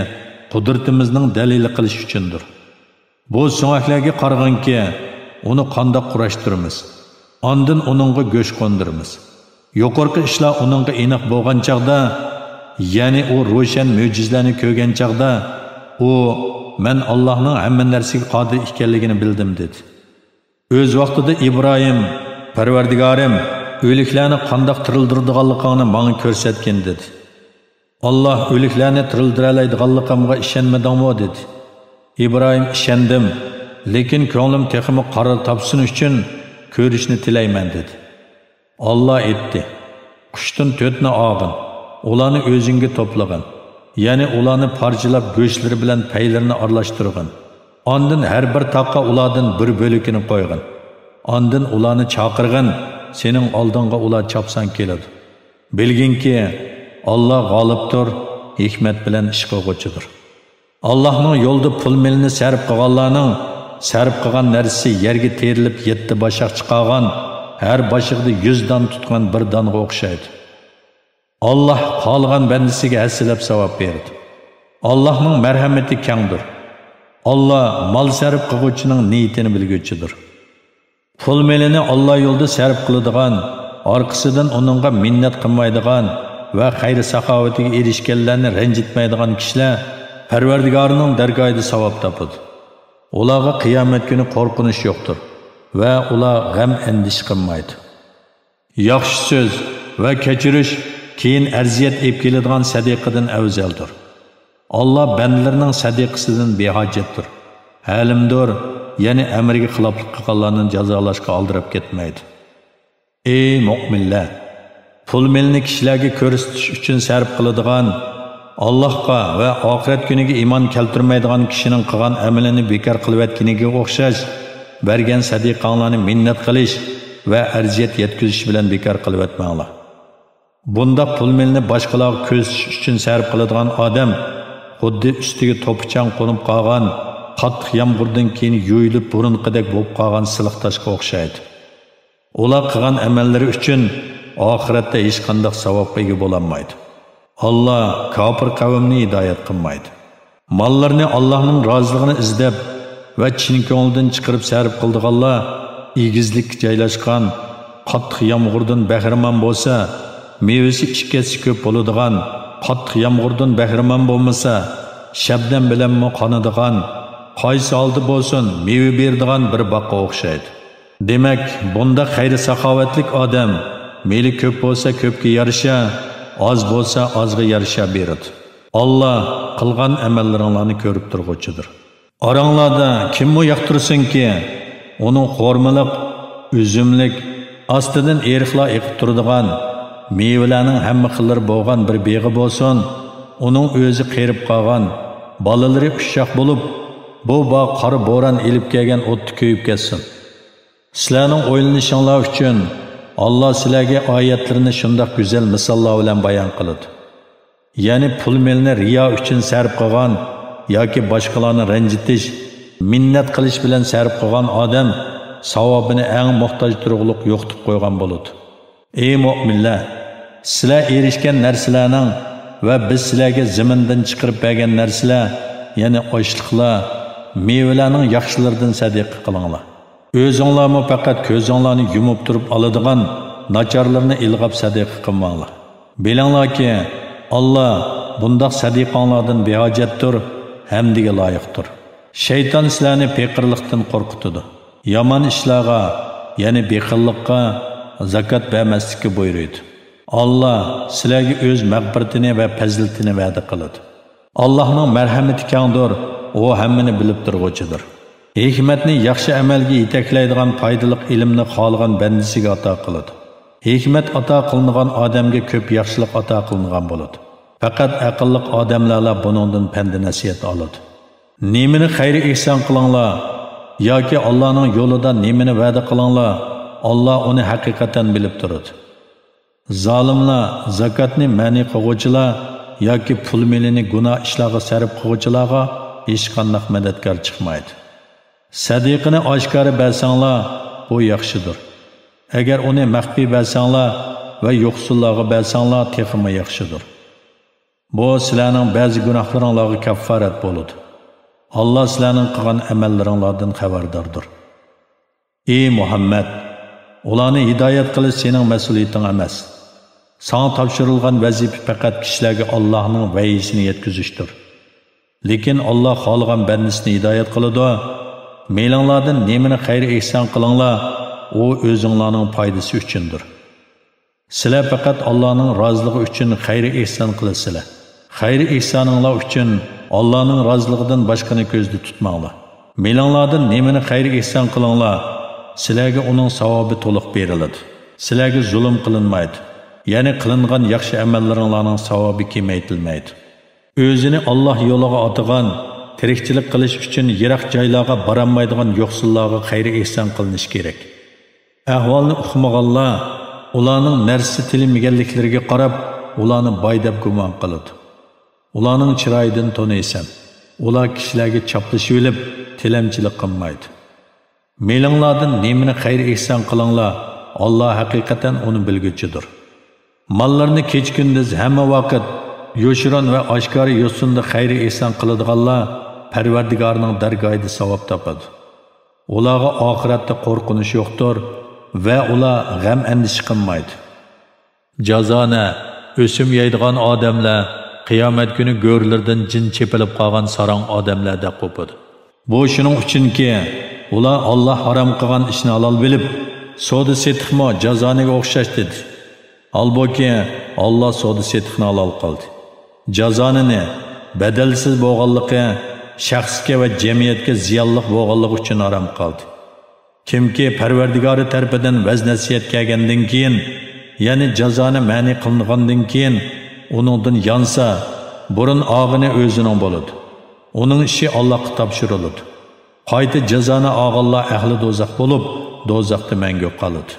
qudratimizning dalili qilish uchundir. Bu so'ngaklarga qarag'anki, uni qandoq qurashtiramiz, ondan uningga go'sht qo'ndiramiz. Yuqorqi ishlar uningga aniq bo'lgan chaqda, ya'ni u ro'shan mo'jizlarni ko'rgan chaqda, u men Allohning hamma narsaga qodir ekanligini bildim dedi. O'z vaqtida Ibrohim, Parvardigorim, o'liklarni qandoq tirildirganligini menga ko'rsatgan dedi. Allah o'liklarni tirildira oladiganligimga ishonmadingmi dedi. İbrahim ishondim, lekin ko'nglim texmi qaror topsin uchun ko'rishni tilayman dedi. Allah aytdi: "Qushdan 4 ni og'in, ularni o'zingga to'plagin. Ya'ni ularni parchalab go'shtlari bilan paylarini aralashtirgin. Ondan har bir taqqa ulardan bir bo'likini qo'ygin. Ondan ularni chaqirgin, sening oldinga ular chopsan keladi. Bilginki, Allah g'olibdir, hikmat bilan ish qilg'uchidir." Allah'ның yo'lda pul milini sarf qilganlarning sarf qilgan narsasi yerga terilib 7 bashaq chiqargan, har bashiqda 100 dan tutgan bir donga o'xshaydi. Allah qolgan bandasiga hasilab savob berdi. Allah'ның marhamati kengdir. Allah mal sarf qiluvchining niyatini bilguchidir. Pul milini Allah yo'lda sarf qiladigan, orqasidan uningga minnat qilmaydigan va xayr saxovatiga erishganlarni ranjitmaydigan kishilar Parvardigorining dargohida savob topadi. Ularga qiyomat kuni qo'rqinish yo'qdir va ular g'am andish qilmaydi. Yaxshi so'z va kechirish keyin arziyat olib keladigan sadiqadan afzaldir. Allah bandalarining sadiqasidan behojatdir. Halimdir, ya'ni amriga xiloflik qilganlarni jazolashga oldirib ketmaydi. Ey mu'minlar, pul milni kishilarga ko'rsatish uchun sarf qiladigan, Allohga va oxirat kuniga iymon keltirmaydigan kishining qilgan amalini bekor qilayotganiga o'xshash, bergan sadiqanglarni minnat qilish va arziyat yetkazish bilan bekor qilayotmanglar. Bunda pul milni boshqalarga ko'rsatish uchun sarf qiladigan odam xuddi ustiga to'pichang qo'nib qolgan, qattiq yomg'irdan keyin yo'yilib burunqidek bo'lib qolgan siliq toshga o'xshaydi. Ular qilgan amallari uchun oxiratda hech qanday savobga ega bo'lolmaydi. Allah kafir qavmni hidoyat qilmaydi. Mallarni Allohning roziligini izlab va chin ko'ngildan chiqarib sarf qildiganlar egizlik joylashgan, qattiq yomg'irdan bahramand bo'lsa, mevasi ikkisi ko'p bo'ladigan, qattiq yomg'irdan bahramand bo'lmasa, shabdam bilan qonadigan, qaysi oldi bo'lsin, meva beradigan bir boqqa o'xshaydi. Demak, bunda xayri saxovatlik odam meli ko'p bo'lsa ko'pga yarasha, oz bo'lsa ozga yarasha beradi. Allah qilgan amallaringlarni ko'rib turg'uchidir. Oranglarda kimmi yoqtirsinki, uning xo'rmaliq, üzümlik, ostidan eriqlar eqib turadigan, mevalarning hamma xillari bo'lgan bir beg'i bo'lsin, uning o'zi qerib qolgan, bolalari ushoq bo'lib, bu bog' qora bo'ron elib kelgan o'tni ko'yib ketsin. Sizlarning o'ylanishinglar uchun Allah sizlarga oyatlarini shundoq go'zal misollar bilan bayon qiladi. Ya'ni pul melni riyo uchun sarf qilgan yoki boshqalarni ranjitish, minnat qilish bilan sarf qilgan odam savobini eng muhtoj turug'liq yo'qitib qo'ygan bo'ladi. Ey mu'minlar, sizlar erishgan narsalarning va biz sizlarga zamindan chiqarib bergan narsalar, ya'ni oshliqlar, mevalarning yaxshilaridan sadaqa qilinglar. O'zinglarmi faqat ko'zinglarni yumib turib oladigan nacharlarni ilg'ab sadaqa qilmanglar. Bilinglarki, Allah bundaq sadaqanglardan behojatdir, hamdiga loyiqdir. Shayton sizlarni peqirlikdan qo'rqitadi. Yomon ishlarga, ya'ni bexillikqa, zakat bermaslikka buyuradi. Allah sizlarga o'z mag'firatini va fazilatini va'da qiladi. Allohning marhamati kengdir, u hammani bilib turg'uchidir. Hikmatni yaxshi amalga yetaklaydigan foydali ilmni xohlagan bandasiga ato qiladi. Hikmat ato qilingan odamga ko'p yaxshilik ato qilingan bo'ladi. Faqat aqlli odamlar buningdan pand nasihat oladi. Nemini xayri ihson qilinglar yoki Allohning yo'lida nemini va'da qilinglar, Allah uni haqiqatan bilib turadi. Zolimlar, zakatni ma'ni qiluvchilar yoki pul melini gunoh ishlarga sarf qiluvchilarga hech qanday madadkor chiqmaydi. Sadiqini oshkora bersanglar, bu yaxshidir. Agar uni maxfiy bersanglar va yo'qsullarga bersanglar, texmi yaxshidir. Bu sizlarning ba'zi gunohlaringlarga kaffarat bo'ladi. Allah sizlarning qilgan amallaringlardan xabardordir. Ey Muhammad, ularni hidoyat qilish sening mas'uliyating emas. Sana topshirilgan vazifa faqat kishilarga Allohning va'yisini yetkazishdir. Lekin Alloh xohlagan bandasini hidoyat qiladi. Meylanglardan nemini xayr ihson qilinglar, u o'zinglarning foydasi uchundir. Sizlar faqat Allohning roziligi uchun xayr ihson qilasizlar. Xayr ihsoninglar uchun Allohning roziligidan boshqani ko'zda tutmanglar. Meylanglardan nemini xayr ihson qilinglar, sizlarga uning savobi to'liq beriladi. Sizlarga zulm qilinmaydi. Ya'ni qilingan yaxshi amallaringlarning savobi kamaytirilmaydi. O'zini Alloh yo'liga otgan, tirikchilik qilish uchun yiroq joylarga borolmaydigan yo'qsullarga xayr ihson qilinish kerak. Ahvolni uqmaganlar ularning narsa tilmaganliklariga qarab, ularni boy deb gumon qiladi. Ularning chiroyidan tonaysan. Ular kishilarga chaplashib olib, tilamchilik qilmaydi. Meylinglardan nemini xayr ihson qilinglar, Alloh haqiqatan uni bilguchidir. Mallarni kech-kunduz hamma vaqt yo'shiron va oshkora yo'sinda xayr ihson qiladiganlar Parvardigorning dargohida savob topadi. Ularga oxiratda qo'rqinish yo'qdir va ular g'am andish qilmaydi. Jazona o'sim yeydigan odamlar qiyomat kuni go'rlardan jin chepilib qolgan sarong odamlarda qo'padi. Bu shuning uchunki, ular Alloh harom qilgan ishni halol bilib, savdo setiqmo jazoniga o'xshash dedi. Albuki Alloh savdo setiqni halol qildi. Jazonini badalsiz bo'lganligi shaxsga va jamiyatga ziyonli bo'lganligi uchun harom qildi. Kimki Parvardigori tarafidan vaz nasihat kelgandan keyin, ya'ni jazoni ma'ni qilingandan keyin uningdan yansa, burun og'ini o'zining bo'ladi. Uning ishi Allohga topshiriladi. Qayta jazoni og'illar ahli do'zax bo'lib, do'zaxda mangu qoladi.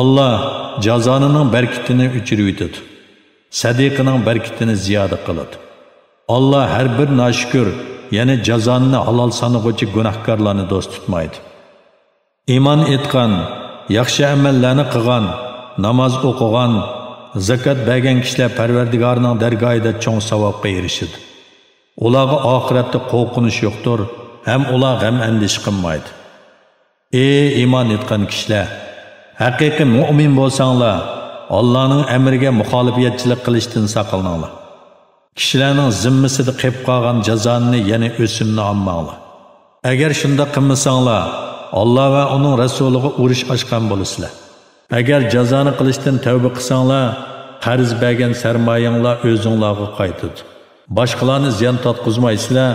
Allah jazonining barkatini o'chirib yetadi. Sadiqining barkatini ziyoda qiladi. Allah har bir noshukr, ya'ni jazoni halol sanag'uvchi gunohkorlarni do'st tutmaydi. Iymon etgan, yaxshi amallarni qilgan, namoz o'qigan, zakat bergan kishilar Parvardigorning dargohida cho'ng savobga erishadi. Ularga oxiratda qo'rqinish yo'qdir, ham ular g'am andish qilmaydi. Ey iymon etgan kishilar, haqiqiy mu'min bo'lsanglar, Allohning amriga muxolifiyatchilik qilishdan saqlaninglar. Kishilarning zimmasida qilib qolgan jazoni, ya'ni o'simni olmanglar. Agar shunda qilmasanglar, Alloh va uning rasuliga urush ochgan bo'lasizlar. Agar jazoni qilishdan tavba qilsanglar, qarz bergan sarmoyanglar o'zingizlarga qaytadi. Boshqalarni ziyon tatqizmaysizlar,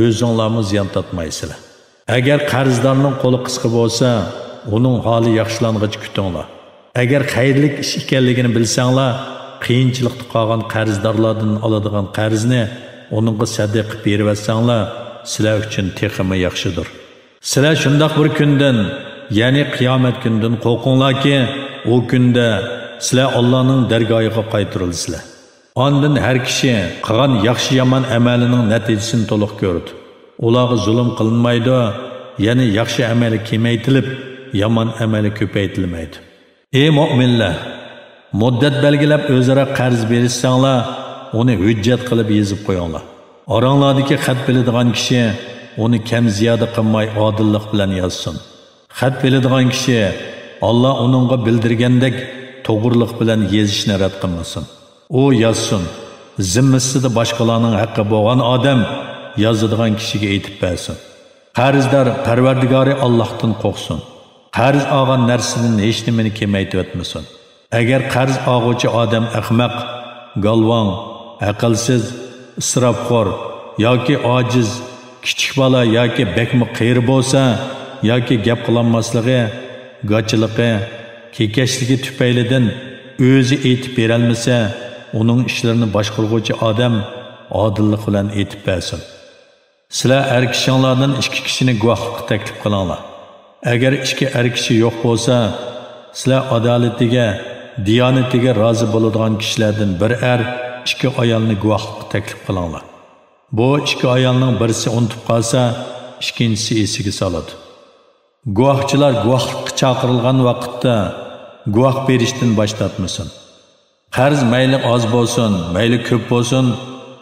o'zingizlarni ziyon tatmaysizlar. Agar qarzdorning qo'li qisqa bo'lsa, uning holi yaxshilangach kutinglar. Agar xayrlik ish ekanligini bilsanglar, qiyinchilikda qolgan qarzdorlardan oladigan qarzni uningga sadaqa berib versanglar, sizlar uchun texmi yaxshidir. Sizlar shundoq bir kundan, ya'ni qiyomat kundan qo'rqinglarki, u kunda sizlar Allohning dargohiga qaytarilsizlar. Ondan har kishi qilgan yaxshi yomon amalining natijasini to'liq ko'rdi. Ularga zulm qilinmaydi, ya'ni yaxshi amali kamaytilib, yomon amali ko'paytirilmaydi. Ey mu'minlar, muddat belgilab o'zaro qarz berishsanglar, uni hujjat qilib yozib qo'yinglar. Oranglardagi xat biladigan kishi uni kam ziyoda qilmay odillik bilan yozsin. Xat biladigan kishi Alloh uningga bildirgandek to'g'riliq bilan yozishni rad qilmasin. U yozsin. Zimmasida boshqalarning haqqi bo'lgan odam yozadigan kishiga aytib bersin. Qarzdor Parvardigori Allohdan qo'rqsin. Qarz olgan narsadan hech nimani kamaytib o'tmasin. Agar qarz oluvchi odam ahmoq, galvon, aqlsiz, isrofxo'r yoki ojiz, kichik bola yoki bekmi qiyri bo'lsa, yoki gap qilolmasligi, g'achiligi, kekashligi tufaylidan o'zi aytib berolmasa, uning ishlarini boshqaruvchi odam odillik bilan aytib bersin. Sizlar er kishinglardan ikki kishini guvohlikka taklif qilinglar. Agar ikki er kishi yo'q bo'lsa, sizlar adolatiga, diyonatiga rozi bo'ladigan kishilardan bir er, ikki ayolni guvohlikka taklif qilinglar. Bu ikki ayolning birisi unutib qolsa, ikkinchisi esiga soladi. Guvohchilar guvohlikka chaqirilgan vaqtda guvoh berishdan bosh tortmasin. Qarz mayli oz bo'lsin, mayli ko'p bo'lsin,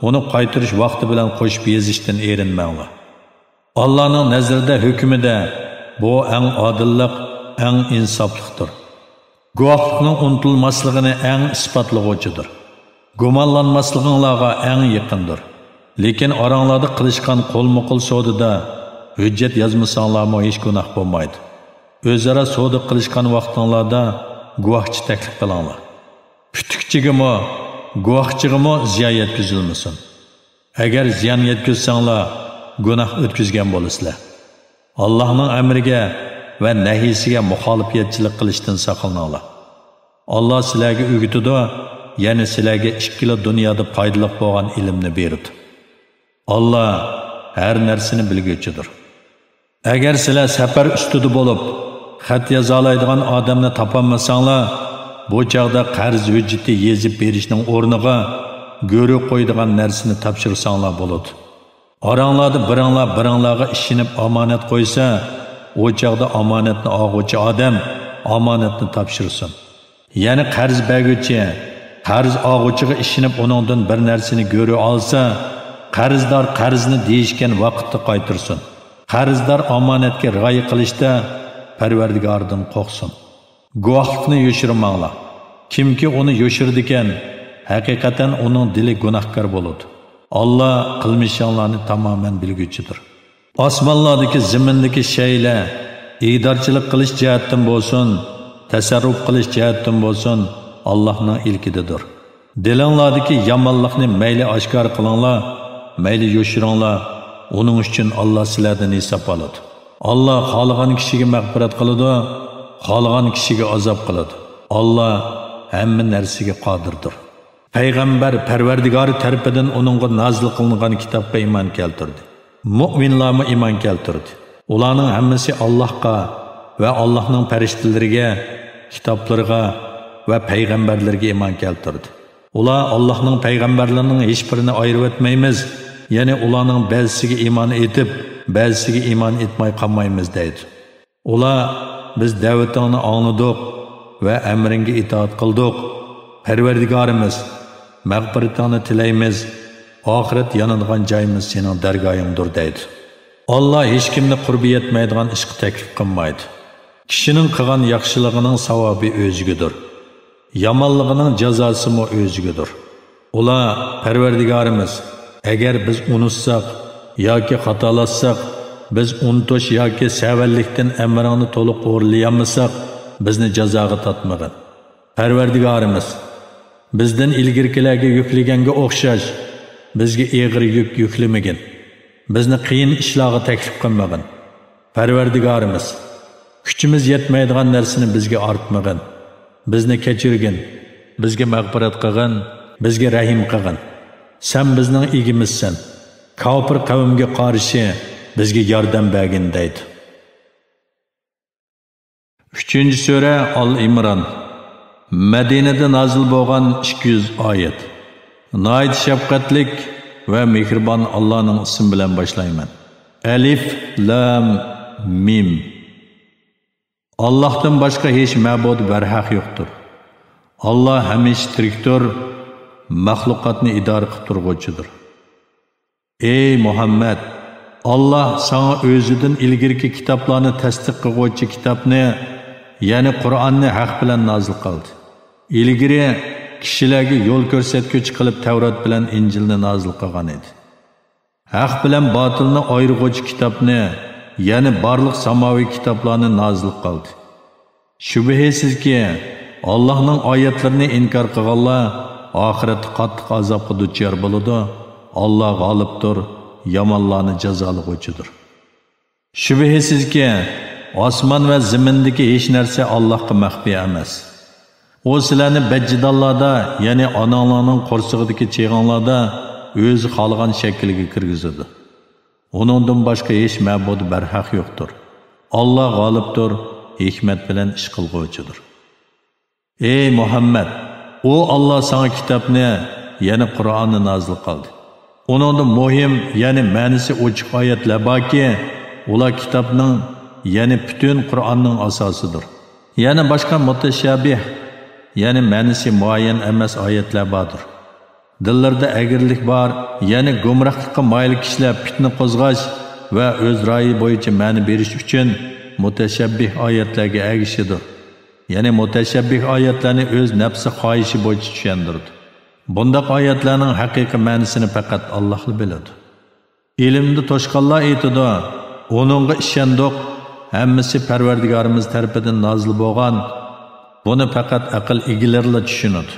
uni qaytarish vaqti bilan qo'shib yezishdan erinmanglar. Allohning nazarida hukmida bu eng odillik, eng insoflikdir. Guvohlikning unutilmasligini eng isbotlovchidir. Gumonlanmasliginglarga eng yaqindir. Lekin oranglarda qilishgan qo'lma-qo'l sodida hujjat yozmasanglarmi hech gunoh bo'lmaydi. O'zaro savdo qilishgan vaqtinglarda guvohchi taklif qilinglar. Putukchigimi, guvohchigimi ziyon yetkazilmasin. Agar ziyon yetkazsanglar, gunoh o'tkazgan bo'lasizlar. Allohning amriga va nahiysiga muxolifiyatchilik qilishdan saqlaninglar. Alloh sizlarga o'rgatadi, ya'ni sizlarga ikkila dunyoda foydali bo'lgan ilmni beradi. Alloh har narsani bilguchidir. Agar sizlar safar ustida bo'lib, xat yoza oladigan odamni topolmasanglar, bu chaqda qarz hujjati yezib berishning o'rniga go'ri qo'yadigan narsani topshirsanglar bo'ladi. Oranglarda biringlarga ishinib omonat qo'ysa, o chaqda omonatni oluvchi odam omonatni topshirsin. Ya'ni qarz beruvchi qarz oluvchiga ishinib uningdan bir narsani go'ri olsa, qarzdor qarzni deyishgan vaqtda qaytarsin. Qarzdor omonatga rioya qilishda Parvardigordan qo'rqsin. Guvohlikni yoshirmanglar. Kimki uni yoshirdikan, haqiqatan uning dili gunohkor bo'ladi. Alloh qilmishinglarni tamoman bilguchidir. Osmonlardagi, zimindagi shaylar idorchilik qilish jihatdan bo'lsin, tasarruf qilish jihatdan bo'lsin, Allohning ilkididir. Dilinglardagi yomonlikni mayli oshkor qilinglar, mayli yoshiringlar, uning uchun Alloh sizlardan hisob oladi. Alloh xohlagan kishiga mag'firat qiladi, xohlagan kishiga azob qiladi. Alloh hamma narsaga qodirdir. Payg'ambar Parvardigori tarafidan uningga nozil qilingan kitobga iymon keltirdi. Mu'minlarga iymon keltirdi. Ularning hammasi Allohga va Allohning farishtalariga, kitoblariga va payg'ambarlarga iymon keltirdi. Ular Allohning payg'ambarlarining hech birini ayirib o'tmaymiz, ya'ni ularning ba'zisiga iymon etib, ba'zisiga iymon etmay qolmaymiz deydi. Ular biz da'vatingni angladik va amringga itoat qildik. Parvardigorimiz, mag'firatingni tilaymiz. Oxirat yonadigan joyimiz sening dargohingdir deydi. Alloh hech kimni qurbi yetmaydigan ishga taklif qilmaydi. Kishining qilgan yaxshiligining savobi o'zigadir. Yomonligining jazosi mo o'zigadir. Ular Parvardigorimiz, agar biz unutsak yoki xatolatsak, biz unutish yoki savallikdan amringni to'liq o'rlayolmasak, bizni jazoga tortmagin. Parvardigorimiz, bizdan ilgirkilarga yuklaganga o'xshash bizga og'ir yuk yuklamagin. Bizni qiyin ishlarga taklif qilmagin. Parvardigorimiz, kuchimiz yetmaydigan narsani bizga ortmagin. Bizni kechirgin, bizga mag'firat qilgin, bizga rahim qilgin. Sen bizning egimizsan. Kofir qavmga qarshi bizga yordam bergin deydi. 3-sura Al-Imron. Madinada nozil bo'lgan 200 oyat. Nayt shafqatlik va mehribon Allohning ismi bilan boshlayman. Alif Lam Mim. Allohdan boshqa hech ma'bud barhaq yo'qdir. Alloh hamisha tirikdir, maxluqotni idora qilib turg'uvchidir. Ey Muhammad, Alloh sana o'zidan ilgirki kitoblarni tasdiq qiluvchi kitobni, ya'ni Qur'onni haq bilan nozil qildi. Ilgari kishilarga yo'l ko'rsatuvchi qilib Tavrat bilan Injilni nozil qilgan edi. Haq bilan botilni ayiruvchi kitobni, ya'ni barliq samoviy kitoblarni nozil qildi. Shubhisizki, Allohning oyatlarini inkor qilganlar oxiratda qattiq azobga duchor bo'ladi. Allah g'olibdir, yomonlarni jazolovchidir. Shubhisizki, osmon va zimindagi hech narsa Allohga maxfi emas. O sizlarni bajjidallarda, ya'ni onanglarning qo'rsig'idagi cheg'onlarda o'zi xohlagan shaklga kirgizadi. Uningdan boshqa hech ma'bud barhaq yo'qdir. Alloh g'olibdir, hikmat bilan ish qilguvchidir. Ey Muhammad, o Alloh sana kitobni, ya'ni Qur'onni nozil qildi. Uningda muhim, ya'ni ma'nisi ochiq oyatlar borki, ular kitobning, ya'ni butun Qur'onning asosidir. Yana boshqa mutashabih, ya'ni ma'nisi muayyan emas oyatlar bordir. Dillarda agirlik bor, ya'ni gumrohlikqa moyil kishilar fitna qo'zg'ash va o'z ra'yi bo'yicha ma'ni berish uchun mutashabbih oyatlarga agishidir. Ya'ni mutashabbih oyatlarni o'z nafsi xohishi bo'yicha tushundirdi. Bundaq oyatlarning haqiqiy ma'nosini faqat Alloh biladi. Ilmni toshqanlar aytadi, uningga ishondik, hammasi Parvardigorimiz tarafidan nozil bo'lgan. Buni faqat aql egalari tushunadi.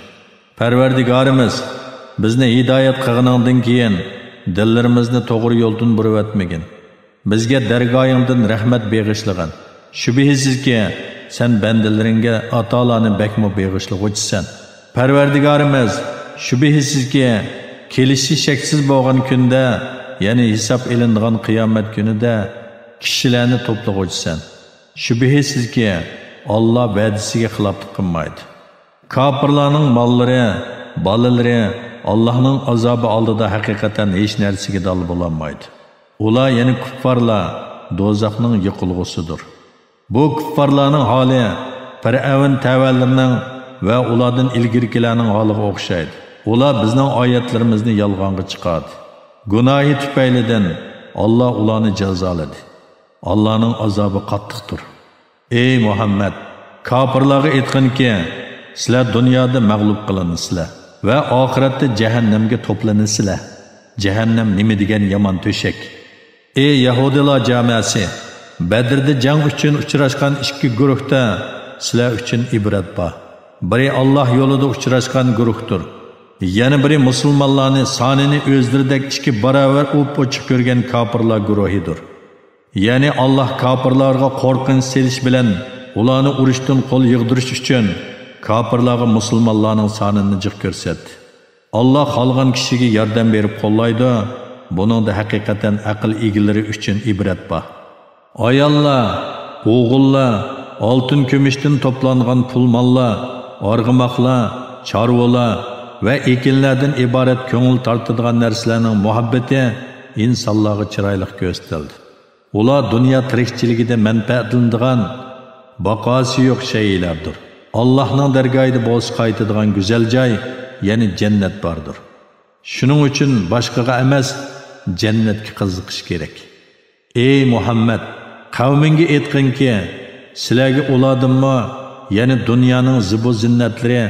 Parvardigorimiz bizni hidoyat qilganingdan keyin dillarimizni to'g'ri yo'ldan burib o'tmagin. Bizga dargohingdan rahmat beg'ishlagan. Shubhisizki, sen bandalaringga atolarni bakmo beg'ishlag'uchisan. Parvardigorimiz shubhisizki, kelishi shaksiz bo'lgan kunda, ya'ni hisob elinadigan qiyomat kunida kishilarni to'plag'uchisan. Shubhisizki, Alloh va'dasiga xiloflik qilmaydi. Kofirlarning mollari, bolalari Allohning azobi oldida haqiqatan hech narsaga dal bo'lolmaydi. Ular, ya'ni kuffarlar, do'zaxning yiqilg'usidir. Bu kuffarlarning holi Fir'avn tavallarining va ulardan ilgirkilarning holiga o'xshaydi. Ular bizning oyatlarimizni yolg'onga chiqardi. Gunohi tufaylidan Alloh ularni jazoladi. Allohning azobi qattiqdir. Ey Muhammad, kofirlarga aytqinki, sizlar dunyoda mag'lub qilinsizlar va oxiratda jahannamga to'plansizlar. Jahannam nima degan yomon to'shak. Ey Yahudilar jamoasi, Badrda jang uchun uchrashgan ikki guruhda sizlar uchun ibrat bor. Biri Alloh yo'lida uchrashgan guruhdir. Yana biri musulmonlarni sonini o'zlaridek ikki barobar o'p-o'chiq ko'rgan kofirlar guruhidir. Ya'ni Alloh kofirlarga qo'rqinch selish bilan ularni urushdan qo'l yig'dirish uchun kofirlarga musulmonlarning sonini jiq ko'rsatdi. Alloh xolgan kishiga yordam berib qo'llaydi. Buningda haqiqatan aql egalari uchun ibrat bor. Ayollar, o'g'illar, oltin kumushdan to'plangan pul-mollar, arg'umoqlar, chorvalar va ekinlardan iborat ko'ngil tortadigan narsalarning muhabbati insonlarga chiroyli ko'rsatildi. Ular dunyo tirikchiligida manfaatlanadigan, baqosi yo'q shaylardir. Allohning dargohida bo'z qaytadigan go'zal joy, ya'ni jannat bordir. Shuning uchun boshqaga emas, jannatga qiziqish kerak. Ey Muhammad, qavminga aytqinki, sizlarga ulardinmi, ya'ni dunyoning zibu zinnatlari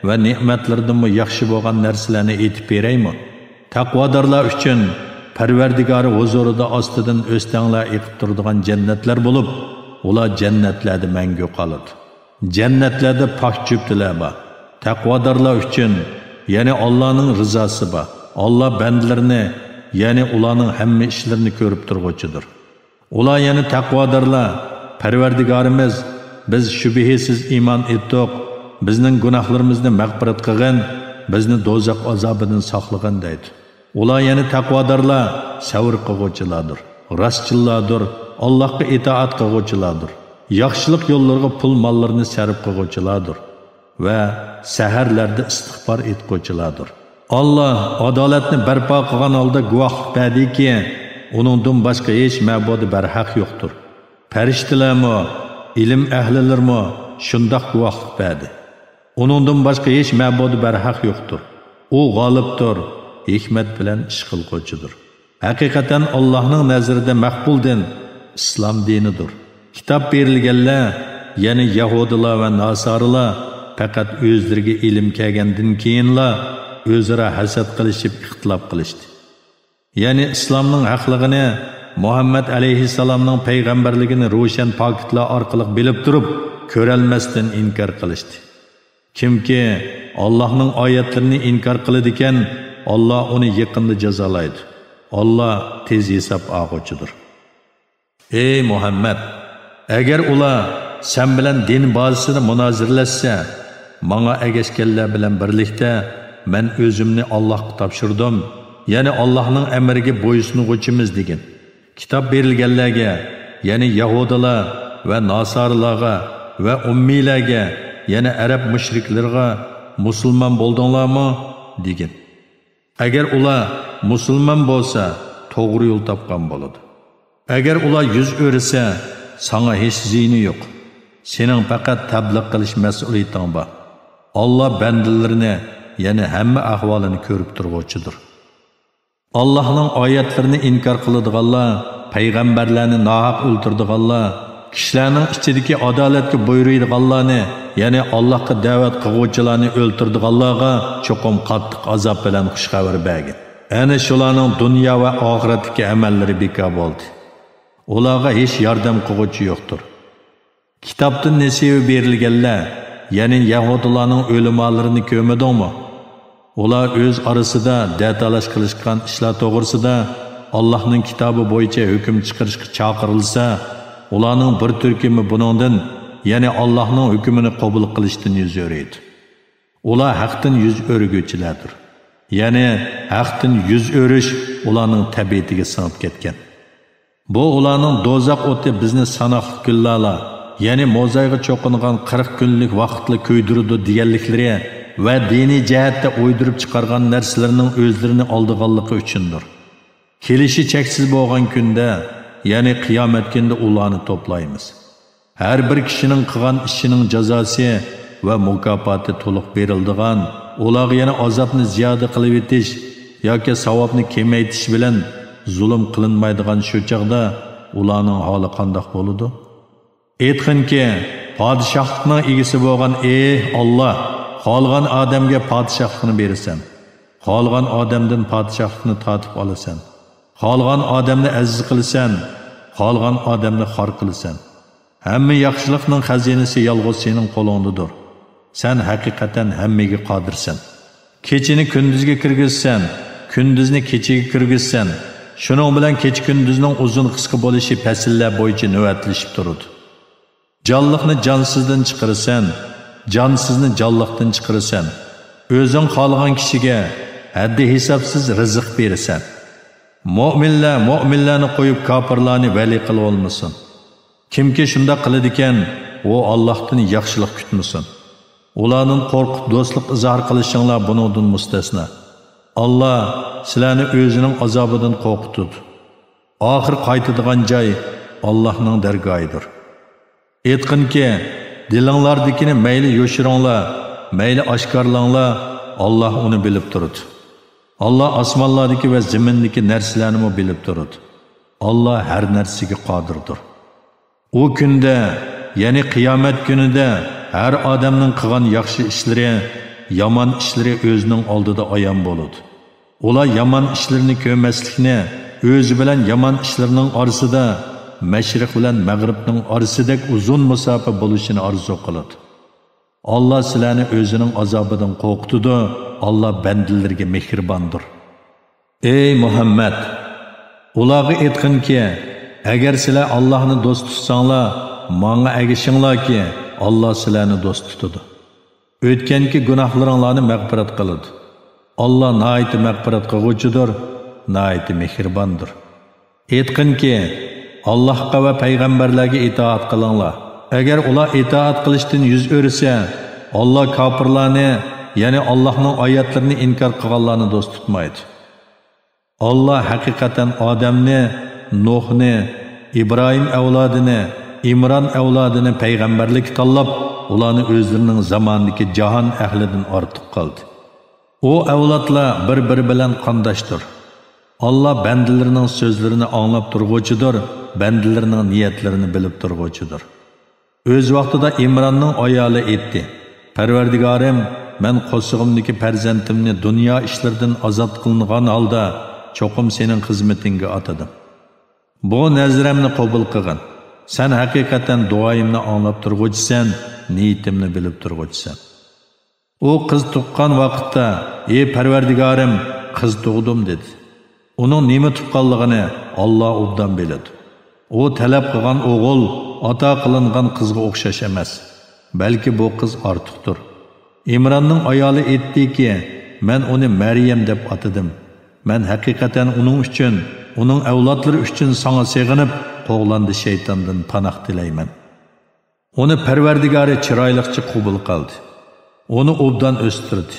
va ne'matlaridanmi yaxshi bo'lgan narsalarni aytib beraymi? Taqvodorlar uchun Parvardigori huzurida ostidan o'stanglar eqib turadigan jannatlar bo'lib, ular jannatlarda mangu qoladi. Jannatlarda pok juftlar bor. Taqvodorlar uchun, ya'ni Allohning rizosi bor. Alloh bandalarni, ya'ni ularning hamma ishlarini ko'rib turg'uchidir. Ular ya'ni taqvodorlar, Parvardigorimiz, biz shubhasiz iymon etdik, bizning gunohlarimizni mag'firat qilgin, bizni do'zax azobidan saqlagin deydi. Ular ya'ni taqvodorlar savr qiluvchilardir, rostchilardir, Allohga itoat qiluvchilardir, yaxshilik yo'llariga pul mollarini sarf qiluvchilardir va saharlarda istig'for etuvchilardir. Allah adolatni barpo qilgan holda guvohlik berdiki, uningdan boshqa hech ma'bud barhaq yo'qdir. Farishtalarmi, ilm ahlilarmi shundoq guvohlik berdi. Uningdan boshqa hech ma'bud barhaq yo'qdir. U g'olibdir, hikmat bilan ish qiluvchidir. Haqiqatan Allohning nazarida maqbul din islom dinidir. Kitob berilganlar, ya'ni yahudilar va nasorilar faqat o'zlariga ilm kelgandan keyinla o'zaro hasad qilishib ixtilof qilishdi. Ya'ni islomning haqligini, Muhammad alayhissalomning payg'ambarligini ro'shan pokitlar orqali bilib turib, ko'ralmasdan inkor qilishdi. Kimki Allohning oyatlarini inkor qiladi ekan, Alloh uni yaqinda jazolaydi. Alloh tez hisob olg'uchidir. Ey Muhammad, agar ular sen bilan din bazasini munozirlashsa, menga agashganlar bilan birlikda men o'zimni Allohga topshirdim, ya'ni Allohning amriga bo'ysunuvchimiz degan. Kitob berilganlarga, ya'ni yahudilar va nasorilarga va ummiylarga, ya'ni arab mushriklarga musulmon bo'ldinglarmi degan. Agar ular musulmon bo'lsa, to'g'ri yo'l topgan bo'ladi. Agar ular yuz o'risa, sana hech ziyni yo'q. Sening faqat tabliq qilish mas'uliyating bor. Alloh bandalarini, ya'ni hamma ahvolini ko'rib turg'uchidir. Allohning oyatlarini inkor qiladiganlar, payg'ambarlarni nohaq o'ldiradiganlar, kishilarning ichidagi adolatga buyuradiganlarni, ya'ni Allohga da'vat qiluvchilarni o'ldiradiganlarga cho'qim qattiq azob bilan xushxabar bergan. Ana shularning dunyo va oxiratdagi amallari bekor bo'ldi. Ularga hech yordam qiluvchi yo'qdir. Kitobdan nasiba berilganlar, ya'ni yahudilarning o'limalarini ko'madingmi? Ular o'z orasida datalash qilishgan ishlar to'g'risida Allohning kitobi bo'yicha hukm chiqarishga chaqirilsa, ularning bir turkumi buningdan, ya'ni Allohning hukmini qabul qilishdan yuz o'raydi. Ular haqdan yuz o'rguvchilardir. Ya'ni haqdan yuz o'rish ularning tabiatiga singib ketgan. Bu ularning do'zax o'ti bizni sanoqli kunlarla, ya'ni mo'zayga cho'qingan 40 kunlik vaqtli kuydirdi deganliklari va diniy jihatda o'ydirib chiqargan narsalarning o'zlarini oldiganligi uchundir. Kelishi cheksiz bo'lgan kunda, ya'ni qiyomat kunida ularni to'playmiz. Har bir kishining qilgan ishining jazosi va mukofoti to'liq berildigan, ularga yana azobni ziyoda qilib etish yoki savobni kamaytirish bilan zulm qilinmaydigan shu chaqda ularning holi qanday bo'ladi? Aytqinki, podshohlikning egasi bo'lgan ey Alloh, xohlagan odamga podshohlikni berasan. Xohlagan odamdan podshohlikni tortib olasan. Xohlagan odamni aziz qilasan, xohlagan odamni xor qilasan. Hamma yaxshilikning xazinasi yolg'iz sening qo'lingdadir. Sen haqiqatan hammaga qodirsan. Kechini kunduzga kirgizsan, kunduzni kechaga kirgizsan. Shuning bilan kecha kunduzning uzun qisqa bo'lishi fasllar bo'yicha navbatlashib turadi. Jonliqni jonsizdan chiqarasan, jonsizni jonliqdan chiqarasan. O'zing xohlagan kishiga haddi hisobsiz rizq berasan. Mu'minlarni qo'yib kofirlarni vali qilib olmasin. Kimki shunda qiladi ekan, u Allohdan yaxshilik kutmasin. Ularning qo'rqib do'stlik izhor qilishinglar buningdan mustasno. Allah sizlarni o'zining azobidan qo'rqitadi. Oxir qaytadigan joy Allohning dargohidir. Aytqinki, dilinglardagini mayli yo'shiringlar, mayli oshkorlanglar, Alloh uni bilib turadi. Alloh osmonlardagi va zimindagi narsalarni bilib turadi. Alloh har narsaga qodirdir. U kunda ya'ni qiyomat kunida har odamning qilgan yaxshi ishlari, yomon ishlari o'zining oldida ayon bo'ladi. Ular yomon ishlarini ko'rmaslikni, o'zi bilan yomon ishlarning orasida mashriq bilan mag'ribning orasidek uzun masofa bo'lishini orzu qiladi. Allah sizlarni o'zining azobidan qo'rqitadi. Allah bandalarga mehribondir. Ey Muhammad, ularga aytqinki, agar sizlar Allohni do'st tutsanglar, menga agishinglarki, Allah sizlarni do'st tutadi. O'tganki gunohlaringlarni mag'firat qiladi. Allah nihoyat mag'firat qiluvchidir, nihoyat mehribondir. Aytqinki, Allohga va payg'ambarlarga itoat qilinglar. Agar ular itoat qilishdan yuz o'rsa, Allah kofirlarni, ya'ni Allohning oyatlarini inkor qilganlarni do'st tutmaydi. Allah haqiqatan odamni, Nuhni, İbrahim avlodini, İmron avlodini payg'ambarlik tanlab, ularni o'zlarining zamonidagi jahon ahlidan ortiq qildi. O avlodlar bir-biri bilan qondoshdir. Allah bandalarining so'zlarini anglab turg'uchidir, bandalarining niyatlarini bilib turg'uchidir. O'z vaqtida İmronning ayoli aytdi: "Parvardigorim, men qo'shig'imdagi farzandimni dunyo ishlaridan ozod qilingan holda cho'qim sening xizmatingga atadim. Bu nazramni qabul qilgin. Sen haqiqatan duoyimni anglab turg'uchisan, niyatimni bilib turg'uchisan." O qiz tuqqan vaqtda, "Ey Parvardigorim, qiz tug'dim" dedi. Uning nima tuqqanligini Alloh obdan biladi. O talab qilgan o'g'il ata qilingan qizga o'xshash emas, balki bu qiz ortiqdir. İmronning ayoli aytdiki, "Men uni Maryam deb atadim. Men haqiqatan uning uchun, uning avlodlari uchun sana sig'inib, qo'g'landi shaytondan panoh tilayman." Uni Parvardigori chiroyliqcha qabul qildi. Uni obdan o'stirdi.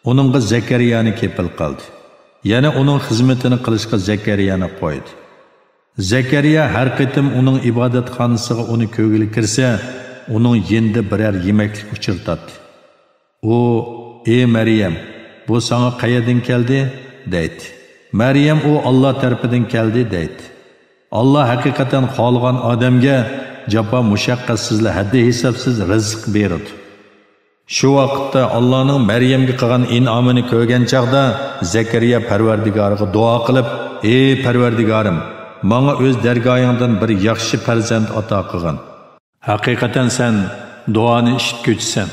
Uningga Zakariyani kepil qildi. Yana uning xizmatini qilishga Zakariyani qo'ydi. Zakariya har qitim uning ibodatxonasiga uni ko'gili kirsa, uning yenda biror yemaklik uchirtadi. O, "Ey Maryam, bu sana qayerdan keldi?" deydi. Maryam o Allah tarafidan keldi deydi. Allah haqiqatan xohlagan odamga jafo mushaqqatsizlar haddi hisobsiz rizq beradi. Shu vaqtda Allohning Maryamga qilgan in'omini ko'rgan chaqda Zakariya Parvardigoriga duo qilib, "Ey Parvardigorim, menga o'z dargohingdan bir yaxshi farzand ato qilgin. Haqiqatan sen duoni eshitguchisan."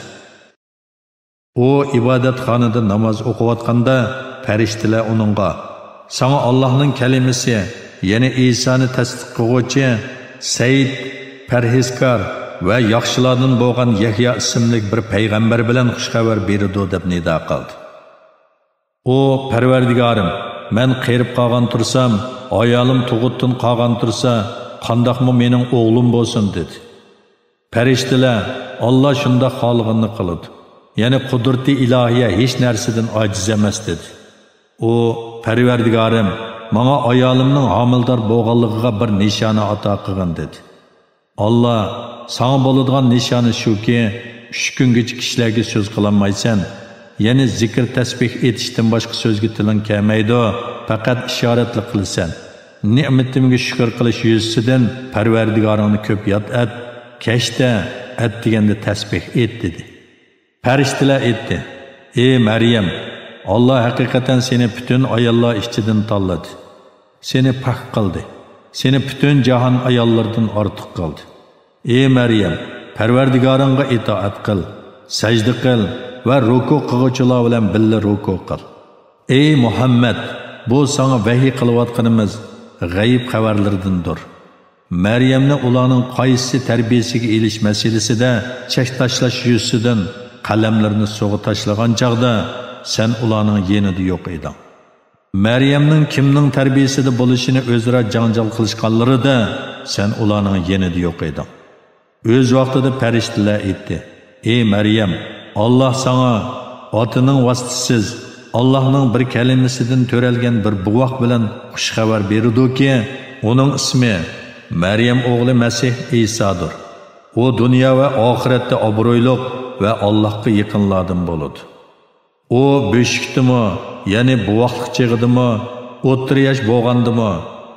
O ibodatxonada namoz o'qiyotganda farishtalar uningga, "Sana Allohning kalimasi, ya'ni Isoni tasdiq qiluvchi Sayyid, parhezkor va yaxshilardan bo'lgan Yahyo ismli bir payg'ambar bilan xushxabar berdi" deb nido qildi. O Parvardigorim, men qerib qolgan tursam, ayolim tug'utdan qolgan tursa, qandoqmi mening o'g'lim bo'lsin dedi. Farishtalar, "Allah shunda xohlaganini qiladi. Ya'ni qudrati ilohiya hech narsadan ojiz emas" dedi. O Parvardigorim, menga ayolimning homildor bo'lganligiga bir nishona ato qilgin dedi. Allah, sana bo'ladigan nishoni shuki, 3 kungacha kishilarga so'z qilolmaysan. Ya'ni zikr tasbih etishdan boshqa so'zga tiling kelmaydi, faqat ishoratli qilasan. Ne'matimga shukr qilish yuzasidan Parvardigoringni ko'p yod et, kashda et deganda tasbih et dedi. Farishtalar aytdi: "Ey Maryam, Allah haqiqatan seni butun ayollar ichidan tanladi. Seni pok qildi. Seni butun jahon ayollardan ortiq qildi. Ey Maryam, Parvardigoringga itoat qil, sajda qil va ruku qiluvchilar bilan birga ruku qil. Ey Muhammad, bu sana vahiy qilayotganimiz g'ayb xabarlardandir." Maryamni ularning qaysi tarbiyasiga elish masalasida chek tashlash yuzasidan qalamlarni suvga tashlagan chaqda sen ularning yenida yo'q eding. Maryamning kimning tarbiyasida bo'lishini o'zaro janjal qilishganlarida sen ularning yenida yo'q eding. O'z vaqtida farishtalar aytdi: "Ey Maryam, Allah sana otining vasitasiz Allohning bir kalimasidan to'ralgan bir buvoq bilan xush xabar berdi-ki, uning ismi Maryam o'g'li Masih Isodir. O dunyo va oxiratda obro'yliq va Allohga yaqinlardan bo'ladi. O beshikdimi, ya'ni buvoqlik chig'idimi, o'ttir yosh bo'lgandimi,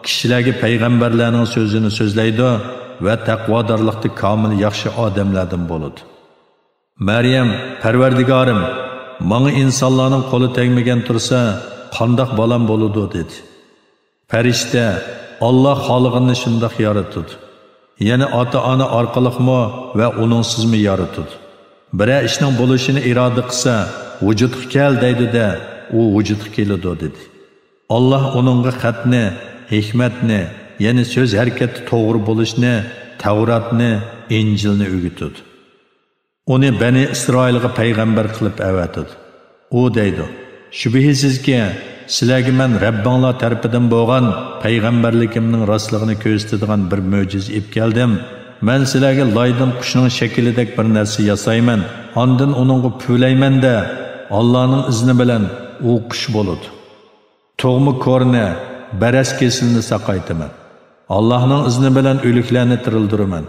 kishilarga payg'ambarlarning so'zini so'zlaydi va taqvodorlikda komil yaxshi odamlardan bo'ladi. Maryam, Parvardigorim, menga insonlarning qo'li tegmagan tursa, qandoq bolam bo'ladi dedi. Farishta, Alloh xoliqini shundoq yaratdi. Ya'ni ota-ona orqaliqmi va uningsizmi yaratdi. Bir ishning bo'lishini iroda qilsa, vujudga kel deydi-da, u vujudga keladi dedi. Alloh uningga xatni, hikmatni, ya'ni so'z harakati to'g'ri bo'lishni, Tavrotni, Injilni o'rgatdi. Uni Bani Isroilga payg'ambar qilib avatdi. U deydi: "Shubhisizki, sizlarga men Rabbinglar tarafidan bo'lgan payg'ambarligimning rostligini ko'rsatadigan bir mo'jiza olib keldim. Men sizlarga loydan qushning shaklidek bir narsa yasayman. Ondan uningga puvlayman-da, Allohning izni bilan u qush bo'ladi. Tug'mi ko'rni, baras kesilni saqaytaman. Allohning izni bilan o'liklarni tirildiraman.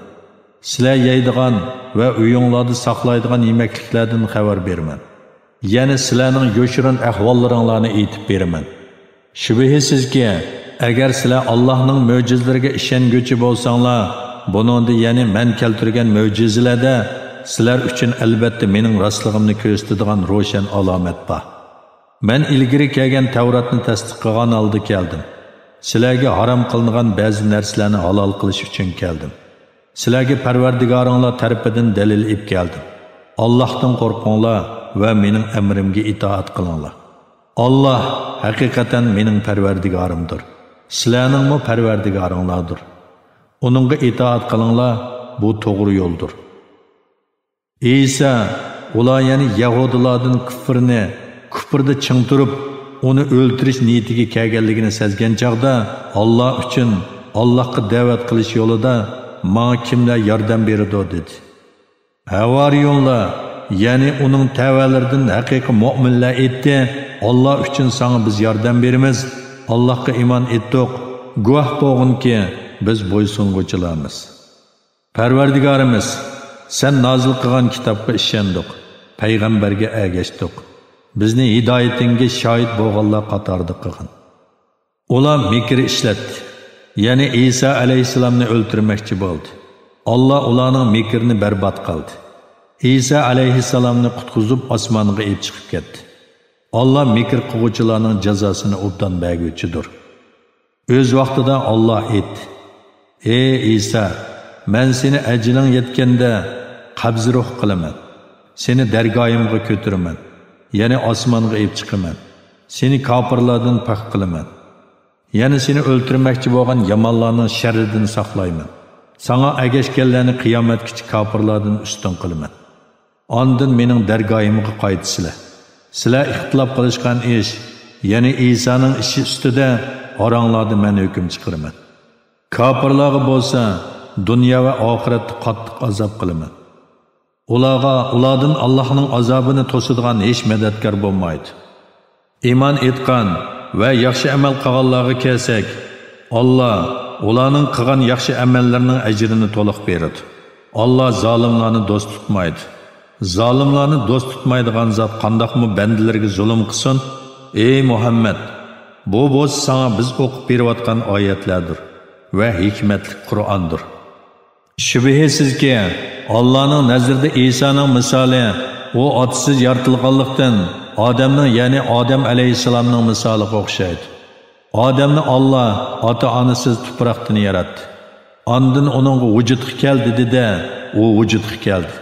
Sizlar yeydigan va uyinglarda saqlaydigan yemekliklardan xabar beraman. Ya'ni sizlarning yo'shirin ahvollaringlarni aytib beraman. Shubhisizki, agar sizlar Allohning mo'jizalariga ishonguchi bo'lsanglar, buningda ya'ni men keltirgan mo'jizalarda sizlar uchun albatta mening rostligimni ko'rsatadigan ro'shan alomat bor. Men ilgari kelgan Tavrotni tasdiq qilgan holda keldim. Sizlarga harom qilingan ba'zi narsalarni halol qilish uchun keldim. Sizlarga Parvardigoringlar tarafidan dalil olib keldim. Allohdan qo'rqinglar va mening amrimga itoat qilinglar. Alloh haqiqatan mening Parvardigorimdir. Sizlarningmi Parvardigoringlardir. Uningga itoat qilinglar, bu to'g'ri yo'ldir. İsa, ular ya'ni Yahudilardan kufrda ching turib, uni o'ltirish niyatiga kelganligini sezgan chaqda, Alloh uchun Allohga da'vat qilish yo'lida menga kimlar yordam beradi dedi. Havariyonlar, ya'ni uning tavalaridan haqiqiy mu'minlar aytdi: Alloh uchun sana biz yordam beramiz. Allohga iymon etdik. Guvoh bo'lginki, biz bo'ysunguchilarmiz. Parvardigorimiz, sen nozil qilgan kitobga ishondik, payg'ambarga ergashdik. Bizni hidoyatingga shohid bo'lganlar qatorida qilgin. Ular mikr ishlatdi. Ya'ni Isa alayhisalomni o'ltirmoqchi bo'ldi. Alloh ularning mikrini barbod qildi. Isa alayhisalomni qutqizib osmonga olib chiqib ketdi. Alloh mikr qiluvchilarning jazosini obdan berguchidir. O'z vaqtida Alloh aytdi: "Ey Isa, men seni ajling yetganda qabz ruh qilaman. Seni dargoyimga ko'tiraman. Ya'ni osmonga olib chiqaman. Seni kofirlardan pok qilaman. Ya'ni seni o'ltirmoqchi bo'lgan yomonlarning sharridan saqlayman. Sana agashganlarni qiyomatgacha kofirlardan ustun qilaman. Ondan mening dargoyimga qaytsizlar. Sizlar ixtilof qilishgan ish, ya'ni Isaning ishi ustida oranglarda men hukm chiqaraman. Kofirlarga bo'lsa, dunyo va oxiratda qattiq azob qilaman. Ulardan Allohning azobini to'sadigan hech madadkor bo'lmaydi. Iymon etgan va yaxshi amal qilganlarga kelsak, Alloh ularning qilgan yaxshi amallarining ajrini to'liq beradi. Alloh zolimlarni do'st tutmaydi. Zolimlarni do'st tutmaydigan zot qandoqmi bandalarga zulm qilsin? Ey Muhammad, bu bo'lsa sana biz o'qib berayotgan oyatlardir va hikmatli Qur'ondir. Shubhisizki, Allohning nazarida Isoning misoli u otasiz yaratilganlikdan odamning, ya'ni Odam alayhisalomning misoliga o'xshaydi. Odamni Alloh ota-onasiz tuproqdan yaratdi. Ondan uningga vujudga keldi dedi-da, u vujudga keldi.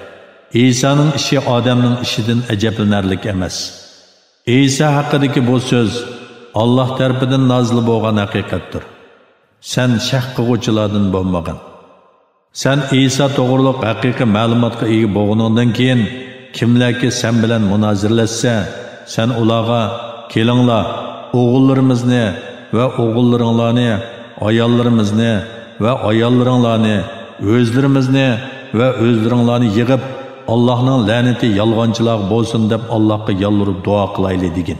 Isoning ishi odamning ishidan ajablanarlik emas. Isa haqidagi bu so'z Alloh tarafidan nozil bo'lgan haqiqatdir. Sen shak qiluvchilardan bo'lmagan. Sen Isa to'g'riliq haqiqiy ma'lumotga ega bo'lganingdan keyin kimlarki sen bilan munozirlashsa, sen ularga kelinglar, o'g'illarimizni va o'g'illaringlarni, ayollarimizni va ayollaringlarni, o'zlarimizni va o'zlaringlarni yig'ib Allohning la'nati yolg'onchilar bo'lsin deb Allohga yolvorib duo qilaylik degan.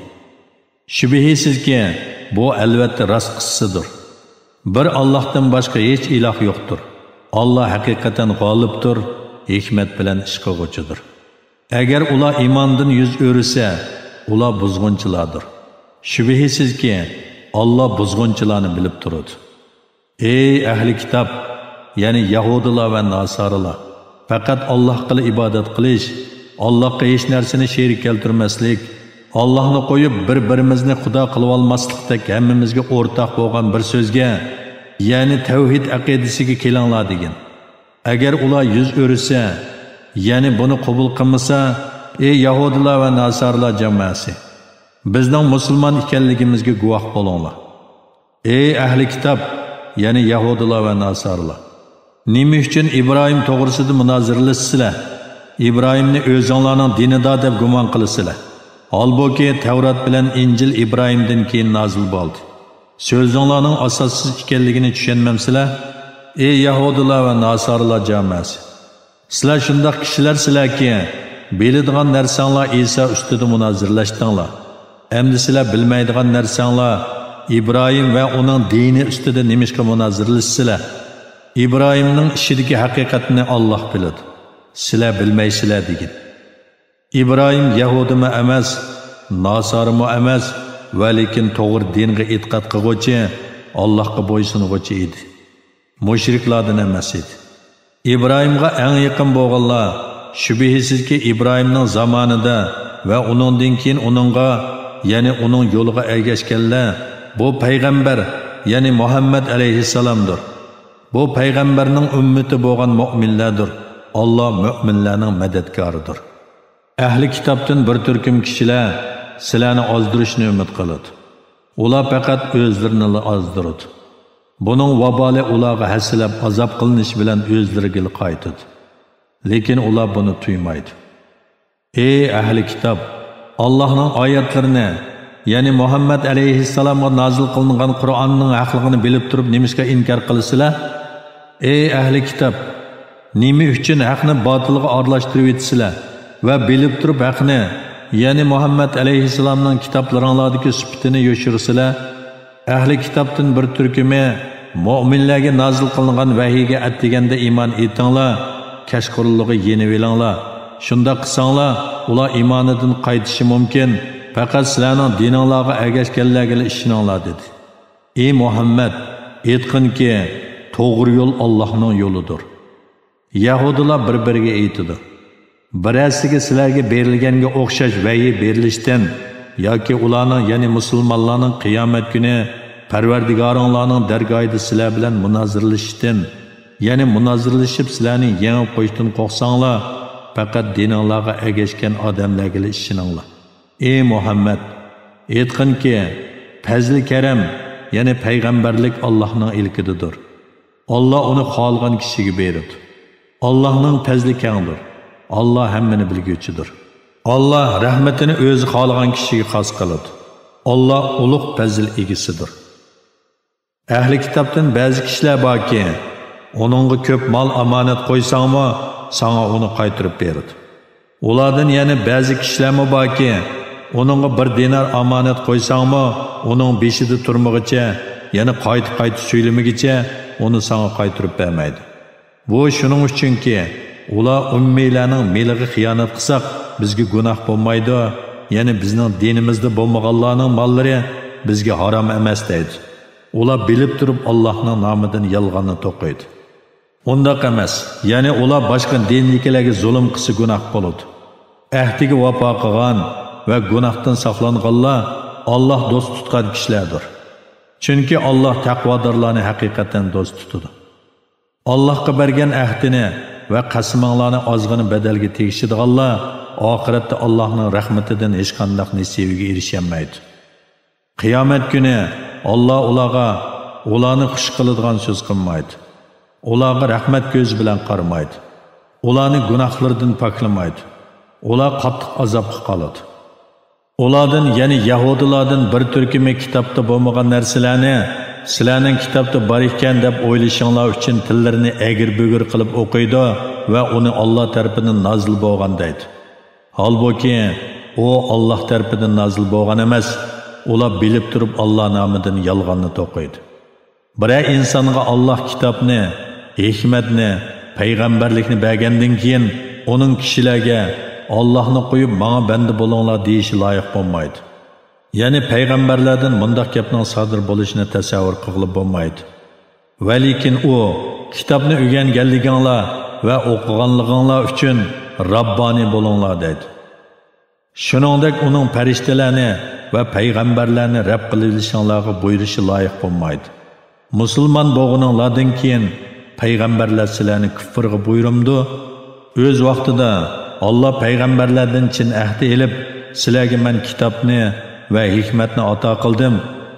Shubhisizki, bu albatta rost qissasidir. Bir Allohdan boshqa hech iloh yo'qdir. Alloh haqiqatan g'olibdir, hikmat bilan ish qiluvchidir. Agar ular iymondan yuz o'risa, ular buzg'unchilardir. Shubhisizki, Alloh buzg'unchilarni bilib turadi. Ey ahli kitob, ya'ni Yahudilar va Nasaralar faqat Allohga ibodat qilish, Allohga hech narsani sherik keltirmaslik, Allohni qo'yib bir-birimizni xudo qilib olmaslikdek hammamizga o'rtoq bo'lgan bir so'zga, ya'ni tavhid aqidasiga kelinglar degan. Agar ular yuz o'risa, ya'ni buni qabul qilmasa, ey Yahudilar va Nasaralar jamoasi, bizning musulmon ekanligimizga guvoh bo'linglar. Ey ahli kitob, ya'ni Yahudilar va Nasaralar, nima uchun Ibrohim to'g'risida munoziralashsizlar? İbrahimni o'zinglarning dinida deb gumon qilasizlar. Holbuki Tavrat bilan Injil İbrahimdan keyin nozil bo'ldi. So'zinglarning asossiz ekanligini tushunmamsizlar? Ey Yahudilar va Nasaralar jamoasi, sizlar shundoq kishilarsizlarki, biladigan narsanglar İsa ustida munozirlashdinglar. Endi sizlar bilmaydigan narsanglar İbrahim va uning dini ustida nimishqa munozirlashsizlar? İbrahimning ishidagi haqiqatni Alloh biladi. Sizlar bilmaysizlar degan. İbrahim Yahudimi emas, Nasarimi emas, va lekin to'g'ri dinga e'tiqod qiluvchi, Allohga bo'ysunuvchi edi. Mushriklardan emas edi. İbrahimga eng yaqin bo'lganlar shubhisizki İbrahimning zamonida va uningdan keyin uningga, ya'ni uning yo'liga ergashganlar bu payg'ambar, ya'ni Muhammad alayhissalomdir. Bu payg'ambarning ummati bo'lgan mu'minlardir. Allah müminlerinin madadkoridir. Ahli kitobdan bir turkum kishilar sizlarni ozdirishni umid qiladi. Ular faqat o'zlarini ozdiradi. Buning vaboli ularga hasilab azob qilinish bilan o'zlariga qaytadi. Lekin ular buni tuymaydi. Ey ahli kitob, Allohning oyatlarini, ya'ni Muhammad alayhissalomga nozil qilingan Qur'onning haqligini bilib turib nimishga inkor qilasizlar? Ey ahli kitob, nima uchun haqni botilga aralashtirib etisizlar va bilib turib haqni, ya'ni Muhammad alayhissalomning kitoblaringlardagi sifatini yo'shirsizlar? Ahli kitobdan bir turkumi mu'minlarga nozil qilingan vahiyga atdiganda iymon etinglar, kashqurligi yenib elinglar. Shunda qilsanglar, ular iymonidan qaytishi mumkin. Faqat sizlarning dininglarga ergashganlarga ishoninglar dedi. Ey Muhammad, aytqinki, to'g'ri yo'l Allohning yo'lidir. Yahudilar bir-biriga aytdi. Birasiga sizlarga berilganga o'xshash vahiy berilishdan yoki ularning, ya'ni musulmonlarning qiyomat kuni Parvardigoringlarning dargohida sizlar bilan munozirlashishdan, ya'ni munozirlashib sizlarning yengib qo'yishdan qo'rqsanglar, faqat dininglarga ergashgan odamlarga ishoninglar. Ey Muhammad, aytqinki, fazli karam, ya'ni payg'ambarlik Allohning ilkididir. Allah uni xohlagan kishiga beradi. Allah'ның fazli kengdir. Allah hammani bilguvchidir. Allah rahmatini o'zi xohlagan kishiga xos qiladi. Allah ulug' fazl egisidir. Ahli kitobdan ba'zi kishilar borki, uningga ko'p mol omonat qo'ysangmi, sana uni qaytarib beradi. Ulardan yana ba'zi kishilarmi borki, uningga 1 dinar omonat qo'ysangmi, uning beshida turmog'icha, yana qayta so'ylamagicha uni sana qaytarib bermaydi. Bu shuning uchunki, ular ummiylarning meliga xiyonat qilsak, bizga gunoh bo'lmaydi, ya'ni bizning dinimizda bo'lmaganlarning mollari bizga harom emas deydi. Ular bilib turib Allohning nomidan yolg'onni to'qiydi. Undaq emas, ya'ni ular boshqa dinliklarga zulm qilsa gunoh bo'ladi. Ahdiga vafo qilgan va gunohdan saqlanganlar Alloh do'st tutgan kishilardir. Chunki Alloh taqvodorlarni haqiqatan do'st tutadi. Allohga bergan ahdini va qasminglarni ozg'ini badalga tegishadiganlar oxiratda Allohning rahmatidan hech qanday nasibiga erishamaydi. Qiyomat kuni Alloh ularni xush qiladigan so'z qilmaydi. Ularga rahmat ko'zi bilan qaramaydi. Ularni gunohlaridan poklamaydi. Ular qattiq azobga qoladi. Ulardan, ya'ni Yahudilardan bir turkumi kitobda bo'lmagan narsalarni sizlarning kitobda bor ekan deb o'ylashinglar uchun tillarini agir-bugir qilib o'qiydi va uni Alloh tarafidan nozil bo'lgan deydi. Holbuki u Alloh tarafidan nozil bo'lgan emas, ular bilib turib Alloh nomidan yolg'onni to'qiydi. Biror insonga Alloh kitobni, hikmatni, payg'ambarlikni bergandan keyin uning kishilarga Allohni qo'yib menga banda bo'linglar deyishi loyiq bo'lmaydi. Ya'ni payg'ambarlardan bundoq gapning sodir bo'lishini tasavvur qilib bo'lmaydi. Va lekin u kitobni o'rganganliginglar va o'qiganliginglar uchun Rabbani bo'linglar dedi. Shuningdek uning farishtalarni va payg'ambarlarni rab qilishinglarga buyurishi loyiq bo'lmaydi. Musulmon bo'lganinglardan keyin payg'ambarlar sizlarni kufrga buyurumdi. O'z vaqtida Allah payg'ambarlardan chin ahd elib, sizlarga men kitobni va hikmatni ato qildim.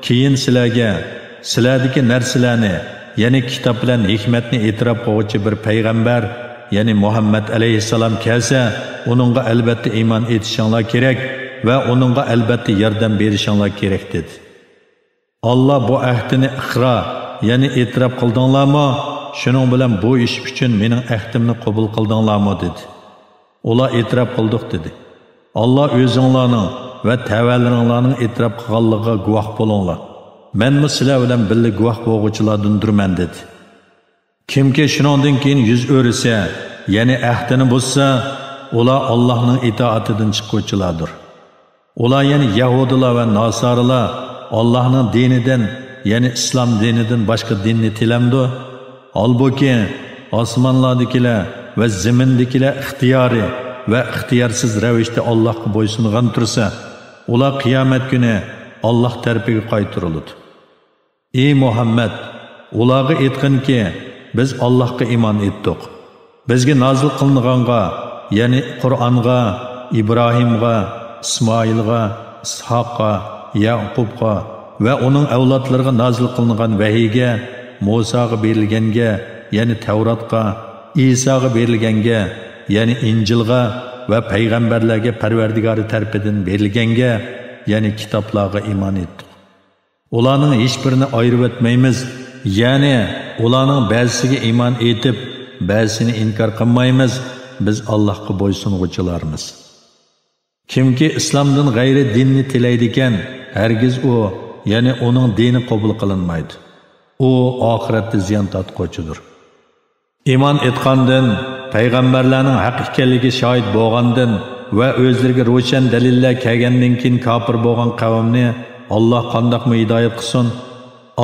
Keyin sizlardagi narsalarni, ya'ni kitob bilan hikmatni e'tirof qiluvchi bir payg'ambar, ya'ni Muhammad alayhissalom kelsa, uningga albatta iymon etishinglar kerak va uningga albatta yordam berishinglar kerak dedi. Allah bu ahdini iqro, ya'ni e'tirof qildinglarmi? Shuning bilan bu ish uchun mening ahdimni qabul qildinglarmi dedi. Ular e'tirof qildik dedi. Allah o'zinglarning va tavallaringlarning e'tirof qilganligiga guvoh bo'linglar. Men sizlar bilan birga guvoh bo'lg'uchilardandirman dedi. Kimki shuningdan keyin yuz o'risa, ya'ni ahdini buzsa, ular Allohning itoatidan chiquvchilardir. Ular ya'ni Yahudilar va Nasorilar Allohning dinidan, ya'ni islom dinidan boshqa dinni tilamdi. Halbuki osmonlardagilar va zamindagilar ixtiyoriy va ixtiyorsiz ravishda Allohga bo'ysungan tursa, ular qiyomat kuni Alloh tarafiga qaytariladi. Ey Muhammad, ularga aytqinki, biz Allohga iymon etdik. Bizga nozil qilinganga, ya'ni Qur'onga, Ibrohimga, Ismoilga, Ishoqqa, Yaqubga va uning avlodlariga nozil qilingan vahiyga, Musoga berilganga, ya'ni Tavratga, Isoga berilganga, ya'ni Injilga va payg'ambarlarga Parvardigori tarafidan berilganga, ya'ni kitoblarga iymon etdik. Ularning hech birini ayirib o'tmaymiz, ya'ni ularning ba'zisiga iymon etib, ba'zisini inkor qilmaymiz. Biz Allohga bo'ysunuvchilarmiz. Kimki islomdan g'ayri dinni tilaydi ekan, hargiz u, ya'ni uning dini qabul qilinmaydi. U oxiratda ziyon tortquchidir. Iymon etgandan, payg'ambarlarning haq ekanligi shohid bo'lgandan va o'zlariga ro'shan dalillar kelgandan keyin kofir bo'lgan qavmni Alloh qandoqmi hidoyat qilsin?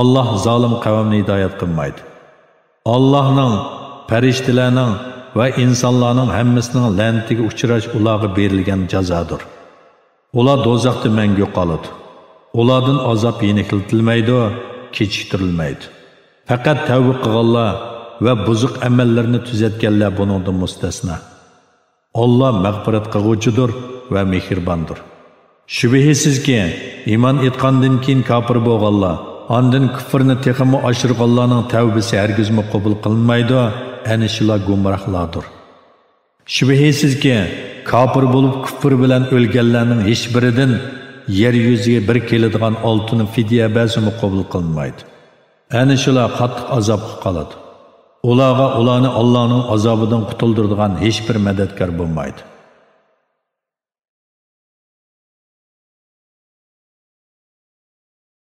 Alloh zolim qavmni hidoyat qilmaydi. Allohning, farishtalarning va insonlarning hammasining la'natiga uchrash ularga berilgan jazodir. Ular do'zaxda mangu qoladi. Ulardan azob yengiltilmaydi, kechiktirilmaydi. Faqat tavba qilganlar va buzuq amallarni tuzatganlar buningdan mustasno. Allah mag'firat qiluvchidir va mehribondir. Shubhisizki, iymon etgandan keyin kofir bo'lganlar, ondan kufrni texmi oshirganlarning tavbasi hargizmi qabul qilinmaydi. Ana shular gumrohlardir. Shubhisizki, kofir bo'lib kufr bilan o'lganlarning hech biridan yer yuziga bir keladigan oltin fidya bazmi qabul qilinmaydi. Ana shular qattiq azobga qoladi. Ularga ularni Allohning azobidan qutuldiradigan hech bir madadkor bo'lmaydi.